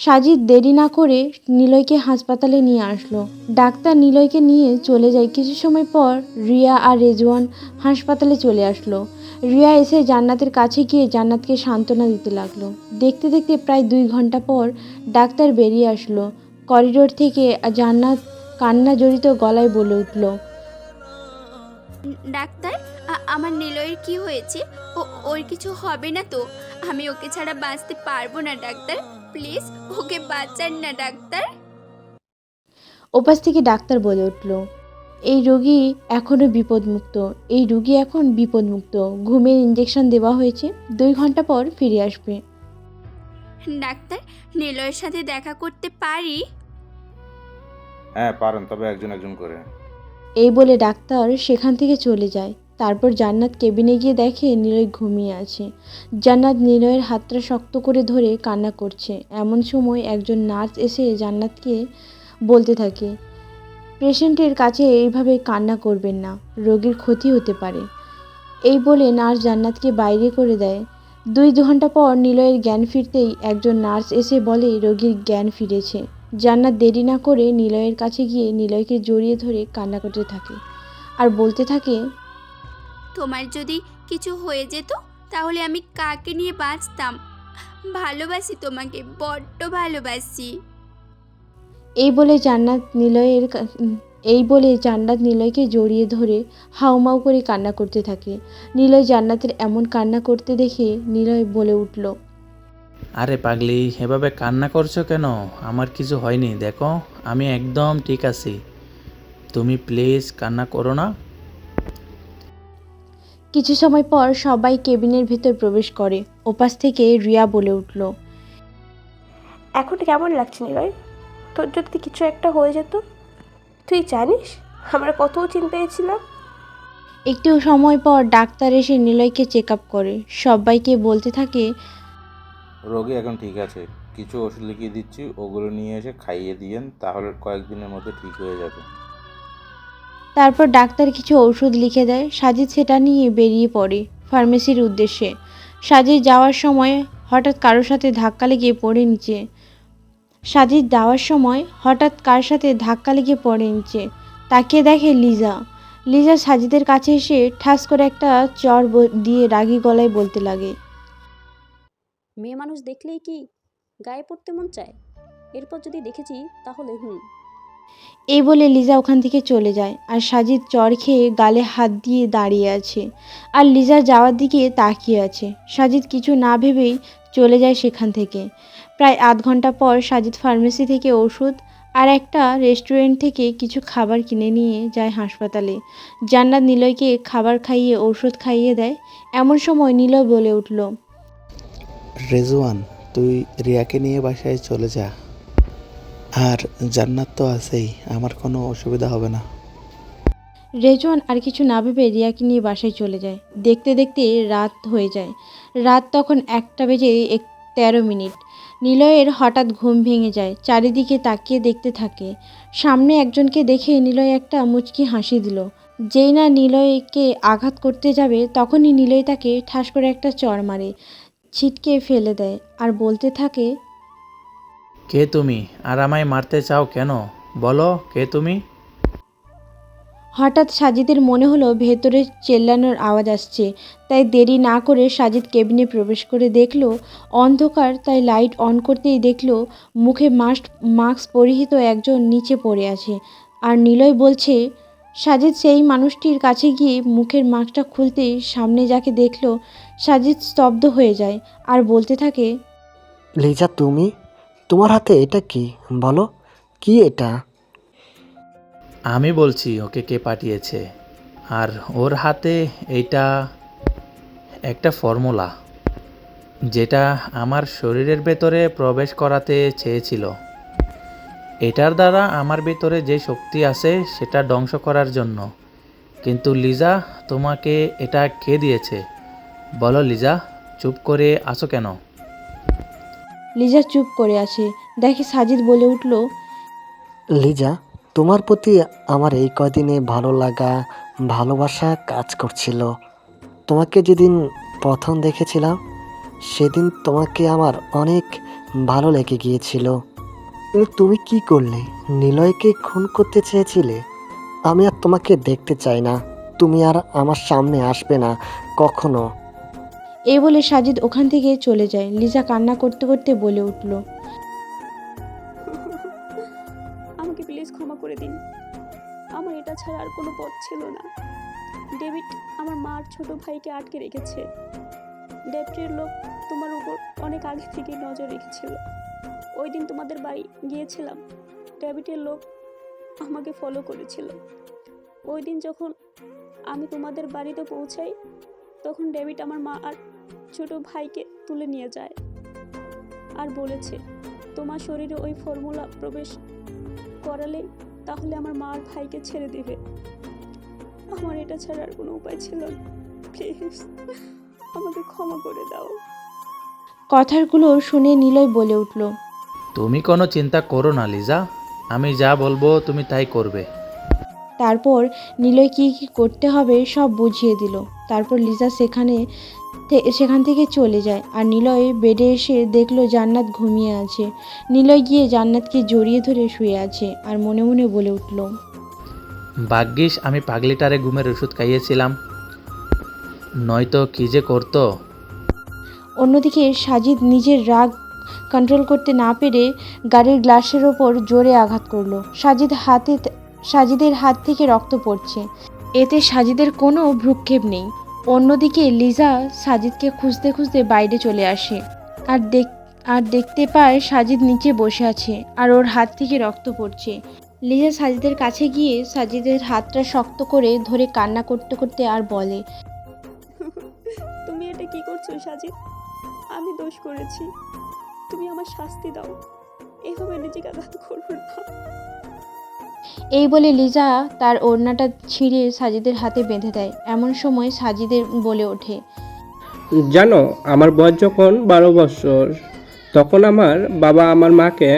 সাজিদ দেরি না করে নিলয়কে হাসপাতালে নিয়ে আসলো। ডাক্তার নিলয়কে নিয়ে চলে যায়। কিছু সময় পর রিয়া আর রেজওয়ান হাসপাতালে চলে আসলো। রিয়া এসে জান্নাতের কাছে গিয়ে জান্নাতকে সান্ত্বনা দিতে লাগলো। দেখতে দেখতে প্রায় 2 ঘন্টা পর ডাক্তার বেরিয়ে আসলো। করিডোর থেকে জান্নাত কান্না জড়িত গলায় বলে উঠল, ডাক্তার, আমার নিলয়ের কি হয়েছে? ওর কিছু হবে না তো? আমি ওকে ছাড়া বাঁচতে পারবো না ডাক্তার, প্লিজ ওকে বাঁচান না ডাক্তার। ওপাশ থেকে ডাক্তার বলে উঠল, এই রোগী এখনও বিপদমুক্ত, এই রোগী এখন বিপদমুক্ত, ঘুমের ইঞ্জেকশন দেওয়া হয়েছে, 2 ঘন্টা পর ফিরে আসবে। ডাক্তার, নিলয়ের সাথে দেখা করতে পারি? হ্যাঁ পারেন, তবে একজন একজন করে। এই বলে ডাক্তার সেখান থেকে চলে যায়। তারপর জান্নাত কেবিনে গিয়ে দেখে নিলয় ঘুমিয়ে আছে। জান্নাত নিলয়ের হাতটা শক্ত করে ধরে কান্না করছে। এমন সময় একজন নার্স এসে জান্নাতকে বলতে থাকে, পেশেন্টের কাছে এইভাবে কান্না করবেন না, রোগীর ক্ষতি হতে পারে। এই বলে নার্স জান্নাতকে বাইরে করে দেয়। 2 ঘন্টা পর নিলয়ের জ্ঞান ফিরতেই একজন নার্স এসে বলে রোগীর জ্ঞান ফিরেছে। জান্নাত দেরি না করে নিলয়ের কাছে গিয়ে নিলয়কে জড়িয়ে ধরে কান্না করতে থাকে আর বলতে থাকে, তোমার যদি কিছু হয়ে যেত তাহলে আমি কাকে নিয়ে বাঁচতাম? ভালোবাসি তোমাকে, বড্ড ভালোবাসি। এই বলে জান্নাত নিলয়কে জড়িয়ে ধরে হাউমাউ করে কান্না করতে থাকে। নিলয় জান্নাতের এমন কান্না করতে দেখে নিলয় বলে উঠল, আরে পাগলি, এভাবে কান্না করছো কেন? আমার কিছু হয়নি, দেখো আমি একদম ঠিক আছি। তুমি প্লিজ কান্না করো না। কিছু সময় পর সবাই কেবিনের ভিতর প্রবেশ করে। ওপাশ থেকে রিয়া বলে উঠল, এখন কেমন লাগছে নিলয়? তোর যদি কিছু একটা হয়ে যেত, তুই জানিস আমরা কত চিন্তায় ছিলাম। একটু সময় পর ডাক্তার এসে নিলয়কে চেক আপ করে। সবাইকে বলতে থাকে, রোগী এখন ঠিক আছে, কিছু ওষুধ লিখিয়ে দিচ্ছি, ওগুলো নিয়ে এসে খাইয়ে দিয়েন, তাহলে কয়েকদিনের মধ্যে ঠিক হয়ে যাবে। তারপর ডাক্তার কিছু ঔষধ লিখে দেয়। সাজিদ সেটা নিয়ে বেরিয়ে পড়ে ফার্মেসির উদ্দেশ্যে। সাজিদ যাওয়ার সময় হঠাৎ কার সাথে ধাক্কা লেগে পড়ে নিচে। তাকিয়ে দেখে লিজা সাজিদের কাছে এসে ঠাস করে একটা চর দিয়ে রাগী গলায় বলতে লাগে, মেয়ে মানুষ দেখলেই কি গায়ে পড়তে মন চায়? এরপর যদি দেখেছি তাহলে এই বলে লিজা ওখান থেকে চলে যায়। আর সাজিদ চর খেয়ে গালে হাত দিয়ে দাঁড়িয়ে আছে আর লিজা যাওয়ার দিকে তাকিয়ে আছে। সাজিদ কিছু না ভেবেই চলে যায় সেখান থেকে। প্রায় 8 ঘন্টা পর সাজিদ ফার্মেসি থেকে ওষুধ আর একটা রেস্টুরেন্ট থেকে কিছু খাবার কিনে নিয়ে যায় হাসপাতালে। জান্নাত নিলয়কে খাবার খাইয়ে ওষুধ খাইয়ে দেয়। এমন সময় নিলয় বলে উঠল, রেজওয়ান, তুই রিয়াকে নিয়ে বাসায় চলে যা, আর জান্নাত তো আছেই, আমার কোনো অসুবিধা হবে না। রেজওয়ান আর কিছু না ভেবে রিয়াকে নিয়ে বাসায় চলে যায়। দেখতে দেখতে রাত হয়ে যায়। রাত তখন 1:13। নিলয়ের হঠাৎ ঘুম ভেঙে যায়। চারিদিকে তাকিয়ে দেখতে থাকে। সামনে একজনকে দেখে নিলয় একটা মুচকি হাসি দিল। যেই না নিলয়কে আঘাত করতে যাবে তখনই নিলয় তাকে ঠাস করে একটা চড় মারে, ছিটকে ফেলে দেয় আর বলতে থাকে, কে তুমি আর আমায় মারতে চাও কেন? বলো, কে তুমি? হঠাৎ সাজিদের মনে হলো ভেতরে চেল্লানোর আওয়াজ আসছে। তাই দেরি না করে সাজিদ কেবিনে প্রবেশ করে দেখলো অন্ধকার। তাই লাইট অন করতেই দেখলো মুখে মাস্ক পরিহিত একজন নিচে পড়ে আছে। আর নিলয় বলছে। সাজিদ সেই মানুষটির কাছে গিয়ে মুখের মাস্কটা খুলতেই সামনে যাকে দেখলো সাজিদ স্তব্ধ হয়ে যায় আর বলতে থাকে, লিজা, তোমার হাতে এটা কি? বলো, কি এটা? আমি বলছি ওকে কে পাঠিয়েছে। আর ওর হাতে এইটা একটা ফর্মুলা, যেটা আমার শরীরের ভেতরে প্রবেশ করাতে চেয়েছিল। এটার দ্বারা আমার ভেতরে যে শক্তি আছে সেটা ধ্বংস করার জন্য। কিন্তু লিজা, তোমাকে এটা কে দিয়েছে? বলো লিজা, চুপ করে আছো কেন? লিজা চুপ করে আছে। দেখে সাজিদ বলে উঠল, লিজা, তোমার প্রতি আমার এই কদিনে ভালো লাগা, ভালোবাসা কাজ করছিল। তোমাকে যেদিন প্রথম দেখেছিলাম সেদিন তোমাকে আমার অনেক ভালো লেগে গিয়েছিল। কিন্তু তুমি কি করলে? নিলয়কে খুন করতে চেয়েছিলে। আমি আর তোমাকে দেখতে চাই না। তুমি আর আমার সামনে আসবে না কখনো। এই বলে সাজিদ ওখান থেকে চলে যায়। লিজা কান্না করতে করতে বলে উঠল, আমাকে প্লিজ ক্ষমা করে দিন। আমার এটা ছাড়া আর কোনো পথ ছিল না। ডেভিড আমার মার ছোট ভাইকে আটকে রেখেছে। ডেভিডের লোক তোমার উপর অনেক আগে থেকে নজর রেখেছিল। ওই দিন তোমাদের বাড়ি গিয়েছিলাম, ডেভিডের লোক আমাকে ফলো করেছিল। ওই দিন যখন আমি তোমাদের বাড়িতে পৌঁছাই, তখন ডেভিড আমার মা আর ছোট ভাইকে তুলে নিয়ে যায় আর বলেছে, তোমার শরীরে ওই ফর্মুলা প্রবেশ করালে তাহলে আমার মা আর ভাইকে ছেড়ে দেবে। আমার এটা ছাড়া আর কোনো উপায় ছিল না। প্লিজ আমাকে ক্ষমা করে দাও। কথাগুলো শুনে নিলয় বলে উঠল, তুমি কোনো চিন্তা করো না লিজা, আমি যা বলবো তুমি তাই করবে। তারপর নিলয় কি কি করতে হবে সব বুঝিয়ে দিল। তারপর লিজা সেখান থেকে চলে যায়। আর নিলয় বেডে এসে দেখলো জান্নাত ঘুমিয়ে আছে। নিলয় গিয়ে জান্নাতকে জড়িয়ে ধরে শুয়ে আছে আর মনে মনে বলে উঠল, ভাগ্যিস আমি পাগলিটারে ঘুমের ওষুধ খাইয়েছিলাম, নয়তো কি যে করতো। অন্যদিকে সাজিদ নিজের রাগ কন্ট্রোল করতে না পেরে গাড়ির গ্লাসের ওপর জোরে আঘাত করলো। সাজিদের হাত থেকে রক্ত পড়ছে। এতে সাজিদের কোনো ভ্রুক্ষেপ নেই। অন্যদিকে লিজা সাজিদকে খুঁজতে খুঁজতে বাইরে চলে আসে আর দেখতে পায় সাজিদ নিচে বসে আছে আর ওর হাত থেকে রক্ত পড়ছে। লিজা সাজিদের কাছে গিয়ে সাজিদের হাতটা শক্ত করে ধরে কান্না করতে করতে আর বলে, তুমি এটা কি করছো সাজিদ? আমি দোষ করেছি, তুমি আমার শাস্তি দাও। এভাবে নিজেকে আঘাত করো না। এই বলে লিজা তার ওড়নাটা ছিঁড়ে সাজিদের হাতে বেঁধে দেয়। এমন সময় সাজিদের বলে ওঠে, জানো, আমার বয়স যখন 12 বছর, তখন আমার বাবা আমার মাকে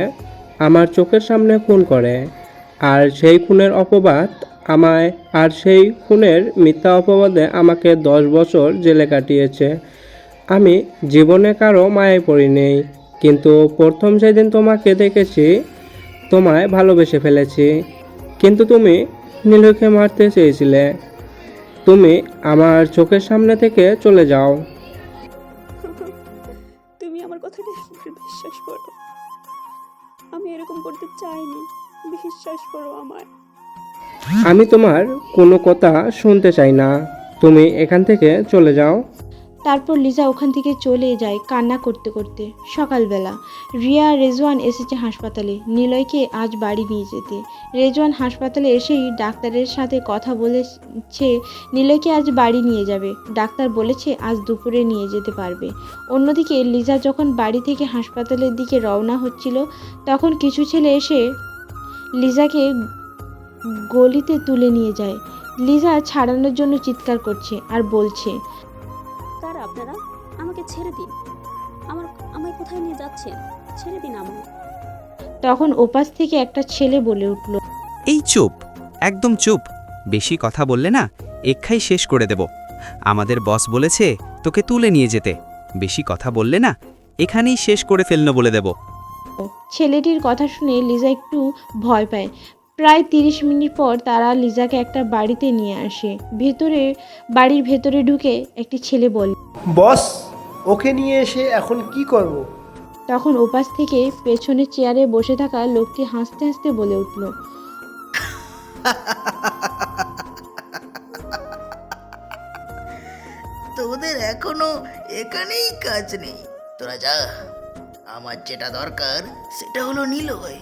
আমার চোখের সামনে খুন করে। আর সেই খুনের মিথ্যা অপবাদে আমাকে 10 বছর জেলে কাটিয়েছে। আমি জীবনে কারো মায়ায় পড়িনি, কিন্তু প্রথম সেদিন তোমাকে দেখেছি, তোমায় ভালোবেসে ফেলেছি। কিন্তু তুমি নীলয়কে মারতে চেয়েছিলে। তুমি আমার চোখের সামনে থেকে চলে যাও। তুমি আমার কথাটা একবার বিশ্বাস করো। আমি এরকম করতে চাইনি, বিশ্বাস করো আমায়। আমি তোমার কোনো কথা শুনতে চাই না, তুমি এখান থেকে চলে যাও। তারপর লিজা ওখান থেকে চলে যায় কান্না করতে করতে। সকালবেলা রিয়া আর রেজওয়ান এসেছে হাসপাতালে নিলয়কে আজ বাড়ি নিয়ে যেতে। রেজওয়ান হাসপাতালে এসেই ডাক্তারের সাথে কথা বলেছে নিলয়কে আজ বাড়ি নিয়ে যাবে। ডাক্তার বলেছে আজ দুপুরে নিয়ে যেতে পারবে। অন্যদিকে লিজা যখন বাড়ি থেকে হাসপাতালের দিকে রওনা হচ্ছিল, তখন কিছু ছেলে এসে লিজাকে গলিতে তুলে নিয়ে যায়। লিজা ছাড়ানোর জন্য চিৎকার করছে আর বলছে, কারা আপনারা? আমাকে ছেড়ে দিন। আমায় কোথায় নিয়ে যাচ্ছেন? ছেড়ে দিন আমায়। তখন ওপাশ থেকে একটা ছেলে বলে উঠল, এই চুপ, একদম চুপ। বেশি কথা বললে না এক্ষাই শেষ করে দেব। আমাদের বস বলেছে তোকে তুলে নিয়ে যেতে। বেশি কথা বললে না এখানেই শেষ করে ফেলনো বলে দেব। ছেলেটির কথা শুনে লিজা একটু ভয় পায়। প্রায় 30 মিনিট পর তারা লিজাকে একটা বাড়িতে নিয়ে আসে। বাড়ির ভেতরে ঢুকে একটি ছেলে বলে, বস, ওকে নিয়ে এসে এখন কি করব? তখন ওপাশ থেকে পেছনের চেয়ারে বসে থাকা লোকটি হাসতে হাসতে বলে উঠল, তোদের এখনো এখানেই কাজ নেই, তোরা যা। আমার যেটা দরকার সেটা হলো নিলয়।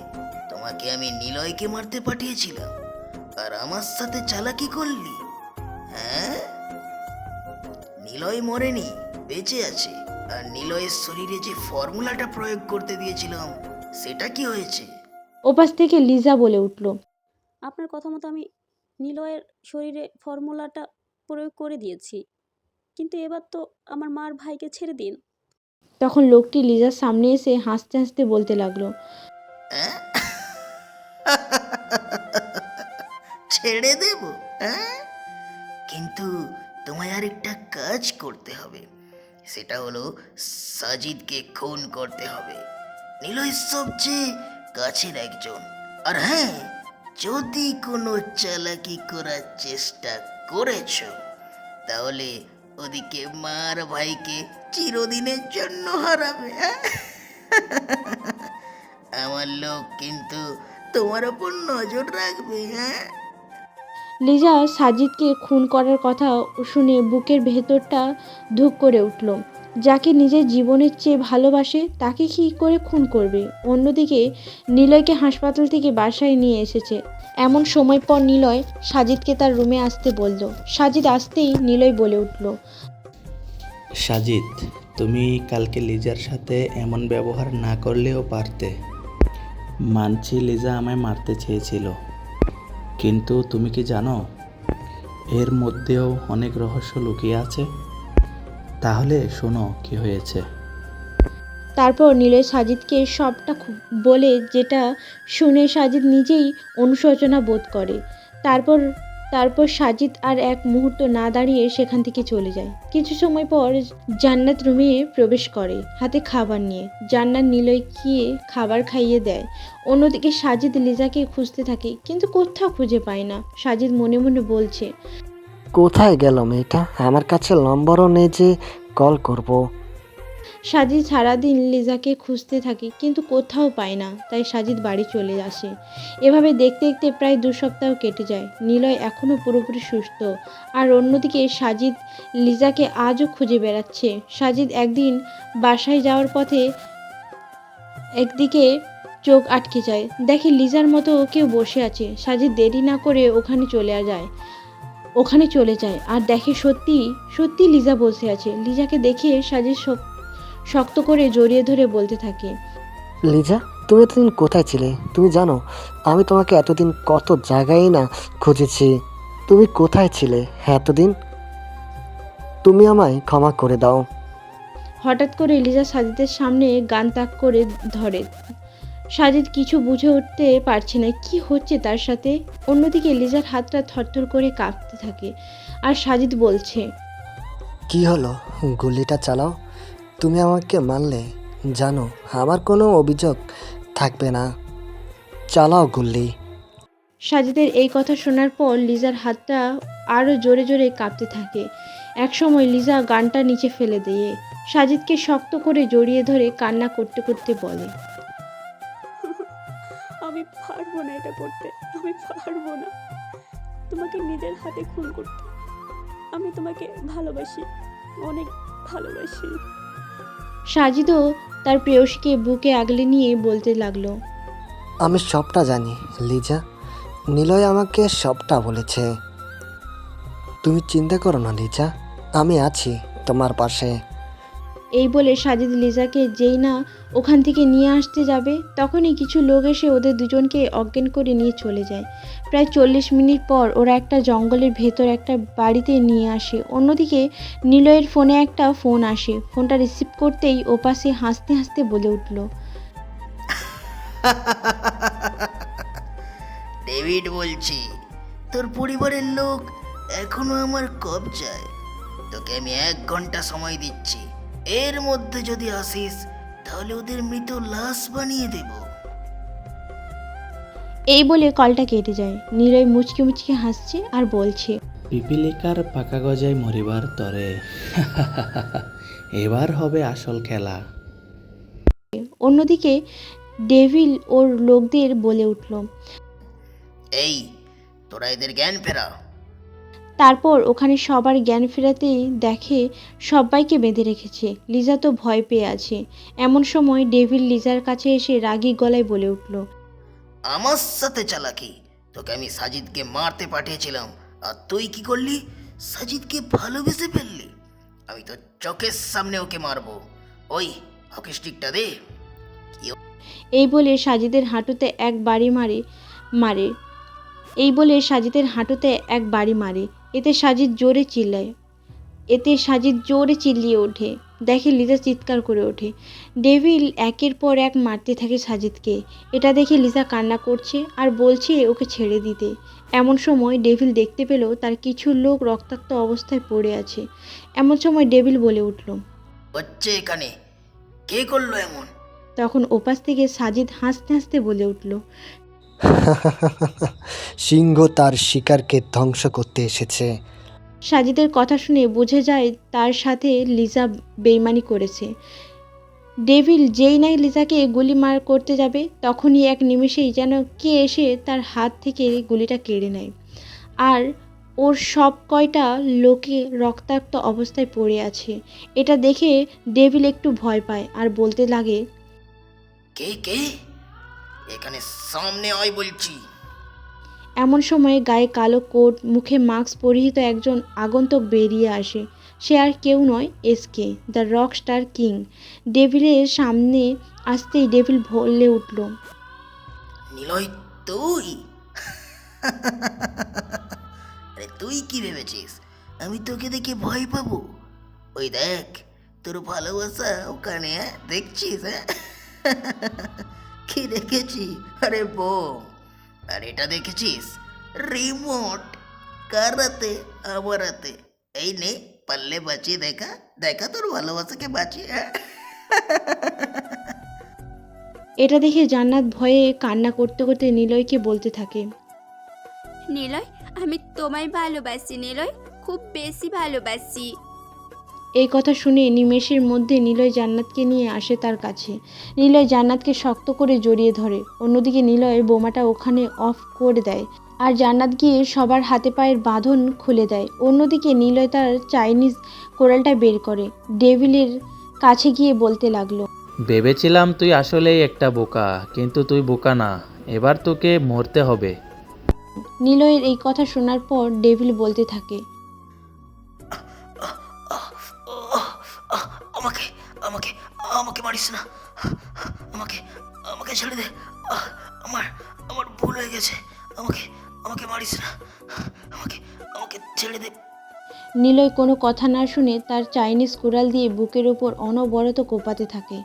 তোমাকে আমি নিলয়কে মারতে পাঠিয়েছিলাম, আর আমার সাথে চালাকি করলি। হ্যাঁ, নিলয় মরেনি, বেঁচে আছে। আর নিলয়ের শরীরে যে ফর্মুলাটা প্রয়োগ করতে দিয়েছিলাম সেটা কি হয়েছে? ওপাশ থেকে লিজা বলে উঠল, আপনার কথা মতো আমি নিলয়ের শরীরে ফর্মুলাটা প্রয়োগ করে দিয়েছি, কিন্তু এবার তো আমার মার ভাইকে ছেড়ে দিন। তখন লোকটি লিজার সামনে এসে হাসতে হাসতে বলতে লাগলো, ছেড়ে দেব? হ্যাঁ, কিন্তু তোমায় আরেকটা কাজ করতে হবে। সেটা হলো সাজিদকে খুন করতে হবে। নিলয়ের সবচেয়ে কাছের একজন। আর হ্যাঁ, যদি কোনো চালাকি করার চেষ্টা করেছ, তাহলে ওদিকে মার ভাইকে চিরদিনের জন্য হারাবে। আমার লোক কিন্তু তোমার ওপর নজর রাখবে। হ্যাঁ, লিজা সাজিদকে খুন করার কথা শুনে বুকের ভেতরটা ধুক করে উঠল। যাকে নিজের জীবনের চেয়ে ভালোবাসে তাকে কী করে খুন করবে? অন্যদিকে নিলয়কে হাসপাতাল থেকে বাসায় নিয়ে এসেছে। এমন সময় পর নিলয় সাজিদকে তার রুমে আসতে বলল। সাজিদ আসতেই নিলয় বলে উঠল, সাজিদ, তুমি কালকে লিজার সাথে এমন ব্যবহার না করলেও পারতে। মানছি লিজা আমায় মারতে চেয়েছিল, কিন্তু তুমি কি জানো এর মধ্যেও অনেক রহস্য লুকিয়ে আছে? তাহলে শোনো কি হয়েছে। তারপর নিলয় সাজিদকে সবটা বলে, যেটা শুনে সাজিদ নিজেই অনুশোচনা বোধ করে। তারপর সাজিদ আর এক মুহূর্ত না দাঁড়িয়ে সেখান থেকে চলে যায়। কিছু সময় পর জান্নাত রুমে প্রবেশ করে হাতে খাবার নিয়ে। জান্নাত নিলয় গিয়ে খাবার খাইয়ে দেয়। অন্যদিকে সাজিদ লিজাকে খুঁজতে থাকে, কিন্তু কোথাও খুঁজে পায় না। সাজিদ মনে মনে বলছে, কোথায় গেল মেয়েটা? আমার কাছে নম্বরও নেই যে কল করব। সাজিদ সারাদিন লিজাকে খুঁজতে থাকে, কিন্তু কোথাও পায় না। তাই সাজিদ বাড়ি চলে আসে। এভাবে দেখতে দেখতে প্রায় 2 সপ্তাহ কেটে যায়। নিলয় এখনও পুরোপুরি সুস্থ, আর অন্যদিকে সাজিদ লিজাকে আজও খুঁজে বেড়াচ্ছে। সাজিদ একদিন বাসায় যাওয়ার পথে একদিকে চোখ আটকে যায়, দেখে লিজার মতো কেউ বসে আছে। সাজিদ দেরি না করে ওখানে চলে যায় আর দেখে সত্যি লিজা বসে আছে। লিজাকে দেখে সাজিদ শক্ত করে জড়িয়ে ধরে বলতে থাকে, লিজা, তুমি এতদিন কোথায় ছিলে? তুমি জানো আমি তোমাকে এতদিন কত জায়গায় না খুঁজেছি। তুমি কোথায় ছিলে এতদিন? তুমি আমায় ক্ষমা করে দাও। হঠাৎ করে লিজা সাজিদের সামনে গান তাক করে ধরে। সাজিদ কিছু বুঝে উঠতে পারছে না কি হচ্ছে তার সাথে। অন্যদিকে লিজার হাতটা থরথর করে কাঁপতে থাকে, আর সাজিদ বলছে, কি হলো? গুলিটা চালাও। তুমি আমাকে মারলে, জানো আমার কোনো অভিযোগ থাকবে না। চালাও গুলি। সাজিদের এই কথা শোনার পর লিজার হাতটা আরও জোরে জোরে কাঁপতে থাকে। একসময় লিজা গানটা নিচে ফেলে দিয়ে সাজিদকে শক্ত করে জড়িয়ে ধরে কান্না করতে করতে বলে, আমি পারবো না এটা করতে, আমি পারবো না তোমাকে নিজের হাতে খুন করতে। আমি তোমাকে ভালোবাসি, অনেক ভালোবাসি। সাজিদও তার প্রেয়সীকে বুকে আগলে নিয়ে বলতে লাগলো, আমি সবটা জানি লিজা, নিলয় আমাকে সবটা বলেছে। তুমি চিন্তা করো না লিজা, আমি আছি তোমার পাশে। এই বলে সাজিদ লিজাকে যেই না ওখান থেকে নিয়ে আসতে যাবে, তখনই কিছু লোক এসে ওদের দুজনকে অজ্ঞান করে নিয়ে চলে যায়। প্রায় 40 মিনিট পর ওরা একটা জঙ্গলের ভেতর একটা বাড়িতে নিয়ে আসে। অন্যদিকে নিলয়ের ফোনে একটা ফোন আসে। ফোনটা রিসিভ করতেই ওপাশে হাসতে হাসতে বলে উঠল, ডেভিড বলছি, তোর পরিবারের লোক এখনো আমার কবজায়। তোকে আমি 1 ঘন্টা সময় দিচ্ছি, এর মধ্যে যদি আসিস তাহলে ওদের মৃত লাশ বানিয়ে দেব। এই বলে কলটা কেটে যায়। নিলয় মুচকি মুচকি হাসছে আর বলছে, পিপিলিকার পাকা গজায় মরিবার তরে। এবার হবে আসল খেলা। অন্যদিকে ডেভিল ওর লোকদের বলে উঠল, এই, তোরা এদের জ্ঞান ফেরা। তারপর ওখানে সবার জ্ঞান ফেরাতেই দেখে সবাইকে বেঁধে রেখেছে। লিজা তো ভয় পেয়ে আছে। এমন সময় ডেভিল লিজার কাছে এসে রাগী গলায় বলে উঠল, আমার সাথে চালাকি। তোকে আমি সাজিদকে মারতে পাঠিয়েছিলাম, আর তুই কি করলি? সাজিদকে ভালোবেসে ফেললি। আমি তো চোখের সামনে ওকে মারবো। ওই হকি স্টিকটা দে। এই বলে সাজিদের হাঁটুতে এক বাড়ি মারে। এতে সাজিদ জোরে চিল্লিয়ে ওঠে। দেখে লিজা চিৎকার করে ওঠে। ডেভিল একের পর এক মারতে থাকে সাজিদকে। এটা দেখে লিজা কান্না করছে আর বলছে ওকে ছেড়ে দিতে। এমন সময় ডেভিল দেখতে পেল তার কিছু লোক রক্তাক্ত অবস্থায় পড়ে আছে। এমন সময় ডেভিল বলে উঠল, হচ্ছে এখানে কে করলো এমন? তখন ওপাশ থেকে সাজিদ হাসতে হাসতে বলে উঠল, সিংহ তার শিকারকে ধ্বংস করতে এসেছে। সাজিদের কথা শুনে বোঝা যায় তার সাথে লিজা বেইমানি করেছে। ডেভিল যেই নাই লিজাকে গুলি মার করতে যাবে, তখনই এক নিমেষেই যেন কে এসে তার হাত থেকে গুলিটা কেড়ে নেয়। আর ওর সব কয়টা লোকে রক্তাক্ত অবস্থায় পড়ে আছে। এটা দেখে ডেভিল একটু ভয় পায় আর বলতে লাগে, কে কে এখানে সামনে আয় বলছি। এমন সময় গায়ে কালো কোট, মুখে মাস্ক পরিহিত একজন আগন্তুক বেরিয়ে আসে। সে আর কেউ নয়, SK, the rock star king. ডেভিলের সামনে আসতেই ডেভিল বলে উঠল, নিলয় তুই? আরে তুই কি ভেবেছিস আমি তোকে দেখে ভয় পাবো? ওই দেখ তোর ভালোবাসা ওখানে, দেখছিস? কি দেখেছি? আরে বোম। আর এটা দেখেছিস? রিমোট। কার হাতে? আমার হাতে। এই নে, পারলে বাঁচিয়ে দেখা, দেখা তোর ভালোবাসাকে বাঁচিয়ে। এটা দেখে জান্নাত ভয়ে কান্না করতে করতে নিলয়কে বলতে থাকে, নিলয়, আমি তোমায় ভালোবাসি নিলয়, খুব বেশি ভালোবাসি। এই কথা শুনে নিমেষের মধ্যে নিলয় জান্নাতকে নিয়ে আসে তার কাছে। নিলয় জান্নাতকে শক্ত করে জড়িয়ে ধরে। অন্যদিকে নিলয় বোমাটা ওখানে অফ করে দেয় আর জান্নাত গিয়ে সবার হাতে পায়ের বাঁধন খুলে দেয়। অন্যদিকে নিলয় তার চাইনিজ কোরালটা বের করে ডেভিলের কাছে গিয়ে বলতে লাগলো, ভেবেছিলাম তুই আসলেই একটা বোকা, কিন্তু তুই বোকা না, এবার তোকে মরতে হবে। নিলয়ের এই কথা শোনার পর ডেভিল বলতে থাকে, আমাকে আমাকে আমাকে মারিস না, আমাকে আমাকে ছেড়ে দে। আমার আমার ভুল হয়ে গেছে। আমাকে আমাকে মারিস না, আমাকে আমাকে ছেড়ে দে। নিলয় কোনো কথা না শুনে তার চাইনিজ কোরাল দিয়ে বুকের ওপর অনবরত কোপাতে থাকে।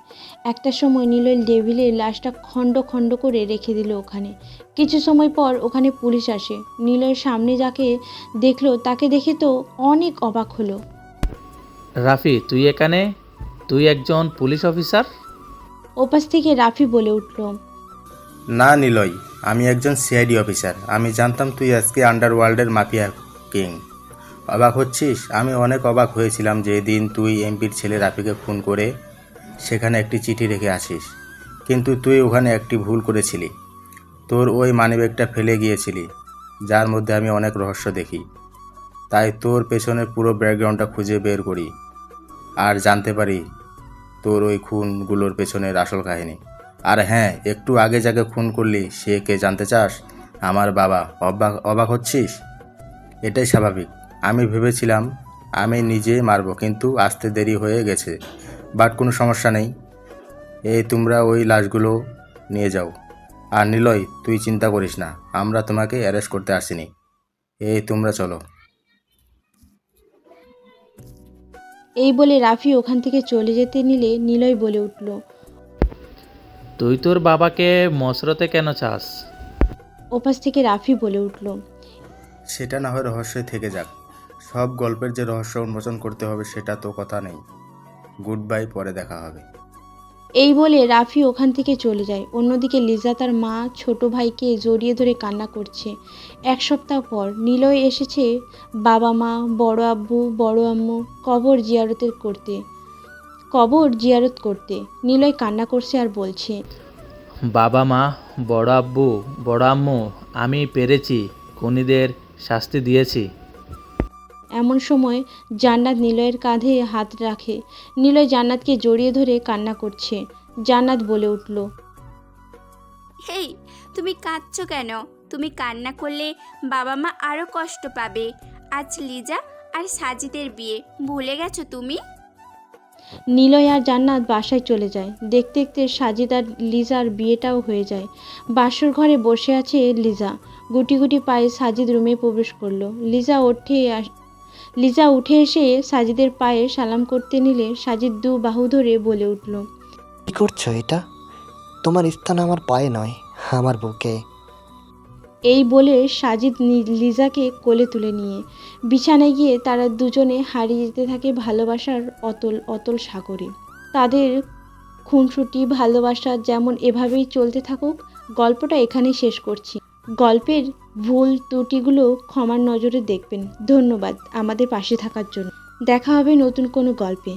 একটা সময় নিলয় ডেভিলের লাশটা খণ্ড খণ্ড করে রেখে দিল ওখানে। কিছু সময় পর ওখানে পুলিশ আসে। নিলয়ের সামনে যাকে দেখলো তাকে দেখে তো অনেক অবাক হলো। রাফি, তুই এখানে? তুই একজন পুলিশ অফিসার? ওপাশ থেকে রাফি বলে উঠল, না নিলয়, আমি একজন সিআইডি অফিসার। আমি জানতাম তুই আজকে আন্ডারওয়ার্ল্ডের মাফিয়া কিং। অবাক হচ্ছিস? আমি অনেক অবাক হয়েছিলাম যেদিন তুই এমপির ছেলে রাফিকে খুন করে সেখানে একটি চিঠি রেখে আসিস, কিন্তু তুই ওখানে একটি ভুল করেছিলি। তোর ওই মানিব্যাগটা ফেলে গিয়েছিলি, যার মধ্যে আমি অনেক রহস্য দেখি। তাই তোর পেছনের পুরো ব্যাকগ্রাউন্ডটা খুঁজে বের করি আর জানতে পারি তোর ওই খুনগুলোর পেছনের আসল কাহিনী। আর হ্যাঁ, একটু আগে যাকে খুন করলি সে কে জানতে চাস? আমার বাবা। অবাক হচ্ছিস? এটাই স্বাভাবিক। আমি ভেবেছিলাম আমি নিজে মারবো, কিন্তু আসতে দেরি হয়ে গেছে। বাট কোনো সমস্যা নেই, এই তোমরা ওই লাশগুলো নিয়ে যাও। আর নিলয়, তুই চিন্তা করিস না, আমরা তোমাকে অ্যারেস্ট করতে আসিনি। এই তোমরা চলো। এই বলে রাফি ওখান থেকে চলে যেতে নিলে নিলয় বলে উঠল, তুই তোর বাবাকে মসরতে কেন চাস? ওপাশ থেকে রাফি বলে উঠল, সেটা না হয় রহস্যই থেকে যাক। সব গল্পের যে রহস্য উন্মোচন করতে হবে সেটা তো কথা নেই। গুড বাই, পরে দেখা হবে। এই বলে রাফি ওখান থেকে চলে যায়। অন্যদিকে লিজা তার মা ছোট ভাইকে জড়িয়ে ধরে কান্না করছে। এক সপ্তাহ পর নিলয় এসেছে বাবা মা, বড় আব্বু, বড় আম্মু কবর জিয়ারত করতে। নিলয় কান্না করছে আর বলছে, বাবা মা, বড় আব্বু, বড় আম্মু, আমি পেরেছি, খুনিদের শাস্তি দিয়েছি। এমন সময় জান্নাত নিলয়ের কাঁধে হাত রাখে। নিলয় জান্নাতকে জড়িয়ে ধরে কান্না করছে। জান্নাত বলে উঠল, হেই, তুমি কাঁদছো কেন? তুমি কান্না করলে বাবা মা আরও কষ্ট পাবে। আজ লিজা আর সাজিদের বিয়ে, ভুলে গেছো তুমি? নিলয় আর জান্নাত বাসায় চলে যায়। দেখতে দেখতে সাজিদ আর লিজার বিয়েটাও হয়ে যায়। বাসর ঘরে বসে আছে লিজা। গুটি গুটি পায়ে সাজিদ রুমে প্রবেশ করলো। লিজা উঠে এসে সাজিদের পায়ে সালাম করতে নিলে সাজিদ দু বাহু ধরে বলে উঠল, কি করছো এটা? তোমার স্থান আমার পায়ে নয়, আমার বুকে। এই বলে সাজিদ লিজাকে কোলে তুলে নিয়ে বিছানায় গিয়ে তারা দুজনে হারিয়ে যেতে থাকে ভালোবাসার অতল অতল সাগরে। তাদের খুনসুটি ভালোবাসা যেমন এভাবেই চলতে থাকুক। গল্পটা এখানেই শেষ করছি। গল্পের ভুল ত্রুটিগুলো ক্ষমার নজরে দেখবেন। ধন্যবাদ আমাদের পাশে থাকার জন্য। দেখা হবে নতুন কোনো গল্পে।